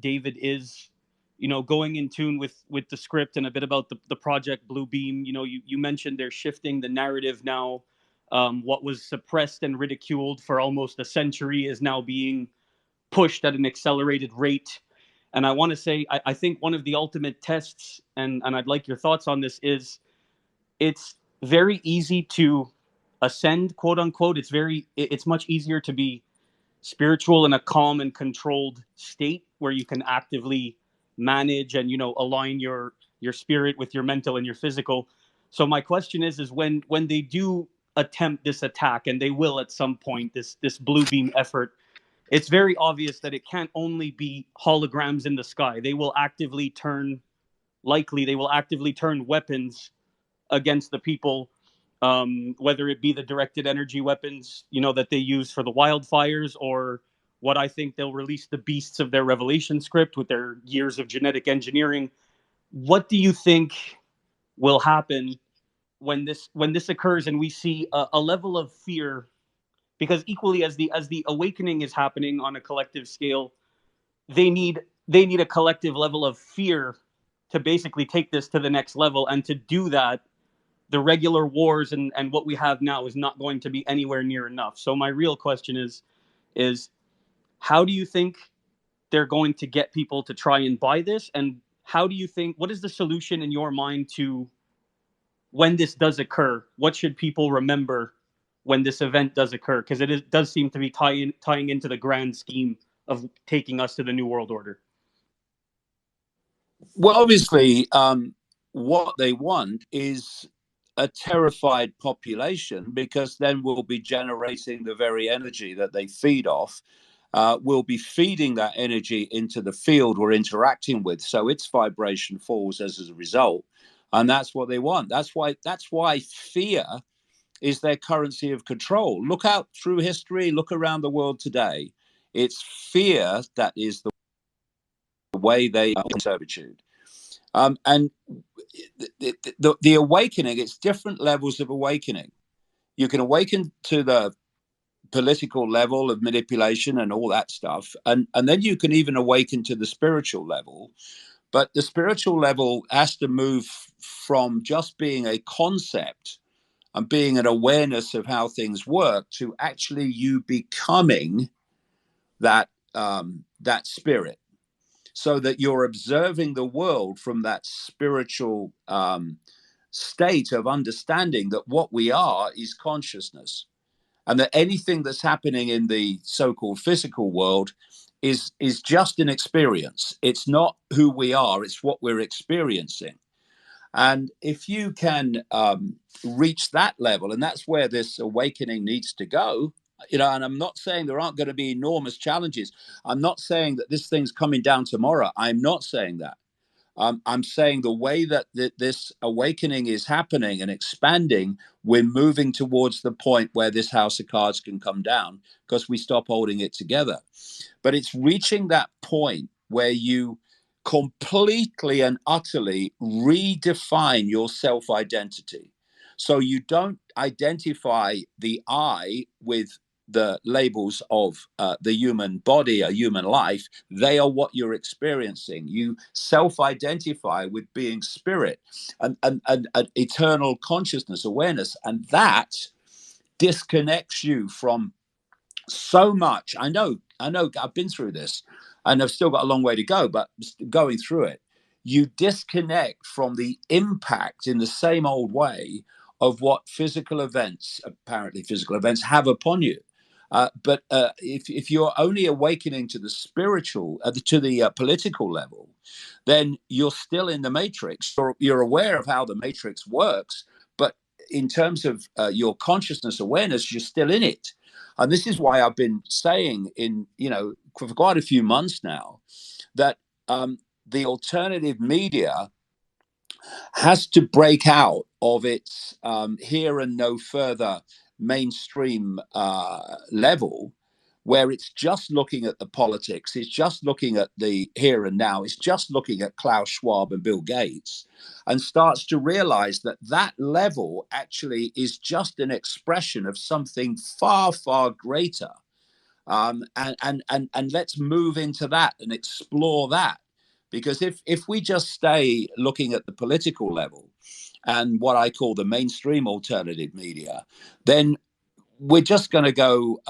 David, is going in tune with the script and a bit about the project Blue Beam. You mentioned they're shifting the narrative now. What was suppressed and ridiculed for almost a century is now being pushed at an accelerated rate. And I want to say, I think one of the ultimate tests, and I'd like your thoughts on this, is it's very easy to ascend, quote unquote. It's much easier to be spiritual in a calm and controlled state where you can actively manage and align your spirit with your mental and your physical. So my question is when they do attempt this attack, and they will at some point, this blue beam effort, it's very obvious that it can't only be holograms in the sky. They will actively turn weapons against the people, whether it be the directed energy weapons, that they use for the wildfires, or what I think they'll release the beasts of their Revelation script with their years of genetic engineering. What do you think will happen when this occurs, and we see a level of fear? Because equally as the awakening is happening on a collective scale, they need a collective level of fear to basically take this to the next level. And to do that, the regular wars and what we have now is not going to be anywhere near enough. So my real question is how do you think they're going to get people to try and buy this? And what is the solution in your mind to when this does occur? What should people remember when this event does occur? Because does seem to be tying into the grand scheme of taking us to the New World Order. Well, obviously, what they want is a terrified population, because then we'll be generating the very energy that they feed off. We'll be feeding that energy into the field we're interacting with, so its vibration falls as a result, and that's what they want. That's why fear is their currency of control. Look out through history, look around the world today. It's fear that is the way they are in servitude. And the awakening, it's different levels of awakening. You can awaken to the political level of manipulation and all that stuff, and then you can even awaken to the spiritual level. But the spiritual level has to move from just being a concept and being an awareness of how things work to actually you becoming that spirit, so that you're observing the world from that spiritual state of understanding that what we are is consciousness, and that anything that's happening in the so-called physical world is just an experience. It's not who we are, it's what we're experiencing. And if you can reach that level, and that's where this awakening needs to go, and I'm not saying there aren't going to be enormous challenges. I'm not saying that this thing's coming down tomorrow. I'm not saying that. I'm saying the way that this awakening is happening and expanding, we're moving towards the point where this house of cards can come down because we stop holding it together. But it's reaching that point where you completely and utterly redefine your self-identity. So you don't identify the I with the labels of the human body, a human life. They are what you're experiencing. You self-identify with being spirit and eternal consciousness, awareness, and that disconnects you from so much. I know I've been through this and I've still got a long way to go, but going through it, you disconnect from the impact in the same old way of what apparently physical events have upon you. But if you're only awakening to the spiritual, to the political level, then you're still in the matrix. You're aware of how the matrix works, but in terms of your consciousness awareness, you're still in it. And this is why I've been saying for quite a few months now that the alternative media has to break out of its here and no further mainstream level, where it's just looking at the politics, it's just looking at the here and now, it's just looking at Klaus Schwab and Bill Gates, and starts to realize that that level actually is just an expression of something far, far greater. And let's move into that and explore that. Because if we just stay looking at the political level and what I call the mainstream alternative media, then we're just going to go,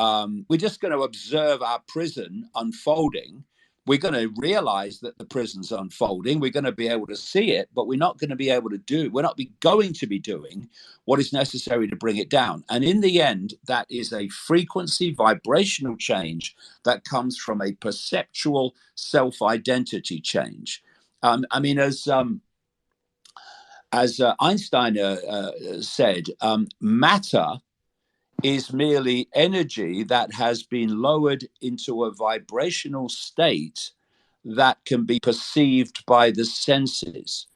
we're just going to observe our prison unfolding. We're going to realize that the prison's unfolding. We're going to be able to see it, but we're not going to be able to going to be doing what is necessary to bring it down. And in the end, that is a frequency vibrational change that comes from a perceptual self-identity change. I mean, as Einstein said, matter is merely energy that has been lowered into a vibrational state that can be perceived by the senses.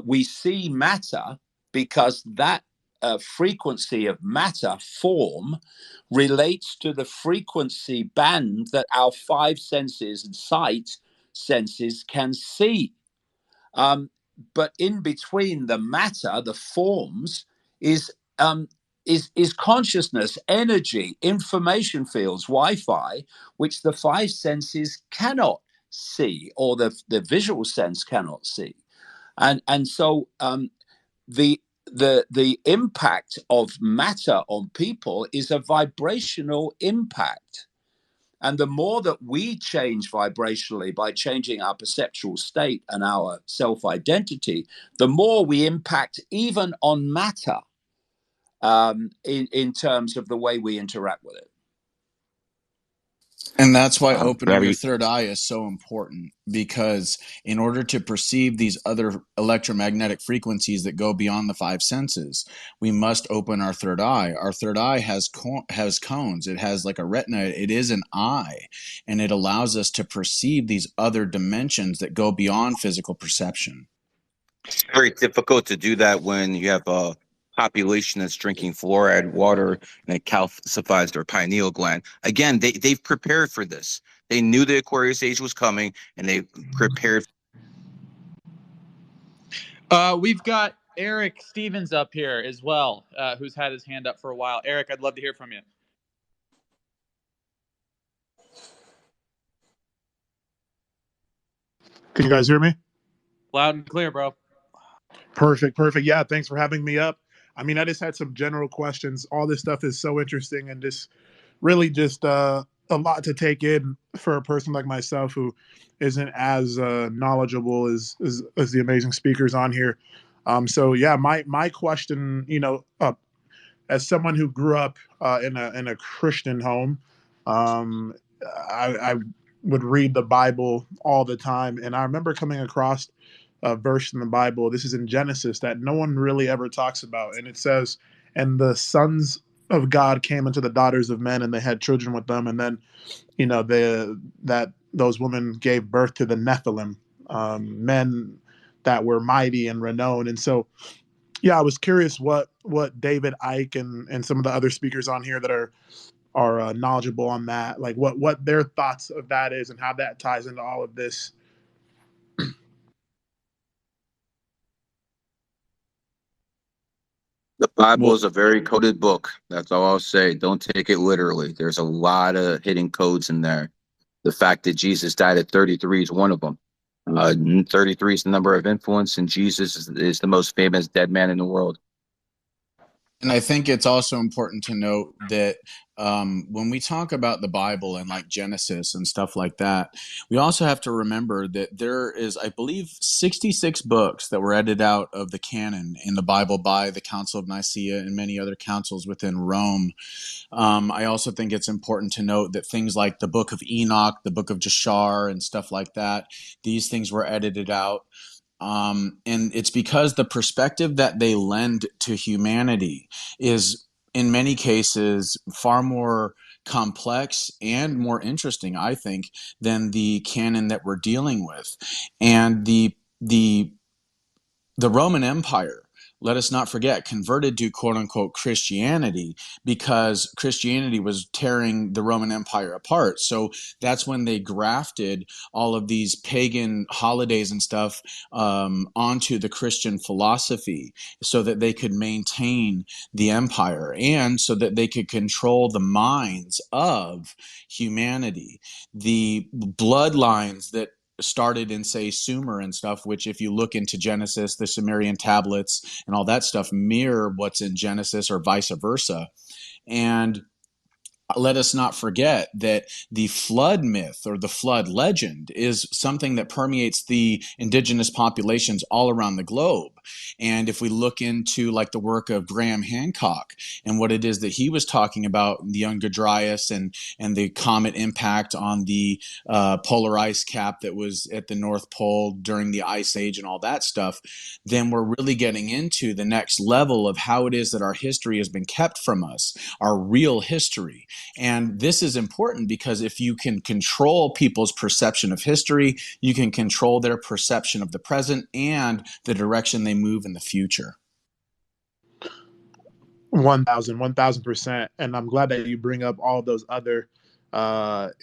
We see matter because that frequency of matter form relates to the frequency band that our five senses and sight senses can see. But in between the matter, the forms, is consciousness, energy, information fields, Wi-Fi, which the five senses cannot see, or the visual sense cannot see. And so the impact of matter on people is a vibrational impact. And the more that we change vibrationally by changing our perceptual state and our self-identity, the more we impact even on matter in terms of the way we interact with it. And that's why opening your third eye is so important, because in order to perceive these other electromagnetic frequencies that go beyond the five senses, we must open our third eye. Our third eye has cones. It has like a retina. It is an eye, and it allows us to perceive these other dimensions that go beyond physical perception. It's very difficult to do that when you have a population that's drinking fluoride water and it calcifies their pineal gland. Again, they've prepared for this. They knew the Aquarius age was coming, and they prepared. We've got Eric Stevens up here as well, who's had his hand up for a while. Eric, I'd love to hear from you. Can you guys hear me? Loud and clear, bro. Perfect. Yeah, thanks for having me up. I mean, I just had some general questions. All this stuff is so interesting and just really just a lot to take in for a person like myself who isn't as knowledgeable as the amazing speakers on here. So yeah, my question, as someone who grew up in a Christian home, I would read the Bible all the time, and I remember coming across a verse in the Bible. This is in Genesis that no one really ever talks about, and it says, "And the sons of God came unto the daughters of men, and they had children with them." And then, those women gave birth to the Nephilim, men that were mighty and renowned. And so, yeah, I was curious what David Icke and some of the other speakers on here that are knowledgeable on that, like what their thoughts of that is and how that ties into all of this. The Bible Well, is a very coded book. That's all I'll say. Don't take it literally. There's a lot of hidden codes in there. The fact that Jesus died at 33 is one of them. 33 is the number of influence, and Jesus is the most famous dead man in the world. and I think it's also important to note that when we talk about the Bible and like Genesis and stuff like that, we also have to remember that there is, I believe, 66 books that were edited out of the canon in the Bible by the Council of Nicaea and many other councils within Rome. I also think it's important to note that things like the Book of Enoch, the Book of Jashar, and stuff like that, these things were edited out. And it's because the perspective that they lend to humanity is, in many cases, far more complex and more interesting, I think, than the canon that we're dealing with. And the Roman Empire, let us not forget, converted to quote unquote Christianity because Christianity was tearing the Roman Empire apart. So that's when they grafted all of these pagan holidays and stuff onto the Christian philosophy so that they could maintain the empire and so that they could control the minds of humanity. The bloodlines that started in, say, Sumer and stuff, which if you look into Genesis, the Sumerian tablets and all that stuff mirror what's in Genesis or vice versa. And let us not forget that the flood myth or the flood legend is something that permeates the indigenous populations all around the globe. And if we look into like the work of Graham Hancock and what it is that he was talking about, the young Dryas and the comet impact on the polar ice cap that was at the North Pole during the Ice Age and all that stuff, then we're really getting into the next level of how it is that our history has been kept from us, our real history. And this is important because if you can control people's perception of history, you can control their perception of the present and the direction they move in the future. 1000%. And I'm glad that you bring up all those other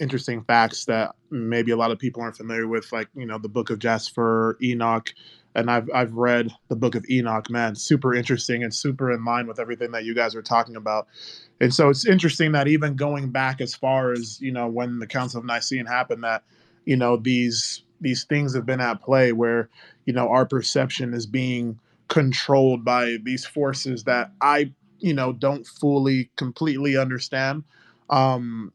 interesting facts that maybe a lot of people aren't familiar with, like, you know, the Book of Jasper, Enoch. And I've read the Book of Enoch, man, super interesting and super in line with everything that you guys are talking about. And so it's interesting that even going back as far as, you know, when the Council of Nicene happened, that, you know, these things have been at play where, you know, our perception is being controlled by these forces that I, you know, don't fully completely understand. Um,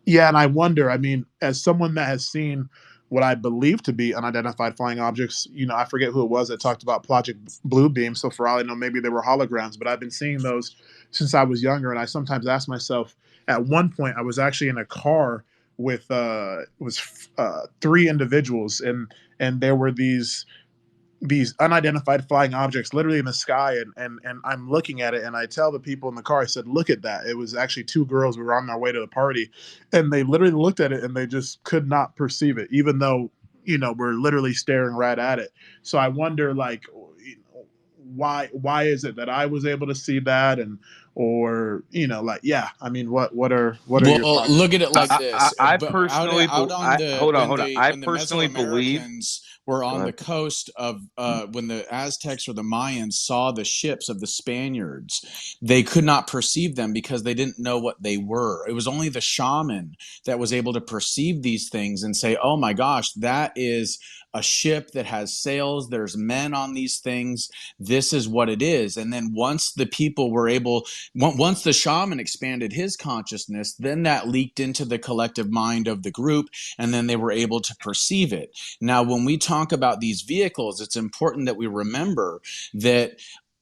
yeah, and I wonder, I mean, as someone that has seen what I believe to be unidentified flying objects, you know, I forget who it was that talked about Project Bluebeam. So for all I know, maybe they were holograms, but I've been seeing those since I was younger. And I sometimes ask myself, at one point, I was actually in a car with three individuals, and there were these unidentified flying objects literally in the sky, and I'm looking at it, and I tell the people in the car, I said, look at that. It was actually two girls who were on their way to the party, and they literally looked at it and they just could not perceive it, even though, you know, we're literally staring right at it. So I wonder, like, you know, why is it that I was able to see that, and or, you know, like, yeah, I mean, what are your Well, thoughts? look at it like this. I But personally, out on the hold on. I when the personally believe. Mesoamericans were on the coast of when the Aztecs or the Mayans saw the ships of the Spaniards, they could not perceive them because they didn't know what they were. It was only the shaman that was able to perceive these things and say, "Oh my gosh, that is a ship that has sails. There's men on these things. This is what it is." And then once the people were able, once the shaman expanded his consciousness, then that leaked into the collective mind of the group, and then they were able to perceive it. Now, when we talk about these vehicles, it's important that we remember that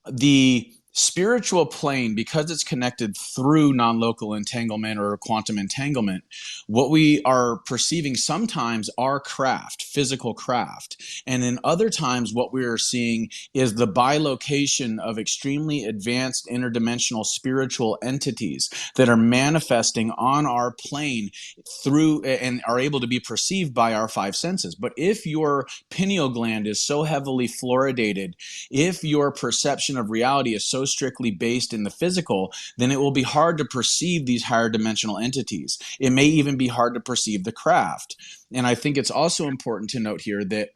the spiritual plane, because it's connected through non-local entanglement or quantum entanglement, what we are perceiving sometimes are craft, physical craft. And in other times, what we are seeing is the bilocation of extremely advanced interdimensional spiritual entities that are manifesting on our plane through and are able to be perceived by our five senses. But if your pineal gland is so heavily fluoridated, if your perception of reality is so strictly based in the physical, then it will be hard to perceive these higher dimensional entities. It may even be hard to perceive the craft. And I think it's also important to note here that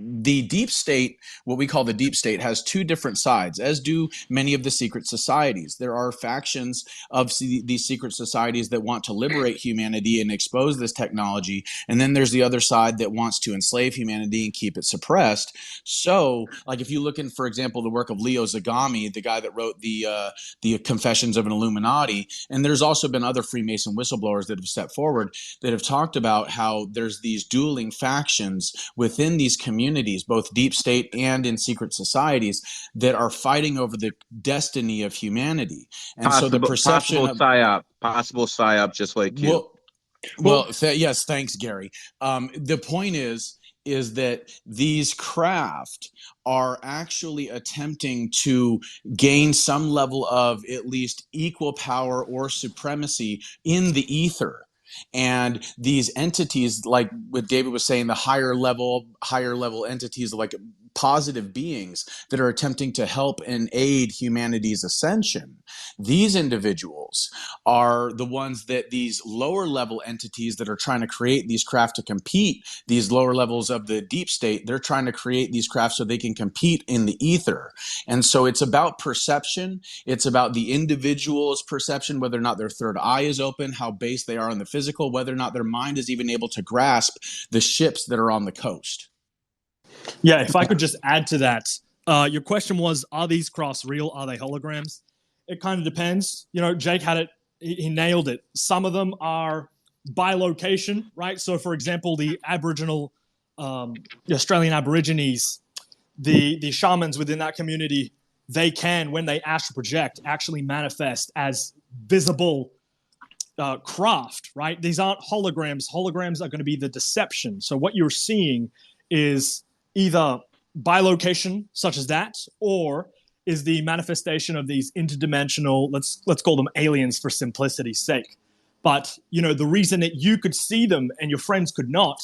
the deep state, what we call the deep state, has two different sides, as do many of the secret societies. There are factions of these secret societies that want to liberate humanity and expose this technology. And then there's the other side that wants to enslave humanity and keep it suppressed. So, like if you look in, for example, the work of Leo Zagami, the guy that wrote the Confessions of an Illuminati, and there's also been other Freemason whistleblowers that have stepped forward that have talked about how there's these dueling factions within these communities, both deep state and in secret societies, that are fighting over the destiny of humanity. And so the perception possible psyop, just like you. Yes, thanks, Gary. The point is that these craft are actually attempting to gain some level of at least equal power or supremacy in the ether. And these entities, like what David was saying, the higher level entities, like positive beings that are attempting to help and aid humanity's ascension, these individuals are the ones that these lower level entities that are trying to create these craft to compete, these lower levels of the deep state, they're trying to create these craft so they can compete in the ether. And so it's about perception. It's about the individual's perception, whether or not their third eye is open, how base they are on the physical, whether or not their mind is even able to grasp the ships that are on the coast. Yeah, if I could just add to that, your question was, are these crafts real? Are they holograms? It kind of depends. Jake had it, he nailed it. Some of them are by location, right? So, for example, the Aboriginal, the Australian Aborigines, the shamans within that community, they can, when they astral project, actually manifest as visible craft, right? These aren't holograms. Holograms are going to be the deception. So what you're seeing is either by location, such as that, or is the manifestation of these interdimensional, let's call them aliens for simplicity's sake. But the reason that you could see them and your friends could not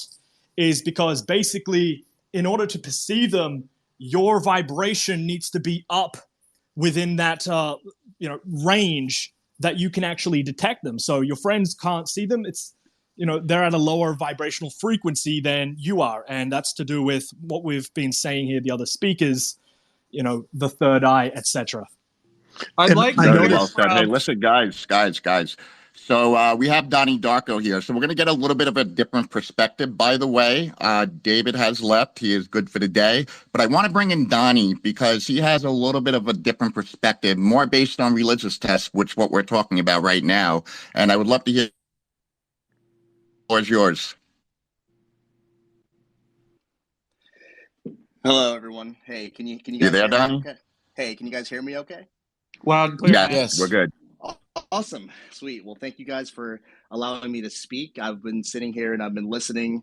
is because basically, in order to perceive them, your vibration needs to be up within that range that you can actually detect them. So your friends can't see them. It's they're at a lower vibrational frequency than you are, and that's to do with what we've been saying here, the other speakers, the third eye, etc. I'd like to very well said. Hey, listen, guys. So we have Donnie Darko here. So we're going to get a little bit of a different perspective. By the way, David has left. He is good for the day. But I want to bring in Donnie because he has a little bit of a different perspective, more based on religious tests, which is what we're talking about right now. And I would love to hear. The floor is yours. Hello, everyone. Hey, can you guys You there, hear Donnie? me okay? Hey, can you guys hear me okay? Loud and clear. Yes, we're good. Awesome. Sweet. Well, thank you guys for allowing me to speak. I've been sitting here and I've been listening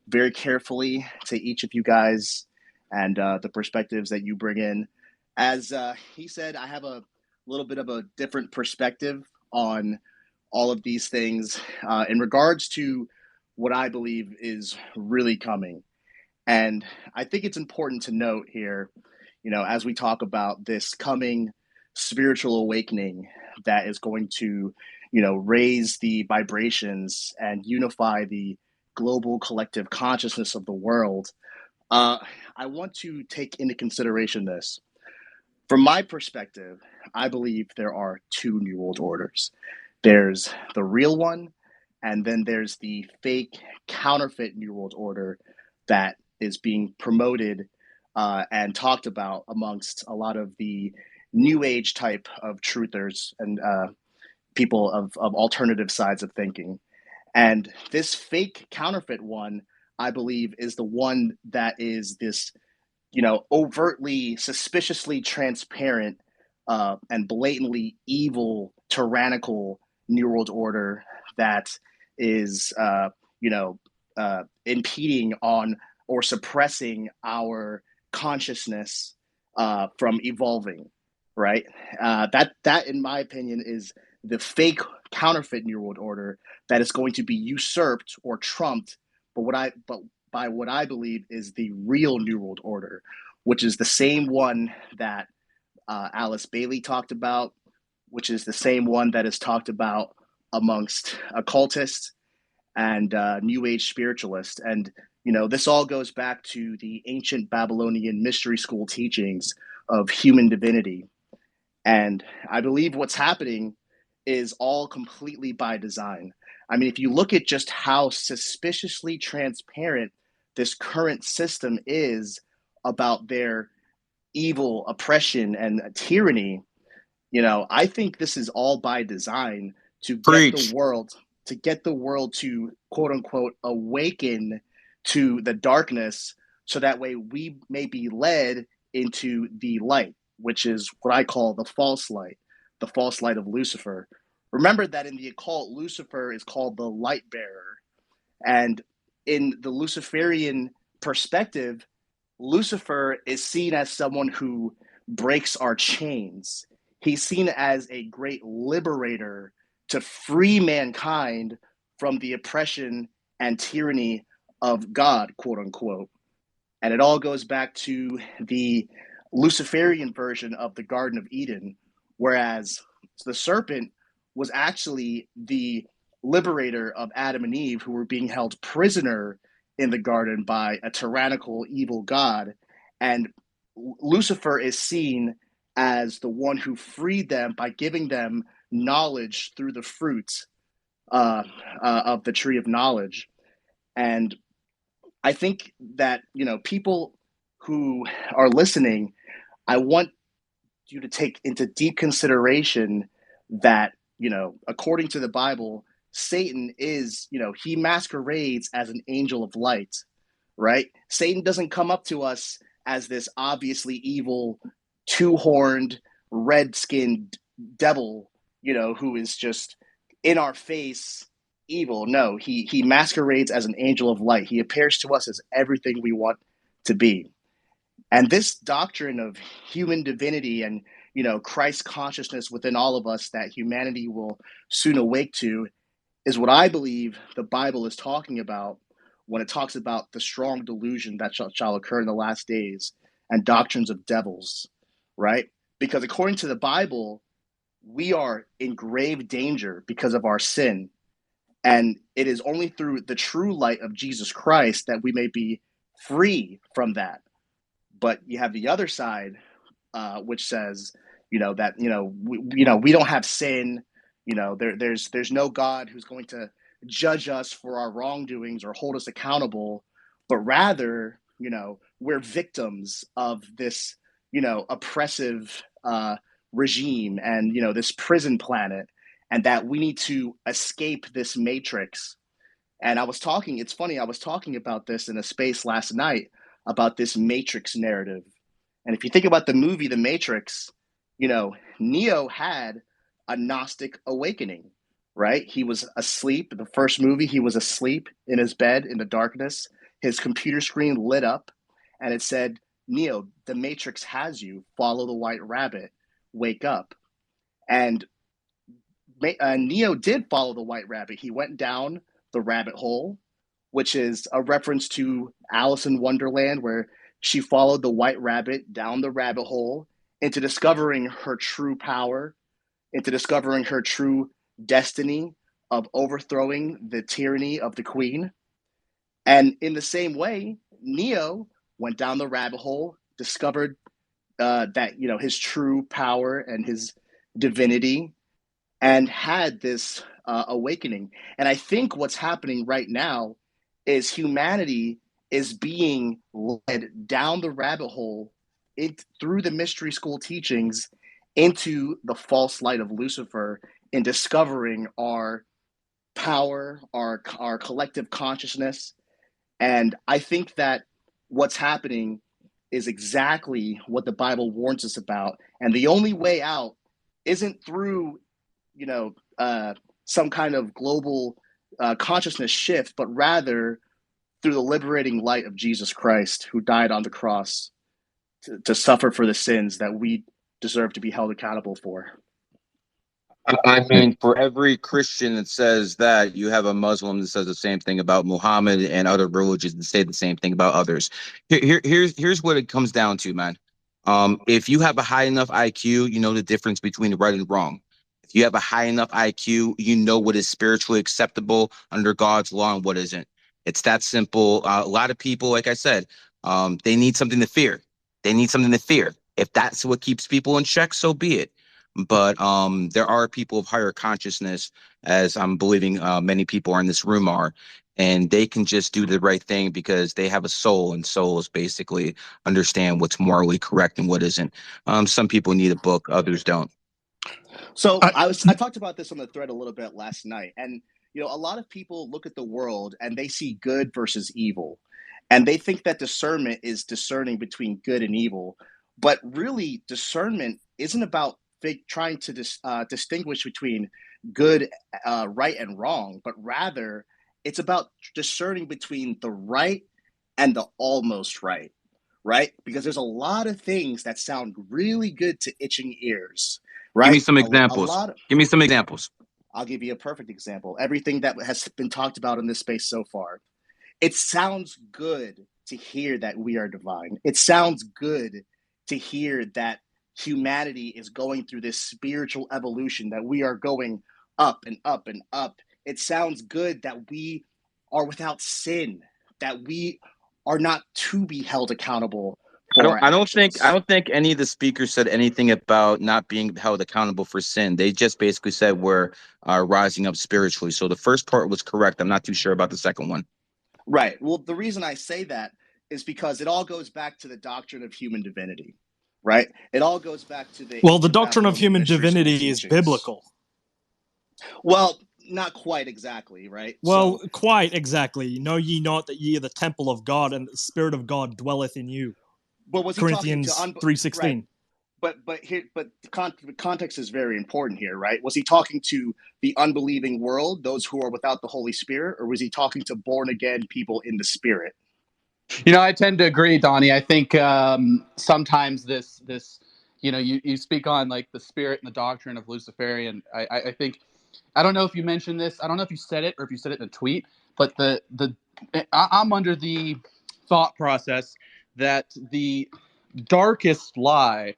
very carefully to each of you guys and the perspectives that you bring in. As he said, I have a little bit of a different perspective on all of these things in regards to what I believe is really coming. And I think it's important to note here, as we talk about this coming spiritual awakening that is going to, raise the vibrations and unify the global collective consciousness of the world, I want to take into consideration this. From my perspective, I believe there are two New World Orders. There's the real one, and then there's the fake counterfeit New World Order that is being promoted and talked about amongst a lot of the new age type of truthers and people of alternative sides of thinking. And this fake counterfeit one, I believe, is the one that is this, overtly, suspiciously transparent and blatantly evil, tyrannical New World Order that is, impeding on or suppressing our consciousness from evolving, right? That, in my opinion, is the fake counterfeit New World Order that is going to be usurped or trumped, by what I believe is the real New World Order, which is the same one that Alice Bailey talked about, which is the same one that is talked about amongst occultists and New Age spiritualists. And This all goes back to the ancient Babylonian mystery school teachings of human divinity. And I believe what's happening is all completely by design. I mean, if you look at just how suspiciously transparent this current system is about their evil oppression and tyranny, I think this is all by design to get the world to quote unquote awaken to the darkness, so that way we may be led into the light, which is what I call the false light of Lucifer. Remember that in the occult, Lucifer is called the light bearer. And in the Luciferian perspective, Lucifer is seen as someone who breaks our chains. He's seen as a great liberator to free mankind from the oppression and tyranny of God, quote unquote. And it all goes back to the Luciferian version of the Garden of Eden, whereas the serpent was actually the liberator of Adam and Eve, who were being held prisoner in the garden by a tyrannical, evil God. And Lucifer is seen as the one who freed them by giving them knowledge through the fruits of the tree of knowledge. And I think that, people who are listening, I want you to take into deep consideration that, according to the Bible, Satan is, he masquerades as an angel of light, right? Satan doesn't come up to us as this obviously evil, two-horned, red-skinned devil, who is just in our face evil. No, he masquerades as an angel of light. He appears to us as everything we want to be. And this doctrine of human divinity and, Christ consciousness within all of us that humanity will soon awake to is what I believe the Bible is talking about when it talks about the strong delusion that shall occur in the last days and doctrines of devils, right? Because according to the Bible, we are in grave danger because of our sin. And it is only through the true light of Jesus Christ that we may be free from that. But you have the other side, which says, that we don't have sin. There's no God who's going to judge us for our wrongdoings or hold us accountable, but rather, we're victims of this, oppressive regime and this prison planet, and that we need to escape this matrix. And it's funny, I was talking about this in a space last night about this matrix narrative. And if you think about the movie The Matrix, Neo had a Gnostic awakening, right? He was asleep. The first movie, he was asleep in his bed in the darkness. His computer screen lit up and it said, "Neo, the Matrix has you. Follow the white rabbit. Wake up." And Neo did follow the white rabbit. He went down the rabbit hole, which is a reference to Alice in Wonderland, where she followed the white rabbit down the rabbit hole into discovering her true power, into discovering her true destiny of overthrowing the tyranny of the queen. And in the same way, Neo went down the rabbit hole, discovered that, his true power and his divinity, and had this awakening. And I think what's happening right now is humanity is being led down the rabbit hole through the mystery school teachings into the false light of Lucifer in discovering our power, our collective consciousness. And I think that what's happening is exactly what the Bible warns us about. And the only way out isn't through, some kind of global consciousness shift, but rather through the liberating light of Jesus Christ, who died on the cross to suffer for the sins that we deserve to be held accountable for. I mean, for every Christian that says that, you have a Muslim that says the same thing about Muhammad and other religions that say the same thing about others. Here's what it comes down to, man. If you have a high enough IQ, you know the difference between right and wrong. If you have a high enough IQ, you know what is spiritually acceptable under God's law and what isn't. It's that simple. A lot of people, like I said, they need something to fear. They need something to fear. If that's what keeps people in check, so be it. But there are people of higher consciousness, as I'm believing many people in this room are, and they can just do the right thing because they have a soul, and souls basically understand what's morally correct and what isn't. Some people need a book, others don't. So I talked about this on the thread a little bit last night, and a lot of people look at the world and they see good versus evil, and they think that discernment is discerning between good and evil, but really discernment isn't about trying to distinguish between good, right, and wrong, but rather it's about discerning between the right and the almost right, right? Because there's a lot of things that sound really good to itching ears, right? Give me some A examples. lot of, Give me some examples. I'll give you a perfect example. Everything that has been talked about in this space so far. It sounds good to hear that we are divine. It sounds good to hear that humanity is going through this spiritual evolution, that we are going up and up and up. It sounds good that we are without sin, that we are not to be held accountable for our actions. I don't think any of the speakers said anything about not being held accountable for sin. They just basically said we're rising up spiritually. So the first part was correct. I'm not too sure about the second one. Right. Well, the reason I say that is because it all goes back to the doctrine of human divinity, right? It all goes back to the Well, the doctrine of human divinity is biblical. Well, not quite exactly, right? Well, quite exactly. Know ye not that ye are the temple of God, and the Spirit of God dwelleth in you. But was he Corinthians 3:16. Right. But the context is very important here, right? Was he talking to the unbelieving world, those who are without the Holy Spirit, or was he talking to born again people in the Spirit? I tend to agree, Donnie. I think sometimes this you speak on like the spirit and the doctrine of Luciferian. I think, I don't know if you mentioned this. I don't know if you said it or if you said it in a tweet, but I'm under the thought process that the darkest lie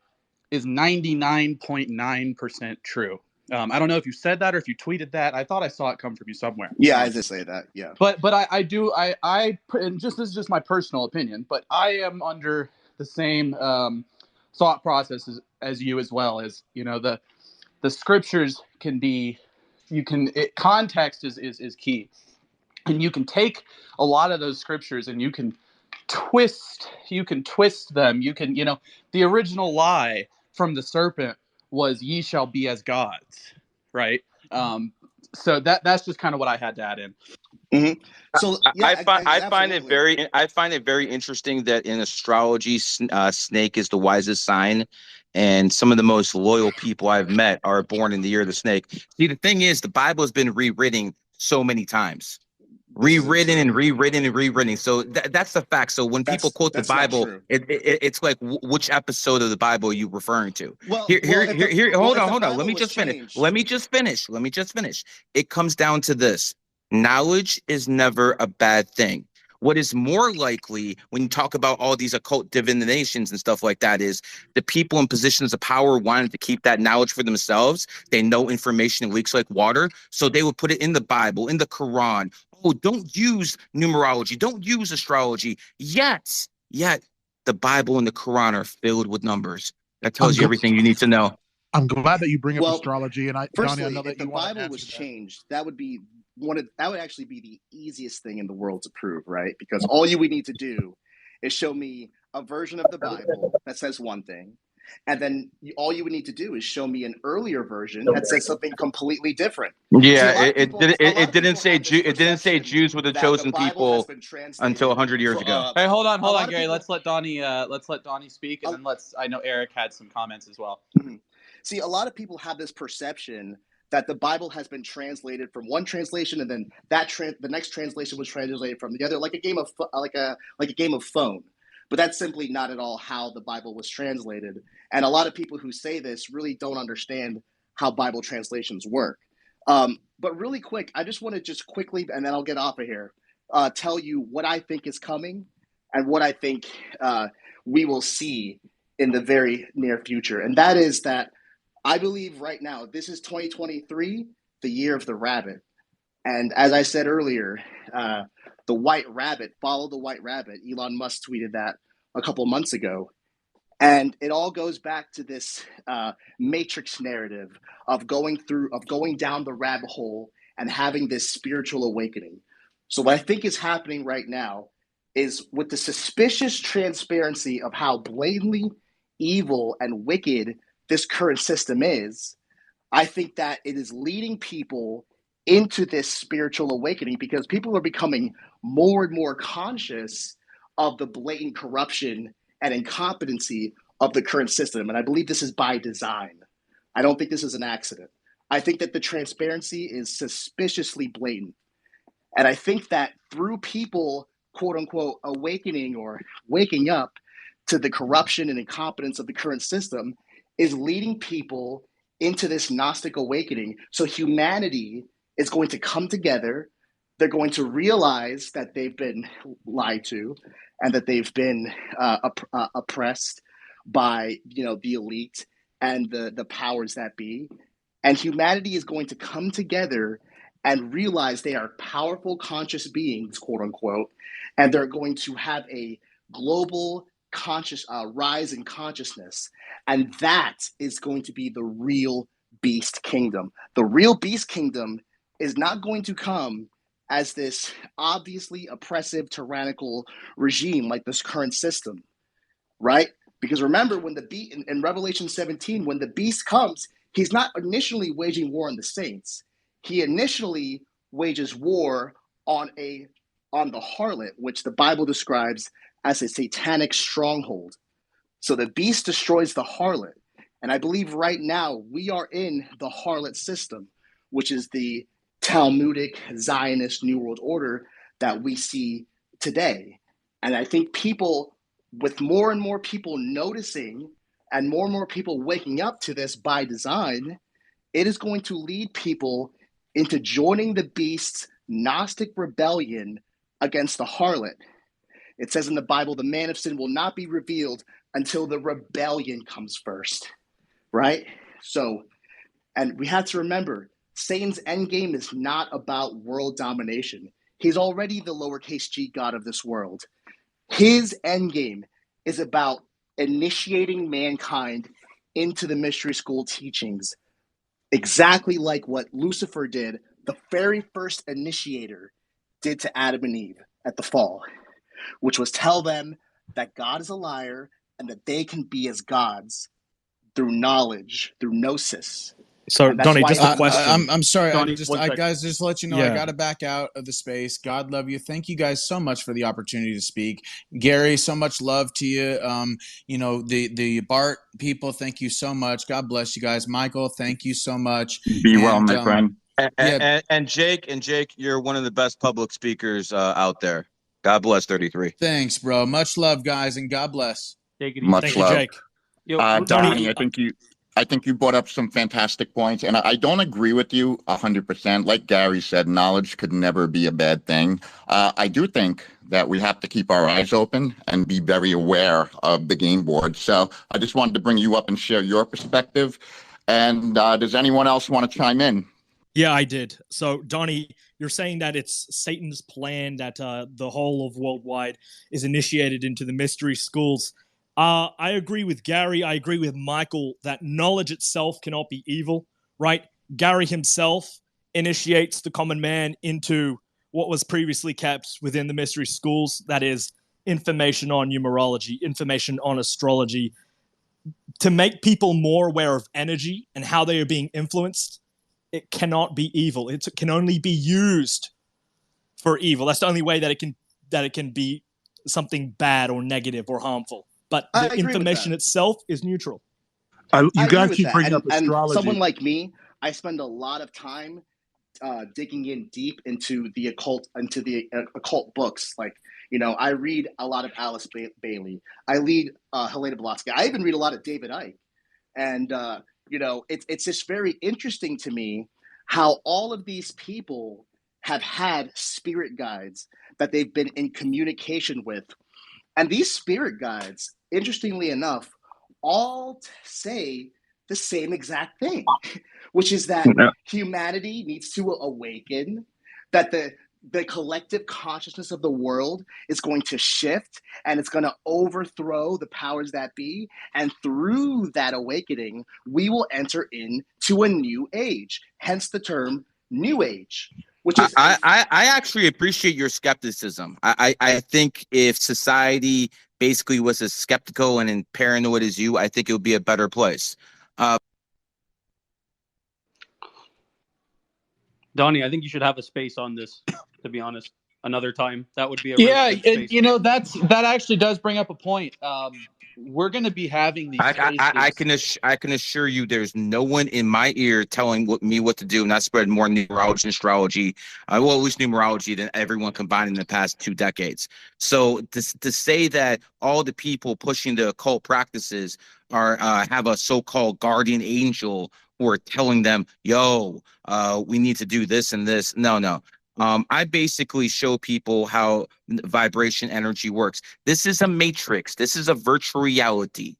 is 99.9% true. I don't know if you said that or if you tweeted that. I thought I saw it come from you somewhere. Yeah, I did say that. Yeah. But I do, and just, this is just my personal opinion, but I am under the same thought process as you, as well as, the scriptures can be, context is key. And you can take a lot of those scriptures and you can twist them. You can, the original lie from the serpent was ye shall be as gods, right? So that's just kind of what I had to add in. Mm-hmm. So yeah, I find it very interesting that in astrology, snake is the wisest sign, and some of the most loyal people I've met are born in the year of the snake. See, the thing is, the Bible has been rewritten so many times. Rewritten and rewritten and rewritten. So that's the fact. So when people quote the Bible, it's like, which episode of the Bible are you referring to? Well, hold on. Let me just finish. It comes down to this. Knowledge is never a bad thing. What is more likely when you talk about all these occult divinations and stuff like that is the people in positions of power wanted to keep that knowledge for themselves. They know information leaks like water, so they would put it in the Bible, in the Quran. Oh, don't use numerology, don't use astrology. Yet the Bible and the Quran are filled with numbers. That tells you everything you need to know. I'm glad that you bring up astrology, and firstly, Donnie, I know that if the Bible was changed, that would actually be the easiest thing in the world to prove, right? Because all you would need to do is show me a version of the Bible that says one thing, and then all you would need to do is show me an earlier version that says something completely different. Yeah, it didn't say Jews were the chosen people until 100 years ago. Hey, hold on, Gary. Let's let Donnie speak, and then I know Eric had some comments as well. Mm-hmm. See, a lot of people have this perception that the Bible has been translated from one translation, and then the next translation was translated from the other, like a game of phone. But that's simply not at all how the Bible was translated. And a lot of people who say this really don't understand how Bible translations work. But really quick, I just want to quickly, and then I'll get off of here, tell you what I think is coming and what I think we will see in the very near future. And that is that I believe right now, this is 2023, the year of the rabbit. And as I said earlier, the white rabbit, follow the white rabbit. Elon Musk tweeted that a couple months ago. And it all goes back to this matrix narrative of going down the rabbit hole and having this spiritual awakening. So what I think is happening right now is, with the suspicious transparency of how blatantly evil and wicked this current system is, I think that it is leading people into this spiritual awakening, because people are becoming more and more conscious of the blatant corruption and incompetency of the current system. And I believe this is by design. I don't think this is an accident. I think that the transparency is suspiciously blatant. And I think that through people, quote unquote, awakening or waking up to the corruption and incompetence of the current system, is leading people into this Gnostic awakening. So humanity is going to come together. They're going to realize that they've been lied to, and that they've been oppressed by, the elite and the powers that be. And humanity is going to come together and realize they are powerful, conscious beings, quote unquote, and they're going to have a global conscious rise in consciousness. And that is going to be the real beast kingdom. The real beast kingdom is not going to come as this obviously oppressive, tyrannical regime like this current system, right? Because remember, when in Revelation 17, when the beast comes, he's not initially waging war on the saints. He initially wages war on the harlot, which the Bible describes as a satanic stronghold. So the beast destroys the harlot. And I believe right now we are in the harlot system, which is the Talmudic Zionist New World Order that we see today. And I think with more and more people noticing and more people waking up to this by design, it is going to lead people into joining the beast's Gnostic rebellion against the harlot. It says in the Bible, the man of sin will not be revealed until the rebellion comes first, right? So, and we have to remember, Satan's endgame is not about world domination. He's already the lowercase g god of this world. His endgame is about initiating mankind into the mystery school teachings, exactly like what Lucifer did, the very first initiator did to Adam and Eve at the fall, which was tell them that God is a liar and that they can be as gods through knowledge, through gnosis. So, Donnie, just a question. I'm sorry. Donnie, Guys, just to let you know, I got to back out of the space. God love you. Thank you guys so much for the opportunity to speak. Gary, so much love to you. The Bart people, thank you so much. God bless you guys. Michael, thank you so much. Be well, my friend. And Jake, you're one of the best public speakers out there. God bless 33. Thanks, bro. Much love, guys, and God bless. Take it easy. Much Thank love. you, Jake. Donnie, I think you brought up some fantastic points, and I don't agree with you 100%. Like Gary said, knowledge could never be a bad thing. I do think that we have to keep our eyes open and be very aware of the game board. So I just wanted to bring you up and share your perspective. And does anyone else want to chime in? Yeah, I did. So, Donnie, you're saying that it's Satan's plan that the whole of worldwide is initiated into the mystery schools. I agree with Gary. I agree with Michael that knowledge itself cannot be evil, right? Gary himself initiates the common man into what was previously kept within the mystery schools. That is information on numerology, information on astrology, to make people more aware of energy and how they are being influenced. It cannot be evil. It can only be used for evil. That's the only way that it can be something bad or negative or harmful. But the information itself is neutral. You guys keep bringing up astrology. And someone like me, I spend a lot of time digging in deep into the occult, books. Like, I read a lot of Alice Bailey. I read Helena Blavatsky. I even read a lot of David Icke. And, it's just very interesting to me how all of these people have had spirit guides that they've been in communication with. And these spirit guides, interestingly enough, all say the same exact thing, which is that humanity needs to awaken. that the collective consciousness of the world is going to shift, and it's going to overthrow the powers that be. And through that awakening, we will enter into a new age, hence the term New Age, which is I actually appreciate your skepticism. I think if society basically was as skeptical and paranoid as you, I think it would be a better place. Donnie, I think you should have a space on this, to be honest, another time. That would be a Yeah, really good and space. that actually does bring up a point. We're going to be having these spaces. I can assure you, there's no one in my ear telling me what to do, and I spread more numerology and astrology, well, at least numerology, than everyone combined in the past 2 decades. So to say that all the people pushing the occult practices are have a so-called guardian angel who are telling them, "Yo, we need to do this and this." No. I basically show people how vibration energy works. This is a matrix. This is a virtual reality.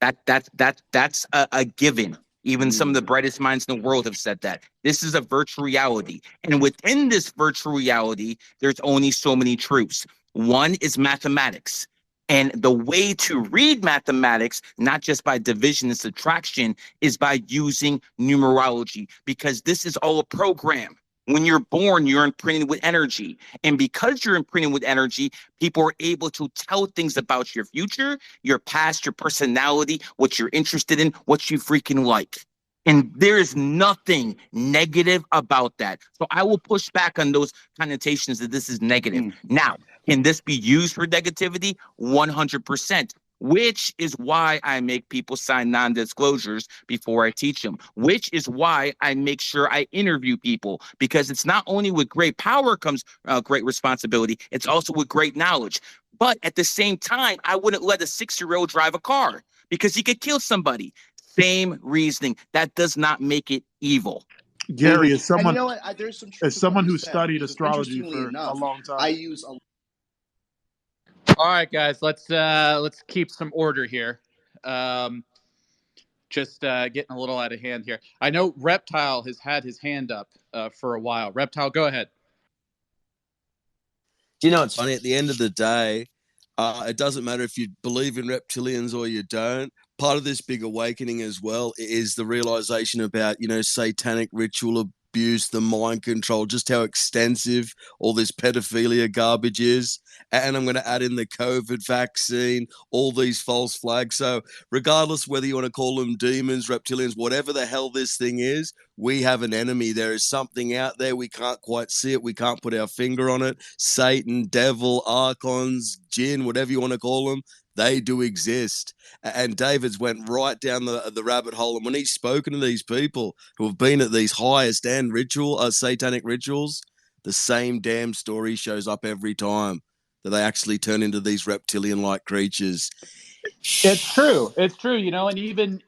That's a given. Even some of the brightest minds in the world have said that. This is a virtual reality. And within this virtual reality, there's only so many truths. One is mathematics. And the way to read mathematics, not just by division and subtraction, is by using numerology, because this is all a program. When you're born, you're imprinted with energy. And because you're imprinted with energy, people are able to tell things about your future, your past, your personality, what you're interested in, what you freaking like. And there is nothing negative about that. So I will push back on those connotations that this is negative. Now, can this be used for negativity? 100%. Which is why I make people sign non-disclosures before I teach them, which is why I make sure I interview people, because it's not only with great power comes great responsibility, it's also with great knowledge. But at the same time, I wouldn't let a 6-year-old drive a car because he could kill somebody. Same reasoning. That does not make it evil. Gary, as and you someone, know what? There's some truth as to someone what you who said, studied because astrology interestingly for a enough, long time, I use a All right, guys, let's keep some order here. Just getting a little out of hand here. I know Reptile has had his hand up for a while. Reptile, go ahead. Do you know what's funny? At the end of the day, it doesn't matter if you believe in reptilians or you don't. Part of this big awakening as well is the realization about, satanic ritual abuse, the mind control, just how extensive all this pedophilia garbage is. And I'm going to add in the COVID vaccine, all these false flags. So regardless whether you want to call them demons, reptilians, whatever the hell this thing is, we have an enemy. There is something out there. We can't quite see it. We can't put our finger on it. Satan, devil, archons, jinn, whatever you want to call them, they do exist. And David's went right down the rabbit hole. And when he's spoken to these people who have been at these highest end satanic rituals, the same damn story shows up every time, that they actually turn into these reptilian-like creatures. It's true. It's true. And even,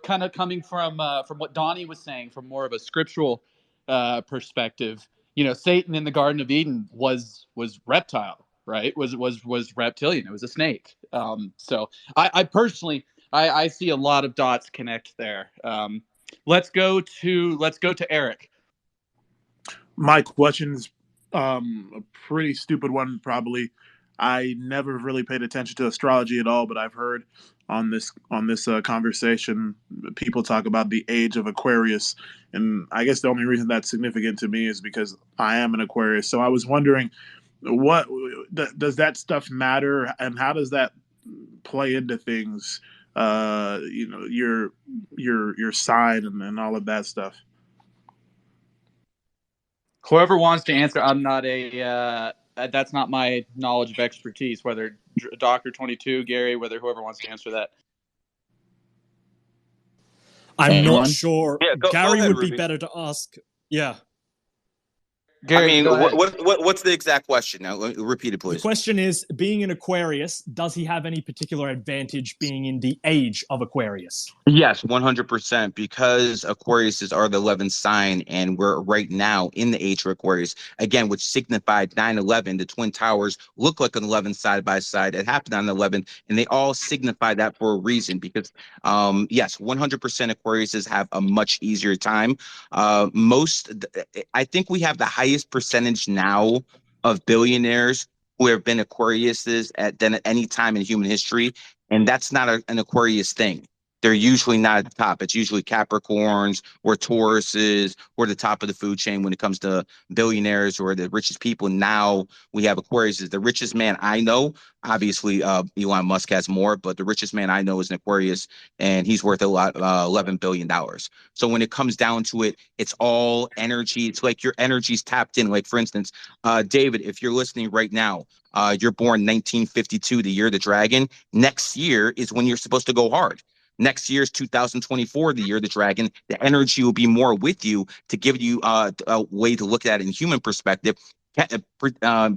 kind of coming from what Donnie was saying, from more of a scriptural perspective, Satan in the Garden of Eden was reptile, right? Was reptilian. It was a snake. So I personally, I see a lot of dots connect there. Let's go to Eric. my question's a pretty stupid one, probably. I never really paid attention to astrology at all, but I've heard on this conversation people talk about the age of Aquarius, and I guess the only reason that's significant to me is because I am an Aquarius. So I was wondering, what does that stuff matter, and how does that play into things? Your sign and all of that stuff. Whoever wants to answer, I'm not that's not my knowledge of expertise, whether Dr. 22, Gary, whoever wants to answer that. I'm not sure. Yeah, go Gary ahead, would Ruby. be better to ask. Yeah. Gary, go ahead. What's the exact question? Now, repeat it, please. The question is, being an Aquarius, does he have any particular advantage being in the age of Aquarius? Yes, 100%, because Aquariuses are the 11th sign, and we're right now in the age of Aquarius, again, which signified 9/11. The Twin Towers look like an 11 side by side. It happened on 11, and they all signify that for a reason, because, yes, 100% Aquariuses have a much easier time. I think we have the highest highest percentage now of billionaires who have been Aquariuses than at any time in human history. And that's not an Aquarius thing. They're usually not at the top. It's usually Capricorns or Tauruses or the top of the food chain when it comes to billionaires or the richest people. Now we have Aquarius. The richest man I know, obviously Elon Musk has more, but the richest man I know is an Aquarius, and he's worth a lot, $11 billion. So when it comes down to it, it's all energy. It's like your energy's tapped in. Like, for instance, David, if you're listening right now, you're born 1952, the year of the dragon. Next year is when you're supposed to go hard. Next year's 2024, the year of the dragon. The energy will be more with you to give you a way to look at it in human perspective.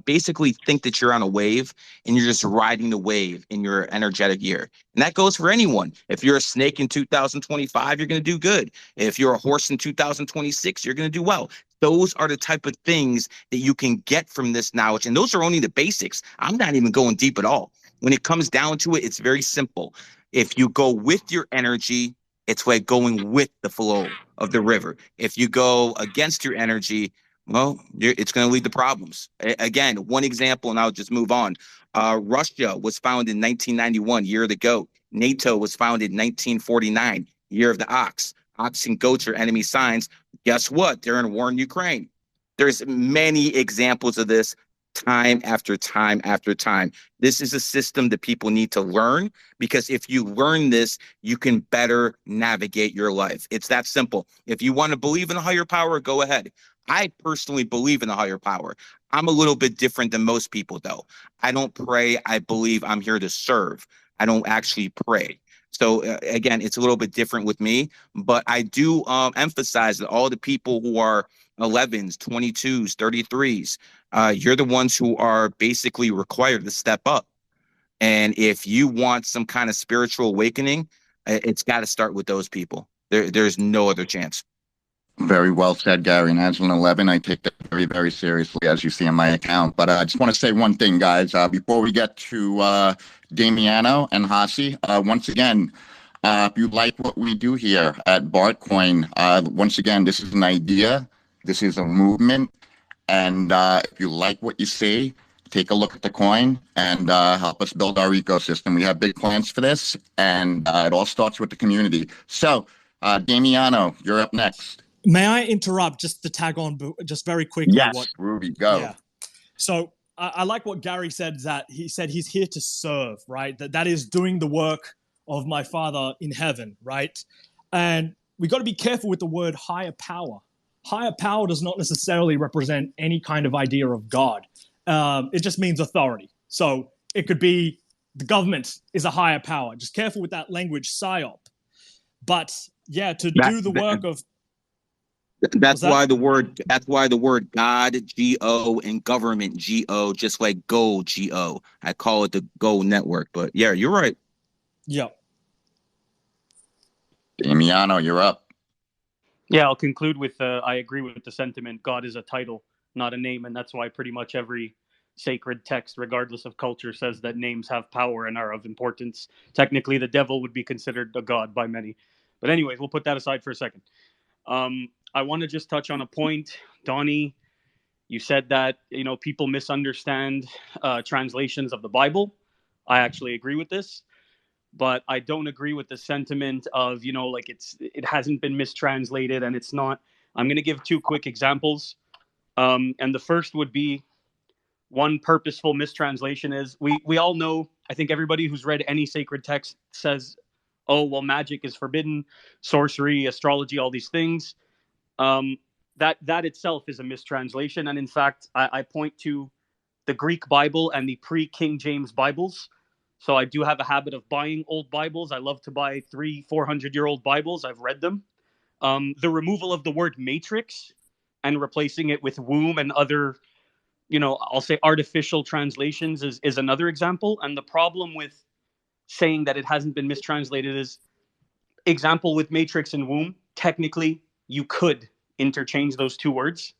Basically think that you're on a wave and you're just riding the wave in your energetic year. And that goes for anyone. If you're a snake in 2025, you're going to do good. If you're a horse in 2026, you're going to do well. Those are the type of things that you can get from this knowledge. And those are only the basics. I'm not even going deep at all. When it comes down to it, it's very simple. If you go with your energy, it's like going with the flow of the river. If you go against your energy, well, it's going to lead to problems. Again, one example, and I'll just move on. Russia was founded in 1991, year of the goat. NATO was founded in 1949, year of the ox. Ox and goats are enemy signs. Guess what? They're in war in Ukraine. There's many examples of this time after time after time. This is a system that people need to learn, because if you learn this, you can better navigate your life. It's that simple. If you want to believe in a higher power, go ahead. I personally believe in a higher power. I'm a little bit different than most people, though. I don't pray. I believe I'm here to serve. I don't actually pray. So again, it's a little bit different with me, but I do emphasize that all the people who are 11s, 22s, 33s, you're the ones who are basically required to step up. And if you want some kind of spiritual awakening, it's got to start with those people. There's no other chance. Very well said, Gary. And as an 11, I take that very, very seriously, as you see on my account. But I just want to say one thing, guys, before we get to Damiano and Hasi. Once again, if you like what we do here at Bartcoin, once again, this is an idea. This is a movement. And if you like what you see, take a look at the coin and help us build our ecosystem. We have big plans for this, and it all starts with the community. So, Damiano, you're up next. May I interrupt just to tag on just very quickly? Yes, Ruby, go. Yeah. So I like what Gary said, that he said he's here to serve, right? That is doing the work of my Father in heaven, right? And we got to be careful with the word higher power. Higher power does not necessarily represent any kind of idea of God. It just means authority. So it could be the government is a higher power. Just careful with that language, psyop. But yeah, to do the work of... That's why the word God, G-O, and government, G-O, just like Go, G-O. I call it the Go network. But yeah, you're right. Yeah. Damiano, you're up. Yeah, I'll conclude with I agree with the sentiment. God is a title, not a name. And that's why pretty much every sacred text, regardless of culture, says that names have power and are of importance. Technically, the devil would be considered a god by many. But anyways, we'll put that aside for a second. I want to just touch on a point. Donnie, you said that, people misunderstand translations of the Bible. I actually agree with this, but I don't agree with the sentiment of, it hasn't been mistranslated and it's not. I'm going to give two quick examples. And the first would be, one purposeful mistranslation is, we all know, I think everybody who's read any sacred text says, oh, well, magic is forbidden, sorcery, astrology, all these things. That itself is a mistranslation. And in fact, I point to the Greek Bible and the pre-King James Bibles. So I do have a habit of buying old Bibles. I love to buy 300-400-year-old Bibles. I've read them. The removal of the word matrix and replacing it with womb and other, I'll say artificial translations is another example. And the problem with saying that it hasn't been mistranslated is, example with matrix and womb, technically you could interchange those two words,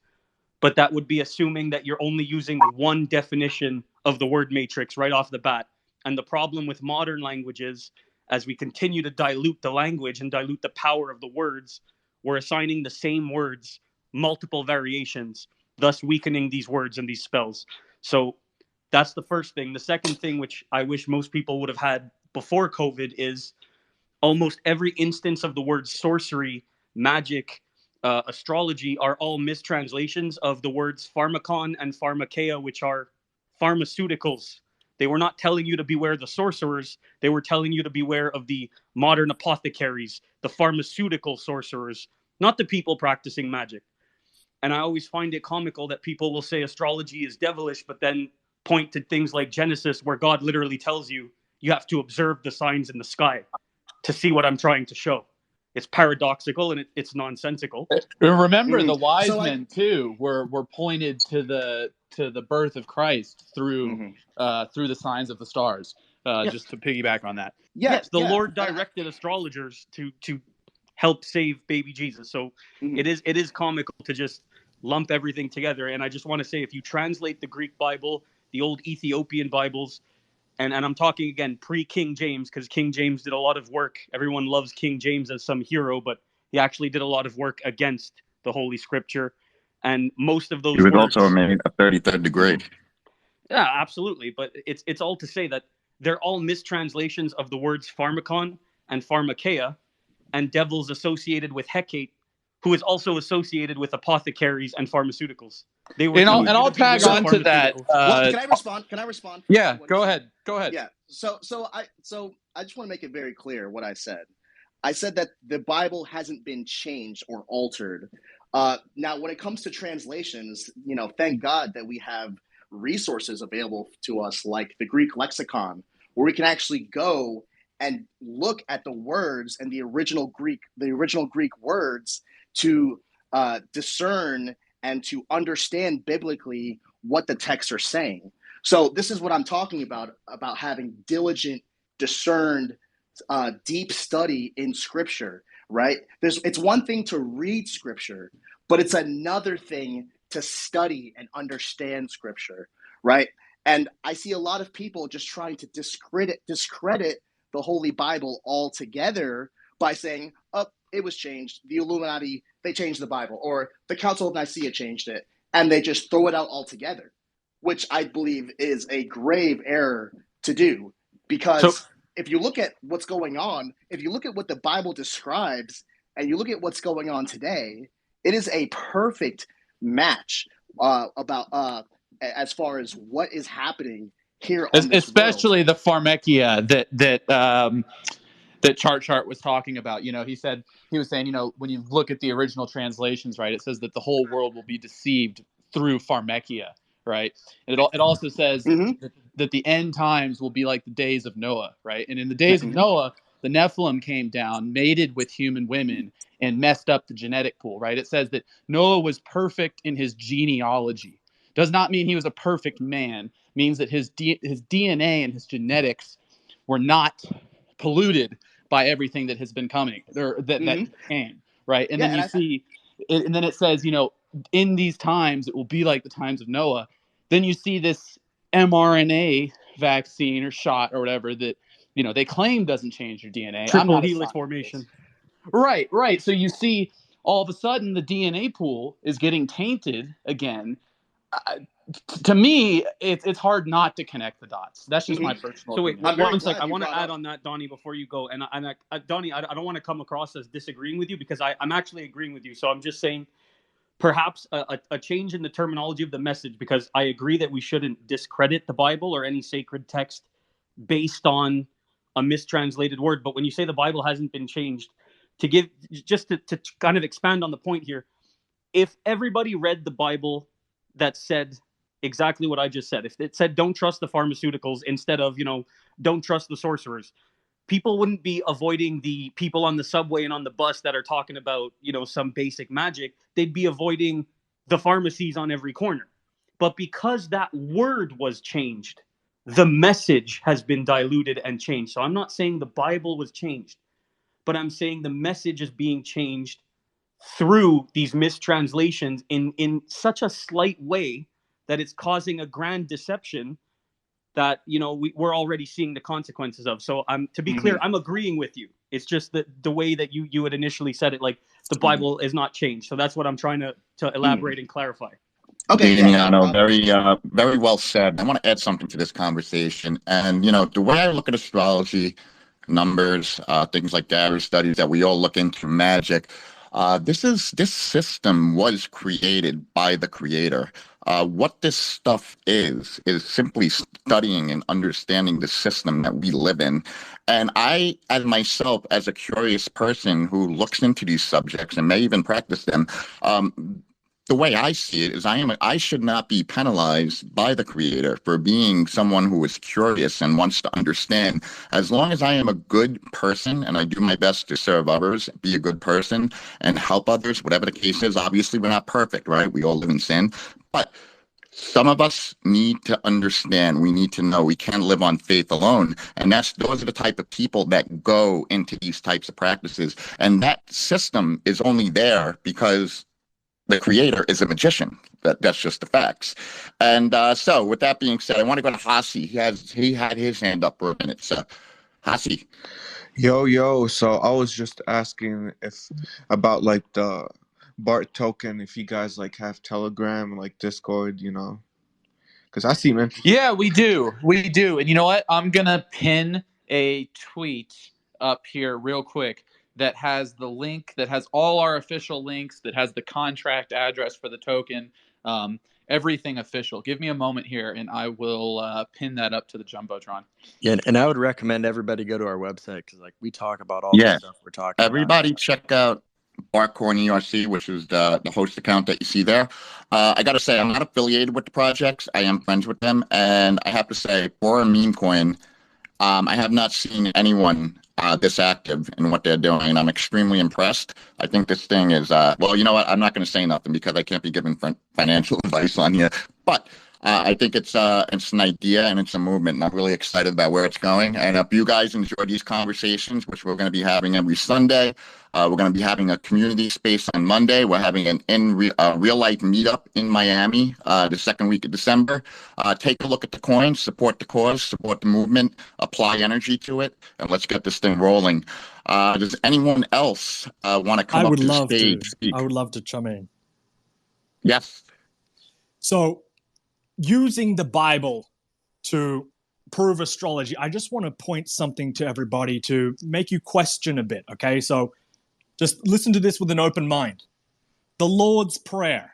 but that would be assuming that you're only using one definition of the word matrix right off the bat. And the problem with modern languages, as we continue to dilute the language and dilute the power of the words, we're assigning the same words multiple variations. thus weakening these words and these spells. So that's the first thing. The second thing, which I wish most people would have had before COVID, is almost every instance of the word sorcery, magic, astrology are all mistranslations of the words pharmakon and pharmakeia, which are pharmaceuticals. They were not telling you to beware the sorcerers. They were telling you to beware of the modern apothecaries, the pharmaceutical sorcerers, not the people practicing magic. And I always find it comical that people will say astrology is devilish, but then point to things like Genesis, where God literally tells you you have to observe the signs in the sky to see what I'm trying to show. It's paradoxical and it's nonsensical. Remember, the wise men too were pointed to the birth of Christ through through the signs of the stars. Just to piggyback on that. Yes, the Lord directed astrologers to help save baby Jesus. So it is comical to just lump everything together. And I just want to say, if you translate the Greek Bible, the old Ethiopian Bibles, and I'm talking again pre-King James, because King James did a lot of work. Everyone loves King James as some hero, but he actually did a lot of work against the Holy Scripture. And most of those He was words, also a 33rd degree. yeah, absolutely. But it's all to say that they're all mistranslations of the words pharmakon and pharmakeia, and devils associated with Hecate, who is also associated with apothecaries and pharmaceuticals. They were, and I'll tag on to that. Well, can I respond? Can I respond? Yeah, go ahead. Go ahead. Yeah. So I just want to make it very clear what I said. I said that the Bible hasn't been changed or altered. Now, when it comes to translations, thank God that we have resources available to us, like the Greek lexicon, where we can actually go and look at the words and the original Greek words to discern and to understand biblically what the texts are saying. So this is what I'm talking about having diligent, discerned, deep study in Scripture, right? It's one thing to read Scripture, but it's another thing to study and understand Scripture, right? And I see a lot of people just trying to discredit the Holy Bible altogether by saying, oh, it was changed. The Illuminati, they changed the Bible, or the Council of Nicaea changed it, and they just throw it out altogether, which I believe is a grave error to do. Because if you look at what's going on, if you look at what the Bible describes, and you look at what's going on today, it is a perfect match about as far as what is happening here on this especially world. The pharmakeia that Chart was talking about. He was saying, when you look at the original translations, right, it says that the whole world will be deceived through pharmakeia, right? And it also says that the end times will be like the days of Noah, right? And in the days of Noah, the Nephilim came down, mated with human women, and messed up the genetic pool, right? It says that Noah was perfect in his genealogy. Does not mean he was a perfect man. Means that his DNA and his genetics were not polluted by everything that has been coming, or that came, right? And then you see, and then it says, in these times it will be like the times of Noah. Then you see this mRNA vaccine or shot or whatever that they claim doesn't change your DNA. Triple helix formation. Right. So you see, all of a sudden the DNA pool is getting tainted again. To me, it's hard not to connect the dots. That's just my personal. So wait, opinion. one sec. I want to add on that, Donnie, before you go. And Donnie, I don't want to come across as disagreeing with you, because I'm actually agreeing with you. So I'm just saying, perhaps a change in the terminology of the message, because I agree that we shouldn't discredit the Bible or any sacred text based on a mistranslated word. But when you say the Bible hasn't been changed, to kind of expand on the point here, if everybody read the Bible that said exactly what I just said, if it said don't trust the pharmaceuticals instead of, don't trust the sorcerers, people wouldn't be avoiding the people on the subway and on the bus that are talking about, some basic magic. They'd be avoiding the pharmacies on every corner. But because that word was changed, the message has been diluted and changed. So I'm not saying the Bible was changed, but I'm saying the message is being changed through these mistranslations in such a slight way that it's causing a grand deception that we're already seeing the consequences of. So to be clear, I'm agreeing with you. It's just that the way that you had initially said it, like the Bible is not changed. So that's what I'm trying to elaborate and clarify. Okay, yeah, no Damiano, problem. very well said. I want to add something to this conversation. And, the way I look at astrology, numbers, things like that, or studies that we all look into, magic, this system was created by the creator. What this stuff is simply studying and understanding the system that we live in. And I, as myself, as a curious person who looks into these subjects and may even practice them, the way I see it is I should not be penalized by the creator for being someone who is curious and wants to understand. As long as I am a good person and I do my best to serve others, be a good person and help others, whatever the case is. Obviously, we're not perfect, right? We all live in sin. But some of us need to understand. We need to know we can't live on faith alone. And those are the type of people that go into these types of practices. And that system is only there because the creator is a magician. That's just the facts. And so, with that being said, I want to go to Hasi. He had his hand up for a minute. So, Hasi. Yo. So I was just asking if about like the BART token, if you guys like have Telegram, like Discord, because I seem interested. Yeah, we do. And you know what? I'm going to pin a tweet up here real quick that has the link, that has all our official links, that has the contract address for the token, everything official. Give me a moment here, and I will pin that up to the Jumbotron. Yeah, and I would recommend everybody go to our website because we talk about all the stuff we're talking Everybody about. check out Barkcorn ERC, which is the host account that you see there. I got to say, I'm not affiliated with the projects. I am friends with them. And I have to say, for a meme coin, I have not seen anyone this active in what they're doing, and I'm extremely impressed. I think this thing is, well, you know what? I'm not going to say nothing because I can't be giving financial advice on here. But I think it's an idea and it's a movement, and I'm really excited about where it's going. And if you guys enjoy these conversations, which we're going to be having every Sunday, we're going to be having a community space on Monday. We're having an real life meetup in Miami the second week of December. Take a look at the coins, support the cause, support the movement, apply energy to it, and let's get this thing rolling. Does anyone else want to come up to the stage? I would love to chime in. Yes. So, using the Bible to prove astrology, I just want to point something to everybody to make you question a bit, okay? So, just listen to this with an open mind. The Lord's Prayer,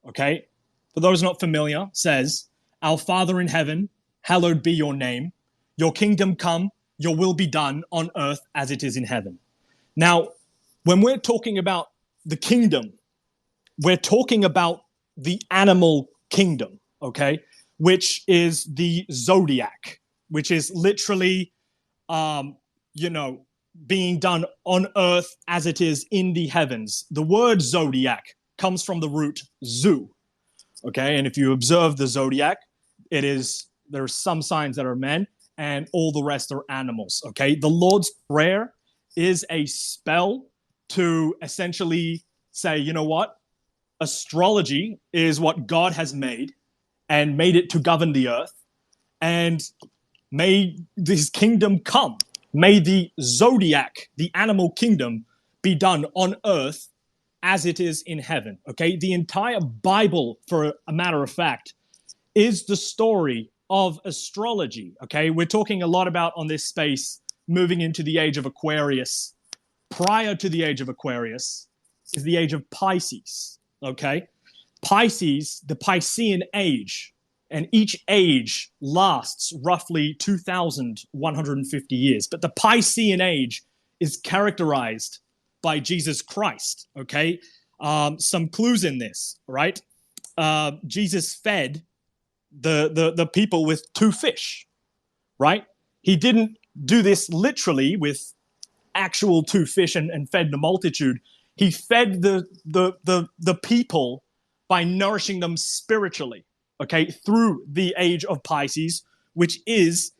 okay? For those not familiar, says, Our Father in heaven, hallowed be your name. Your kingdom come, your will be done on earth as it is in heaven. Now, when we're talking about the kingdom, we're talking about the animal kingdom, okay? Which is the zodiac, which is literally, being done on earth as it is in the heavens. The word zodiac comes from the root zoo, okay? And if you observe the zodiac, there are some signs that are men and all the rest are animals, okay? The Lord's Prayer is a spell to essentially say, you know what? Astrology is what God has made and made it to govern the earth, and may this kingdom come. May the zodiac, the animal kingdom, be done on earth as it is in heaven. Okay, the entire Bible, for a matter of fact, is the story of astrology. Okay, we're talking a lot about on this space moving into the age of Aquarius. Prior to the age of Aquarius is the age of Pisces. Okay, Pisces, the Piscean age, and each age lasts roughly 2,150 years. But the Piscean age is characterized by Jesus Christ, okay? Some clues in this, right? Jesus fed the people with 2 fish, right? He didn't do this literally with actual 2 fish and fed the multitude. He fed the people by nourishing them spiritually, okay, through the age of Pisces, which is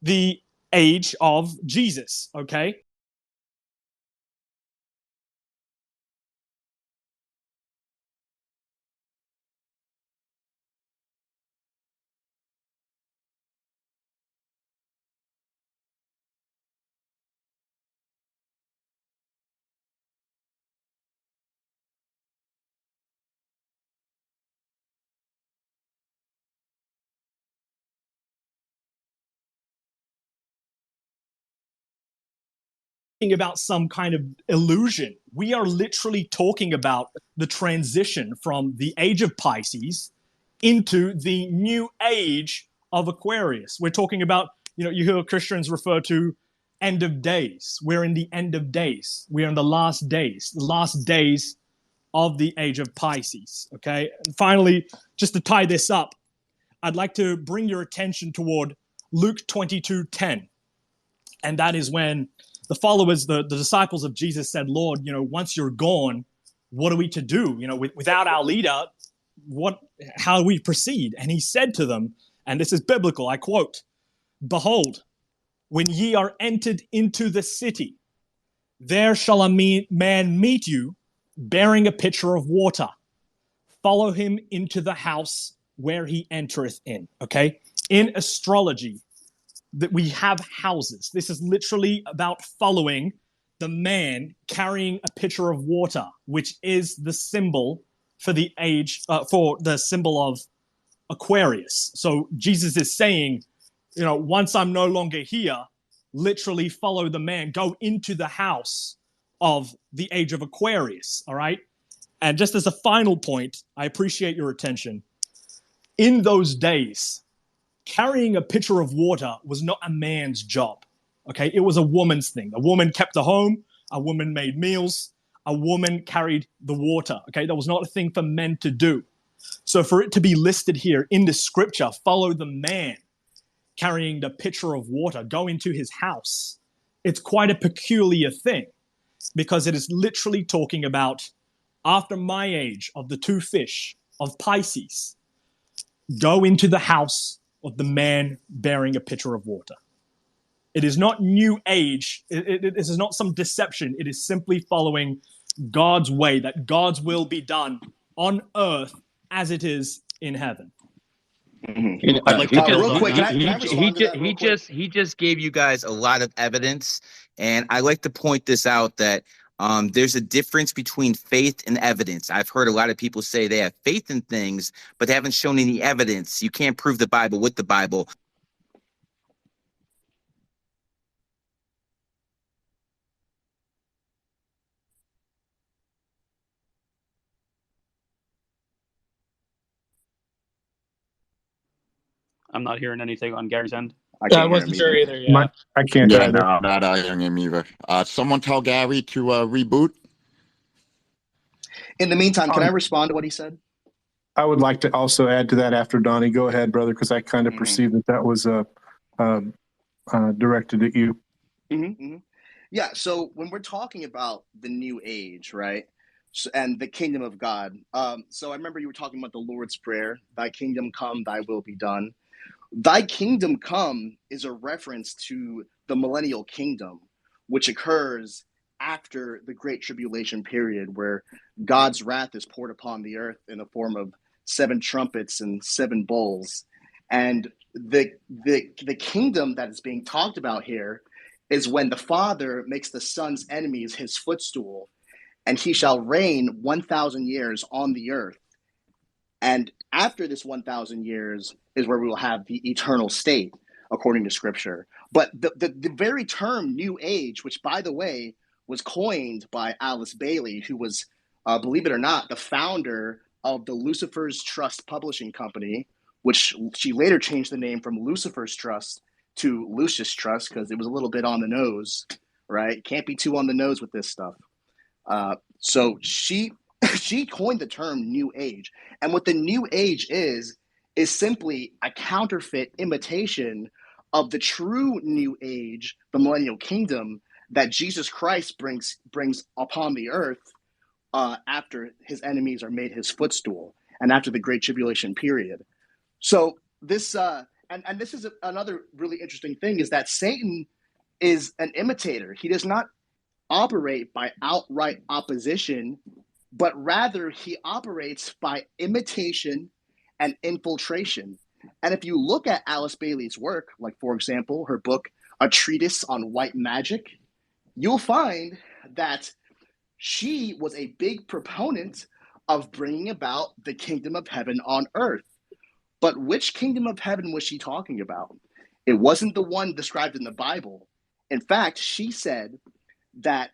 the age of Jesus, okay? about some kind of illusion. We are literally talking about the transition from the age of Pisces into the new age of Aquarius. We're talking about, you hear Christians refer to end of days. We're in the end of days. We're in the last days of the age of Pisces. Okay. And finally, just to tie this up, I'd like to bring your attention toward Luke 22:10. And that is when the followers, the disciples of Jesus said, Lord, once you're gone, what are we to do? Without our leader, how do we proceed? And he said to them, and this is biblical, I quote, "Behold, when ye are entered into the city, there shall a man meet you bearing a pitcher of water. Follow him into the house where he entereth in." Okay? In astrology, that we have houses. This is literally about following the man carrying a pitcher of water, which is the symbol for the symbol of Aquarius. So Jesus is saying, once I'm no longer here, literally follow the man, go into the house of the age of Aquarius. All right. And just as a final point, I appreciate your attention. In those days, carrying a pitcher of water was not a man's job, okay? It was a woman's thing. A woman kept the home, a woman made meals, a woman carried the water, okay? That was not a thing for men to do. So for it to be listed here in the scripture, follow the man carrying the pitcher of water, go into his house, it's quite a peculiar thing because it is literally talking about after my age of the two fish of Pisces, go into the house of the man bearing a pitcher of water. It is not new age. This is not some deception. It is simply following God's way, that God's will be done on earth as it is in heaven. I'd like to real quick. Can I respond to that real quick? He just gave you guys a lot of evidence, and I like to point this out that there's a difference between faith and evidence. I've heard a lot of people say they have faith in things, but they haven't shown any evidence. You can't prove the Bible with the Bible. I'm not hearing anything on Gary's end. I wasn't sure either. Yeah. I can't Yeah, either. no, I'm not hearing him either. Someone tell Gary to reboot. In the meantime, can I respond to what he said? I would like to also add to that after Donnie. Go ahead, brother, because I kind of perceived that was directed at you. Yeah, so when we're talking about the new age, right, and the kingdom of God, so I remember you were talking about the Lord's Prayer, thy kingdom come, thy will be done. Thy kingdom come is a reference to the millennial kingdom, which occurs after the Great Tribulation period, where God's wrath is poured upon the earth in the form of 7 trumpets and 7 bowls. And the kingdom that is being talked about here is when the Father makes the Son's enemies his footstool, and he shall reign 1,000 years on the earth. And after this 1,000 years is where we will have the eternal state, according to Scripture. But the very term New Age, which, by the way, was coined by Alice Bailey, who was, believe it or not, the founder of the Lucifer's Trust Publishing Company, which she later changed the name from Lucifer's Trust to Lucius Trust because it was a little bit on the nose, right? Can't be too on the nose with this stuff. So she coined the term New Age. And what the New Age is simply a counterfeit imitation of the true New Age, the millennial kingdom, that Jesus Christ brings upon the earth after his enemies are made his footstool and after the Great Tribulation period. So this, and this is another really interesting thing, is that Satan is an imitator. He does not operate by outright opposition, but rather he operates by imitation and infiltration. And if you look at Alice Bailey's work, like, for example, her book, A Treatise on White Magic, you'll find that she was a big proponent of bringing about the kingdom of heaven on earth. But which kingdom of heaven was she talking about? It wasn't the one described in the Bible. In fact, she said that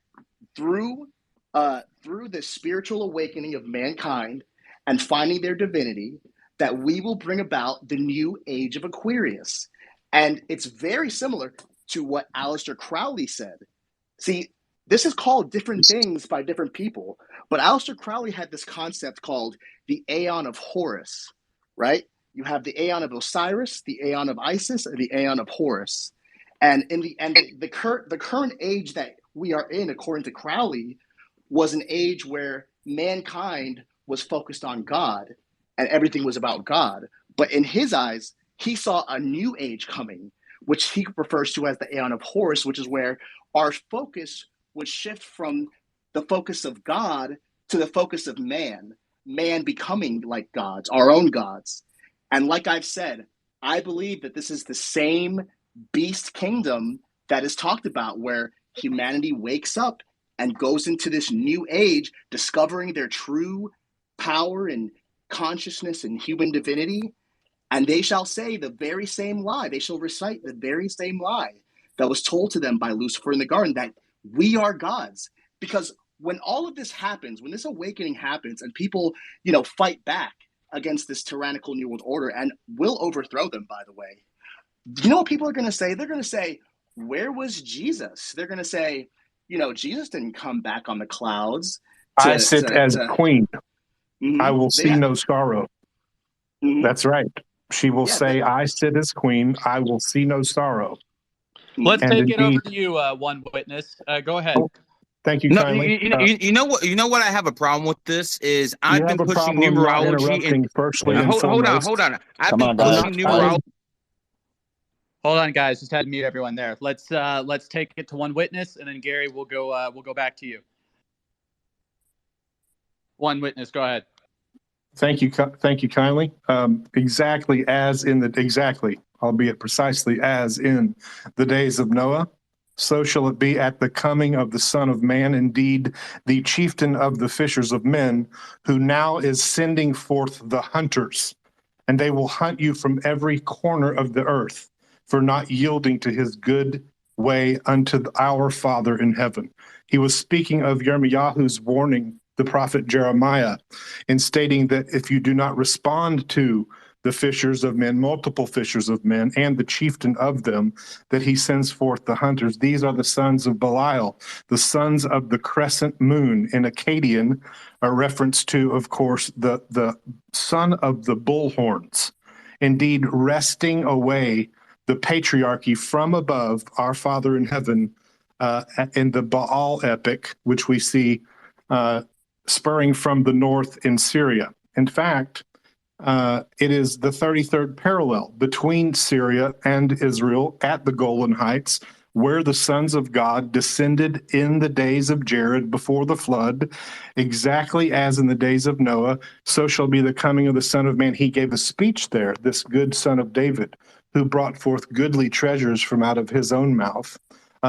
through the spiritual awakening of mankind and finding their divinity, that we will bring about the new age of Aquarius. And it's very similar to what Aleister Crowley said. See, this is called different things by different people, but Aleister Crowley had this concept called the Aeon of Horus, right? You have the Aeon of Osiris, the Aeon of Isis, and the Aeon of Horus. And in the end, the current age that we are in, according to Crowley, was an age where mankind was focused on God and everything was about God. But in his eyes, he saw a new age coming, which he refers to as the Aeon of Horus, which is where our focus would shift from the focus of God to the focus of man becoming like gods, our own gods. And like I've said, I believe that this is the same beast kingdom that is talked about, where humanity wakes up and goes into this new age, discovering their true power and consciousness and human divinity. And they shall say the very same lie. They shall recite the very same lie that was told to them by Lucifer in the garden, that we are gods. Because when all of this happens, when this awakening happens and people, fight back against this tyrannical New World Order, and will overthrow them, by the way, you know what people are going to say? They're going to say, where was Jesus? They're going to say, Jesus didn't come back on the clouds. I sit as queen. Mm-hmm. I will see no sorrow. Mm-hmm. That's right. She will say, I sit as queen. I will see no sorrow. Let's And take it over indeed- to you, one witness. Go ahead. Thank you No, kindly. you know what? You know what? I have a problem with this is I've You been have a pushing problem not numerology interrupting firstly and hold on. foremost. I've been pushing numerology. Hold on, guys. Just had to mute everyone there. Let's take it to one witness, and then Gary, we'll go back to you. One witness, go ahead. Thank you kindly. Exactly, albeit precisely as in the days of Noah, so shall it be at the coming of the Son of Man. Indeed, the chieftain of the fishers of men, who now is sending forth the hunters, and they will hunt you from every corner of the earth for not yielding to his good way unto our Father in heaven. He was speaking of Yirmiyahu's warning, the prophet Jeremiah, in stating that if you do not respond to the fishers of men, multiple fishers of men, and the chieftain of them, that he sends forth the hunters. These are the sons of Belial, the sons of the crescent moon. In Akkadian, a reference to, of course, the son of the bullhorns. Indeed, wresting away the patriarchy from above, our Father in heaven, in the Baal epic, which we see spurring from the north in Syria. In fact, it is the 33rd parallel between Syria and Israel at the Golan Heights, where the sons of God descended in the days of Jared before the flood, exactly as in the days of Noah, so shall be the coming of the Son of Man. He gave a speech there, this good son of David, who brought forth goodly treasures from out of his own mouth,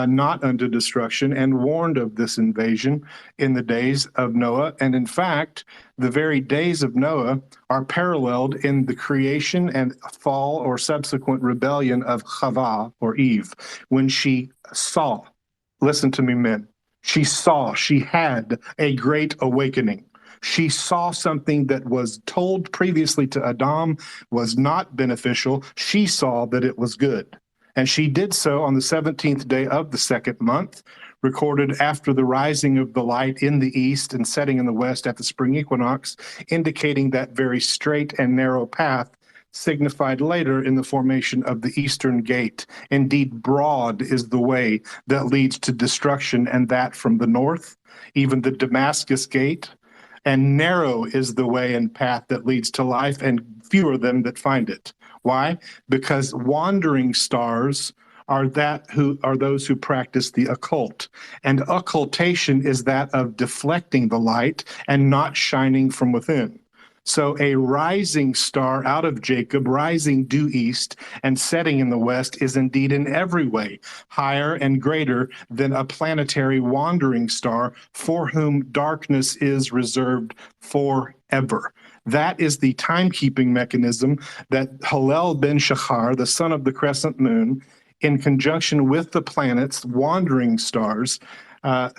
not unto destruction, and warned of this invasion in the days of Noah. And in fact, the very days of Noah are paralleled in the creation and fall or subsequent rebellion of Chava, or Eve, when she saw, listen to me, men, she had a great awakening. She saw something that was told previously to Adam was not beneficial. She saw that it was good. And she did so on the 17th day of the second month, recorded after the rising of the light in the east and setting in the west at the spring equinox, indicating that very straight and narrow path signified later in the formation of the eastern gate. Indeed, broad is the way that leads to destruction, and that from the north, even the Damascus gate, and narrow is the way and path that leads to life, and fewer them that find it. Why? Because wandering stars are those who practice the occult. And occultation is that of deflecting the light and not shining from within. So a rising star out of Jacob, rising due east and setting in the west, is indeed in every way higher and greater than a planetary wandering star for whom darkness is reserved forever. That is the timekeeping mechanism that Hillel ben Shachar, the son of the crescent moon, in conjunction with the planets, wandering stars,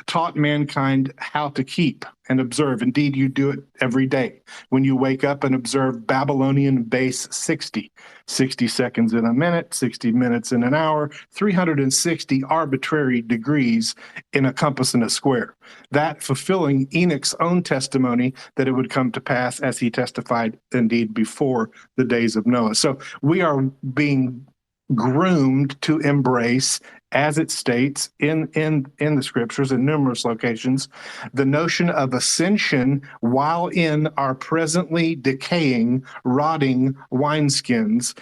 taught mankind how to keep and observe. Indeed, you do it every day. When you wake up and observe Babylonian base 60, 60 seconds in a minute, 60 minutes in an hour, 360 arbitrary degrees in a compass and a square. That fulfilling Enoch's own testimony that it would come to pass as he testified indeed before the days of Noah. So we are being groomed to embrace, as it states in the scriptures in numerous locations, the notion of ascension while in our presently decaying, rotting wineskins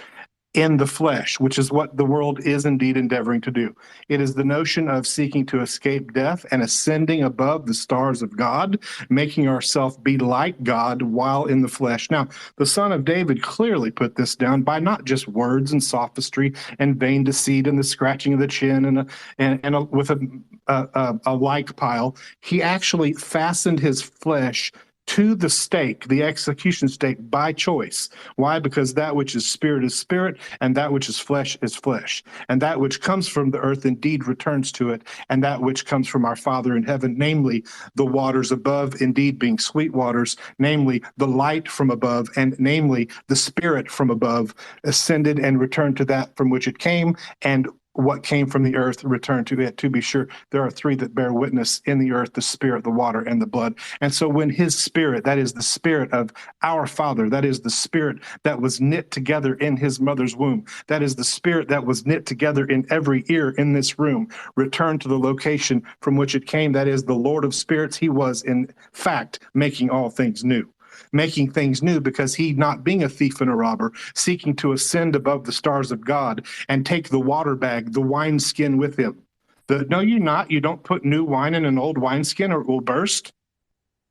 in the flesh, which is what the world is indeed endeavoring to do. It is the notion of seeking to escape death and ascending above the stars of God, making ourselves be like God while in the flesh. Now, the Son of David clearly put this down by not just words and sophistry and vain deceit and the scratching of the chin with a like pile. He actually fastened his flesh to the stake, the execution stake, by choice. Why? Because that which is spirit, and that which is flesh, and that which comes from the earth indeed returns to it, and that which comes from our Father in heaven, namely the waters above, indeed being sweet waters, namely the light from above, and namely the spirit from above, ascended and returned to that from which it came, and what came from the earth returned to it. To be sure, there are three that bear witness in the earth: the spirit, the water, and the blood. And so when his spirit, that is the spirit of our Father, that is the spirit that was knit together in his mother's womb, that is the spirit that was knit together in every ear in this room, returned to the location from which it came, that is the Lord of spirits, he was in fact making all things new. Making things new because he, not being a thief and a robber, seeking to ascend above the stars of God and take the water bag, the wineskin with him. No, you're not. You don't put new wine in an old wineskin or it will burst.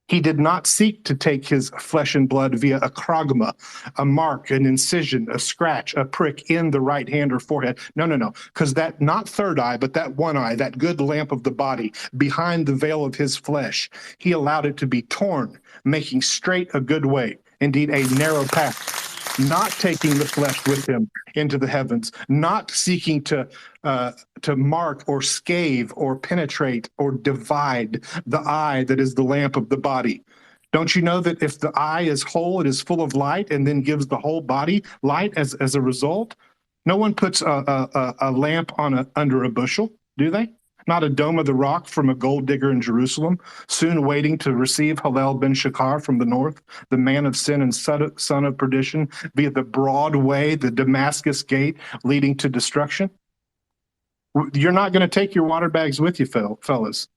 He did not seek to take his flesh and blood via a chrogma, a mark, an incision, a scratch, a prick in the right hand or forehead. No. Because that, not third eye, but that one eye, that good lamp of the body, behind the veil of his flesh, he allowed it to be torn, making straight a good way, indeed a narrow path. Not taking the flesh with him into the heavens, not seeking to mark or scathe or penetrate or divide the eye that is the lamp of the body. Don't you know that if the eye is whole, it is full of light and then gives the whole body light as a result? No one puts a lamp under a bushel, do they? Not a dome of the rock from a gold digger in Jerusalem, soon waiting to receive Hillel ben Shakar from the north, the man of sin and son of perdition, via the broad way, the Damascus gate leading to destruction. You're not going to take your water bags with you, fellas.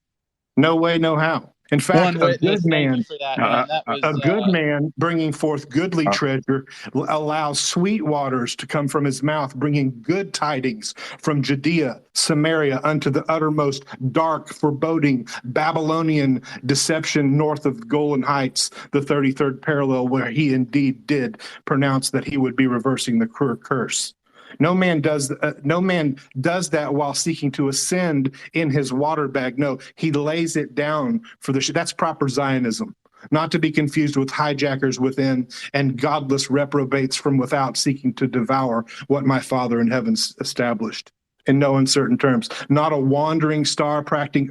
No way, no how. In fact, a good man, a good man bringing forth goodly treasure allows sweet waters to come from his mouth, bringing good tidings from Judea, Samaria, unto the uttermost dark, foreboding Babylonian deception north of Golan Heights, the 33rd parallel, where he indeed did pronounce that he would be reversing the curse. No man does that while seeking to ascend in his water bag. No, he lays it down for that's proper Zionism, not to be confused with hijackers within and godless reprobates from without seeking to devour what my Father in heaven established. In no uncertain terms, not a wandering star practicing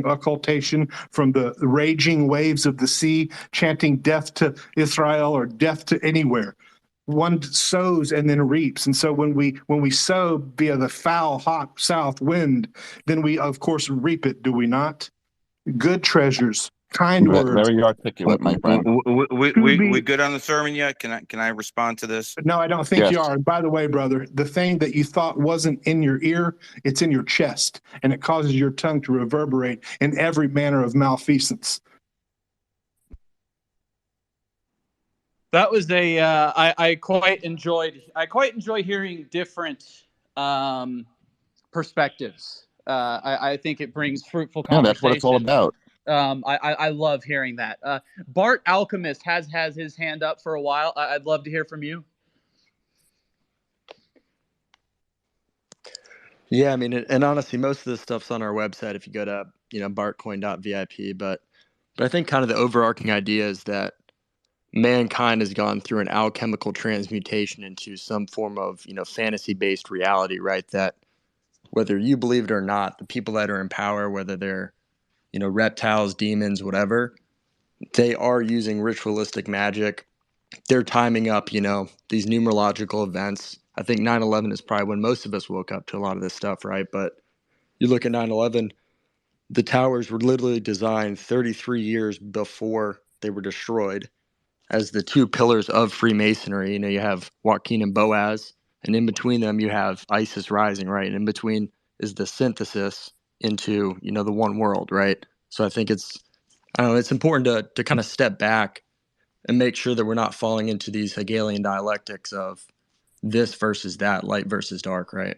occultation from the raging waves of the sea, chanting death to Israel or death to anywhere. One sows and then reaps. And so when we sow via the foul, hot south wind, then we, of course, reap it, do we not? Good treasures, kind words. Very articulate, my friend. We good on the sermon yet? Can I respond to this? No, I don't think you are. And by the way, brother, the thing that you thought wasn't in your ear, it's in your chest, and it causes your tongue to reverberate in every manner of malfeasance. That was I quite enjoy hearing different perspectives. I think it brings fruitful conversation. Yeah, that's what it's all about. I love hearing that. Bart Alchemist has his hand up for a while. I'd love to hear from you. Yeah, I mean, and honestly, most of this stuff's on our website if you go to bartcoin.vip. But I think kind of the overarching idea is that mankind has gone through an alchemical transmutation into some form of fantasy-based reality, right? That whether you believe it or not, the people that are in power, whether they're, reptiles, demons, whatever, they are using ritualistic magic. They're timing up, these numerological events. I think 9/11 is probably when most of us woke up to a lot of this stuff, right? But you look at 9/11, the towers were literally designed 33 years before they were destroyed as the two pillars of Freemasonry. You have Joaquin and Boaz, and in between them you have Isis rising, right? And in between is the synthesis into, the one world, right? So I think it's important to kind of step back and make sure that we're not falling into these Hegelian dialectics of this versus that, light versus dark, right?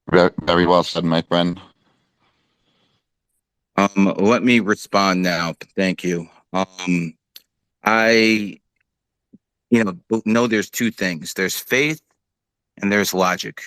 Very, very well said, my friend. Let me respond now. Thank you. I, know there's two things. There's faith and there's logic.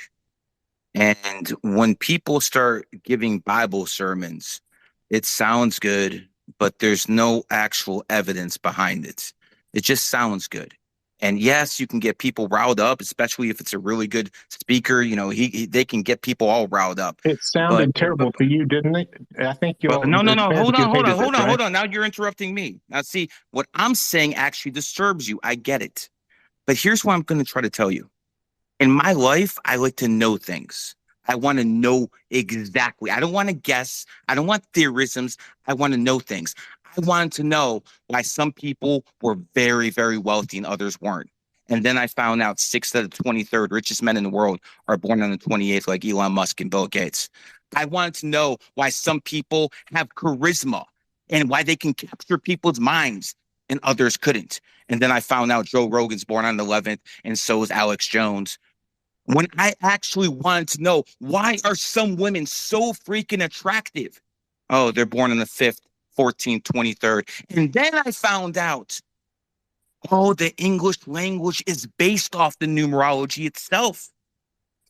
And when people start giving Bible sermons, it sounds good, but there's no actual evidence behind it. It just sounds good. And yes, you can get people riled up, especially if it's a really good speaker. They can get people all riled up. It sounded terrible to you, didn't it? I think you all. No. Hold on. Now you're interrupting me. Now, see, what I'm saying actually disturbs you. I get it. But here's what I'm going to try to tell you. In my life, I like to know things. I want to know exactly. I don't want to guess. I don't want theorisms. I want to know things. I wanted to know why some people were very, very wealthy and others weren't. And then I found out 6 out of the 23rd richest men in the world are born on the 28th, like Elon Musk and Bill Gates. I wanted to know why some people have charisma and why they can capture people's minds and others couldn't. And then I found out Joe Rogan's born on the 11th, and so is Alex Jones. When I actually wanted to know, why are some women so freaking attractive? Oh, they're born on the 5th, 14th, 23rd. And then I found out, the English language is based off the numerology itself.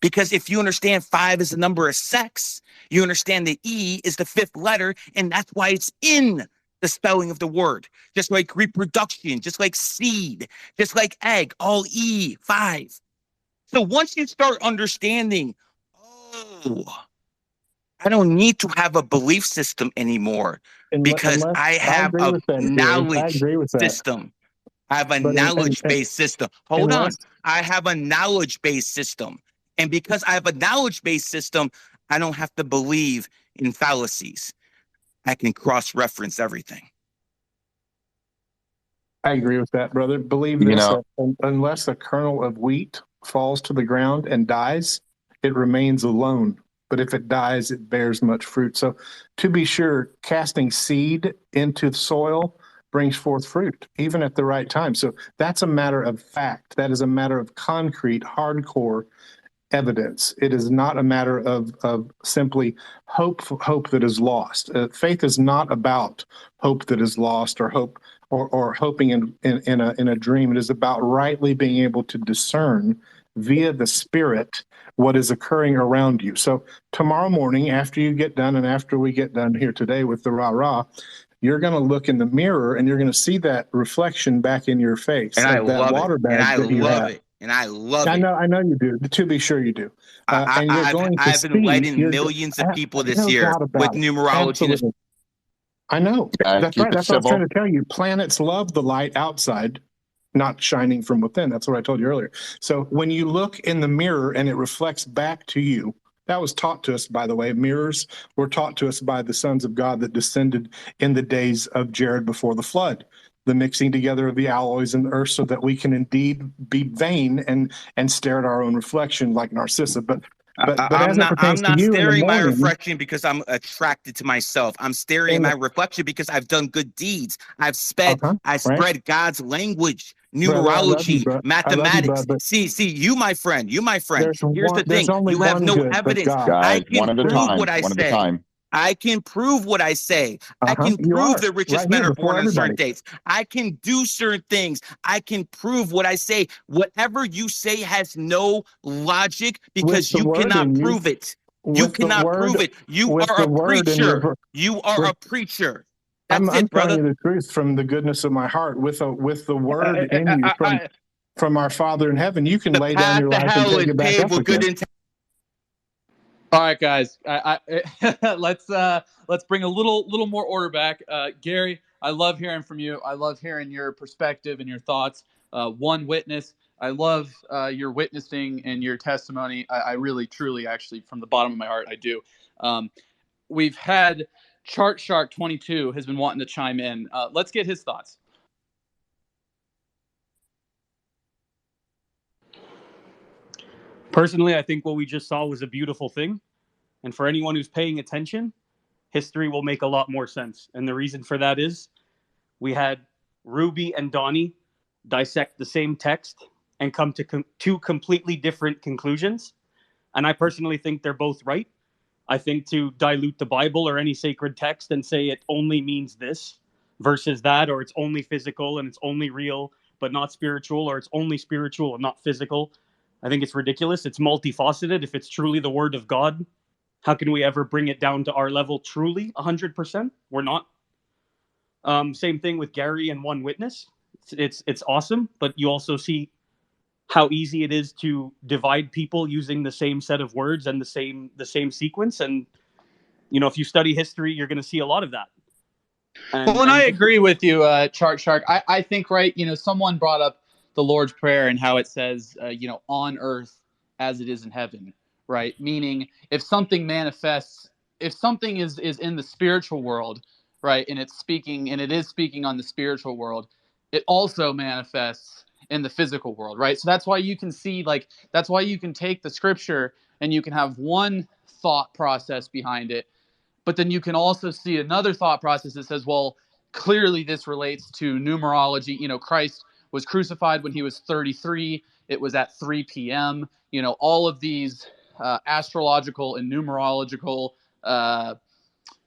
Because if you understand 5 is the number of sex, you understand the E is the 5th letter, and that's why it's in the spelling of the word. Just like reproduction, just like seed, just like egg, all E, 5. So once you start understanding, I don't need to have a belief system anymore because I have a knowledge system. I have a knowledge-based system. Hold on. I have a knowledge-based system. And because I have a knowledge-based system, I don't have to believe in fallacies. I can cross-reference everything. I agree with that, brother. Believe this, that unless a kernel of wheat falls to the ground and dies, it remains alone. But if it dies, it bears much fruit. So to be sure, casting seed into the soil brings forth fruit, even at the right time. So that's a matter of fact. That is a matter of concrete, hardcore evidence. It is not a matter of simply hope that is lost. Faith is not about hope that is lost or hope or hoping in a dream. It is about rightly being able to discern via the Spirit what is occurring around you. So tomorrow morning, after you get done and after we get done here today with the rah-rah, you're going to look in the mirror and you're going to see that reflection back in your face. And I love water it. bag And I that you love have. it. And I love it. I know you do. To be sure you do. And you're going to I've enlightened millions of people this year with numerology. Absolutely. I know. That's right. That's what I was civil. trying to tell you. Planets love the light outside, not shining from within. That's what I told you earlier. So when you look in the mirror and it reflects back to you, that was taught to us, by the way. Mirrors were taught to us by the sons of God that descended in the days of Jared before the flood. The mixing together of the alloys in the earth so that we can indeed be vain and stare at our own reflection like Narcissa. But I'm not staring my reflection because I'm attracted to myself. I'm staring at my reflection because I've done good deeds. I've spread God's language, numerology, mathematics. See, you, my friend. Here's the thing. You have no evidence. I can prove what I say. I can prove what I say. I can prove the richest men are born on certain dates. I can do certain things. I can prove what I say. Whatever you say has no logic because you cannot prove it. You cannot prove it. You are a preacher. You are a preacher. That's it, brother. I'm telling you the truth from the goodness of my heart with the word in you from our Father in heaven, you can The lay down path your to life and hell take is it back paved up with good again. intentions. All right, guys. Let's bring a little more order back. Gary, I love hearing from you. I love hearing your perspective and your thoughts. One witness. I love your witnessing and your testimony. I really, truly, actually, from the bottom of my heart, I do. We've had Chart Shark 22 has been wanting to chime in. Let's get his thoughts. Personally, I think what we just saw was a beautiful thing. And for anyone who's paying attention, history will make a lot more sense. And the reason for that is we had Ruby and Donnie dissect the same text and come to two completely different conclusions. And I personally think they're both right. I think to dilute the Bible or any sacred text and say it only means this versus that, or it's only physical and it's only real but not spiritual, or it's only spiritual and not physical, I think it's ridiculous. It's multifaceted. If it's truly the word of God, how can we ever bring it down to our level truly 100%? We're not. Same thing with Gary and One Witness. It's awesome, but you also see how easy it is to divide people using the same set of words and the same sequence. And if you study history, you're going to see a lot of that. And I agree with you, Chart Shark. I think, right, someone brought up the Lord's Prayer and how it says, on earth as it is in heaven, right? Meaning if something manifests, if something is in the spiritual world, right, and it is speaking on the spiritual world, it also manifests in the physical world, right? So that's why you can see, that's why you can take the scripture and you can have one thought process behind it, but then you can also see another thought process that says, well, clearly this relates to numerology. Christ was crucified when he was 33. It was at 3 p.m. All of these astrological and numerological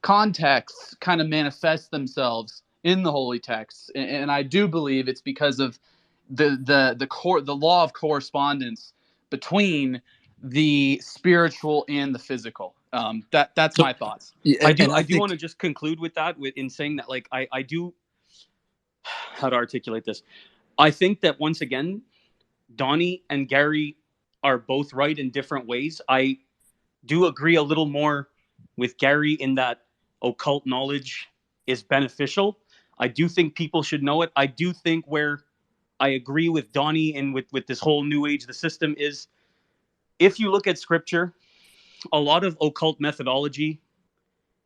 contexts kind of manifest themselves in the holy texts. And I do believe it's because of the law of correspondence between the spiritual and the physical. That's my thoughts. I do want to just conclude with that, in saying that, I do, how to articulate this. I think that once again, Donnie and Gary are both right in different ways. I do agree a little more with Gary in that occult knowledge is beneficial. I do think people should know it. I do think where I agree with Donnie and with this whole new age, the system is, if you look at scripture, a lot of occult methodology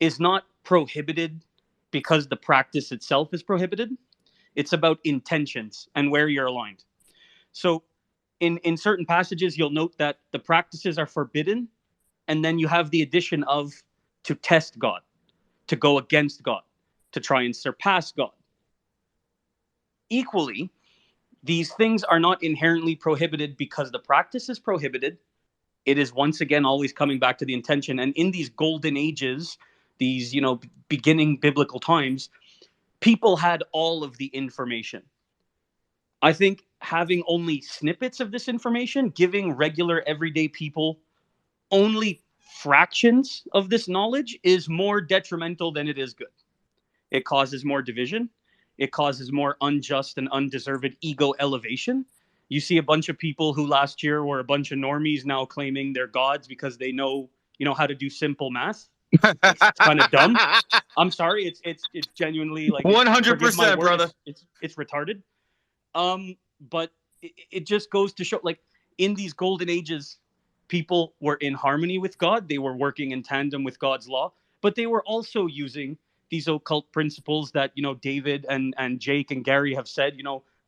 is not prohibited because the practice itself is prohibited. It's about intentions and where you're aligned. So in certain passages, you'll note that the practices are forbidden, and then you have the addition of to test God, to go against God, to try and surpass God. Equally, these things are not inherently prohibited because the practice is prohibited. It is once again always coming back to the intention. And in these golden ages, these, beginning biblical times, people had all of the information. I think having only snippets of this information, giving regular everyday people only fractions of this knowledge, is more detrimental than it is good. It causes more division. It causes more unjust and undeserved ego elevation. You see a bunch of people who last year were a bunch of normies now claiming they're gods because they know, how to do simple math. It's kind of dumb. I'm sorry. It's genuinely 100%, brother. It's retarded. But it just goes to show, in these golden ages, people were in harmony with God. They were working in tandem with God's law, but they were also using these occult principles that, David and Jake and Gary have said,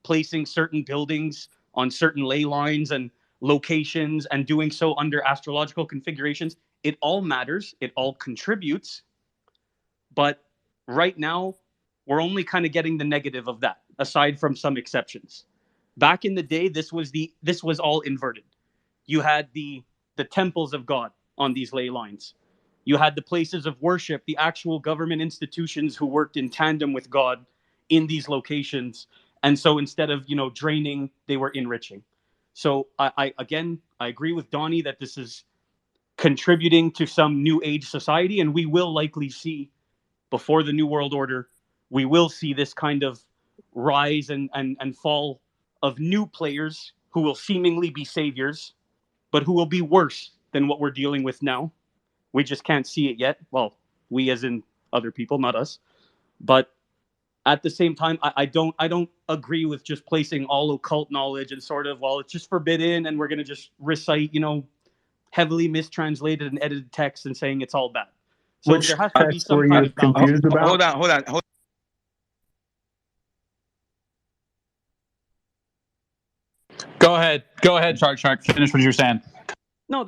placing certain buildings on certain ley lines and locations and doing so under astrological configurations. It all matters. It all contributes. But right now, we're only kind of getting the negative of that, aside from some exceptions. Back in the day, this was all inverted. You had the temples of God on these ley lines. You had the places of worship, the actual government institutions who worked in tandem with God in these locations. And so instead of, draining, they were enriching. So I agree with Donnie that this is contributing to some new age society, and we will likely see, before the New World Order, we will see this kind of rise and fall of new players who will seemingly be saviors, but who will be worse than what we're dealing with now. We just can't see it yet. Well, we as in other people, not us. But at the same time, I don't agree with just placing all occult knowledge and sort of, well, it's just forbidden and we're going to just recite, heavily mistranslated and edited text and saying it's all bad. So Which there has to be text some were kind you of balance. confused about? Hold on. Go ahead, Shark. Finish what you're saying. No,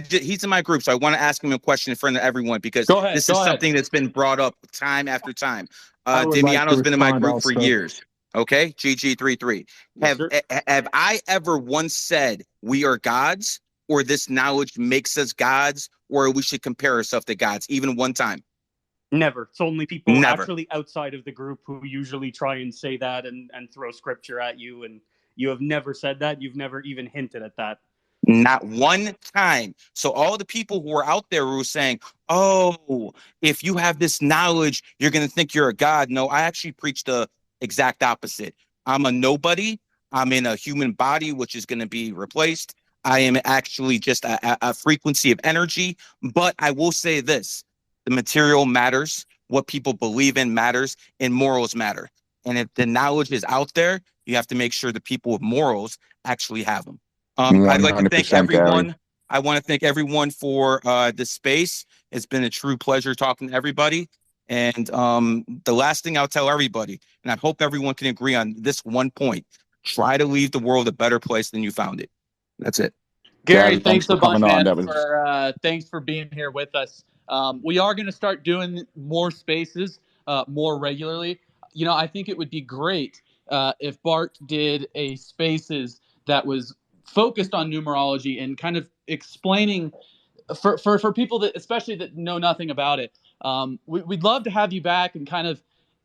he's in my group, so I want to ask him a question in front of everyone because this is something that's been brought up time after time. Damiano's been in my group for years. Okay, GG33. Have I ever once said we are gods, or this knowledge makes us gods, or we should compare ourselves to gods, even one time? Never. It's only people actually outside of the group who usually try and say that and throw scripture at you, and you have never said that. You've never even hinted at that. Not one time. So all the people who are out there who are saying, oh, if you have this knowledge, you're going to think you're a god. No, I actually preach the exact opposite. I'm a nobody. I'm in a human body, which is going to be replaced. I am actually just a frequency of energy. But I will say this, the material matters. What people believe in matters, and morals matter. And if the knowledge is out there, you have to make sure the people with morals actually have them. I'd like to thank everyone. Gary. I want to thank everyone for the space. It's been a true pleasure talking to everybody. And the last thing I'll tell everybody, and I hope everyone can agree on this one point, try to leave the world a better place than you found it. That's it. Gary, thanks a bunch, man, thanks for being here with us. We are going to start doing more spaces more regularly. I think it would be great if Bart did a spaces that was focused on numerology and kind of explaining for people that, especially that know nothing about it. We'd love to have you back and kind of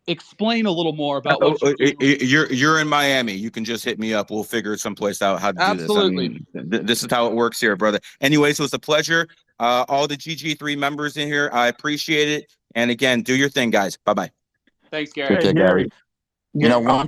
explain a little more about what you're in Miami. You can just hit me up. We'll figure someplace out how to do this. I mean, this is how it works here, brother. Anyway, so it's a pleasure. All the GG3 members in here, I appreciate it. And again, do your thing, guys. Bye-bye. Thanks, Gary. Take care, Gary. You know, one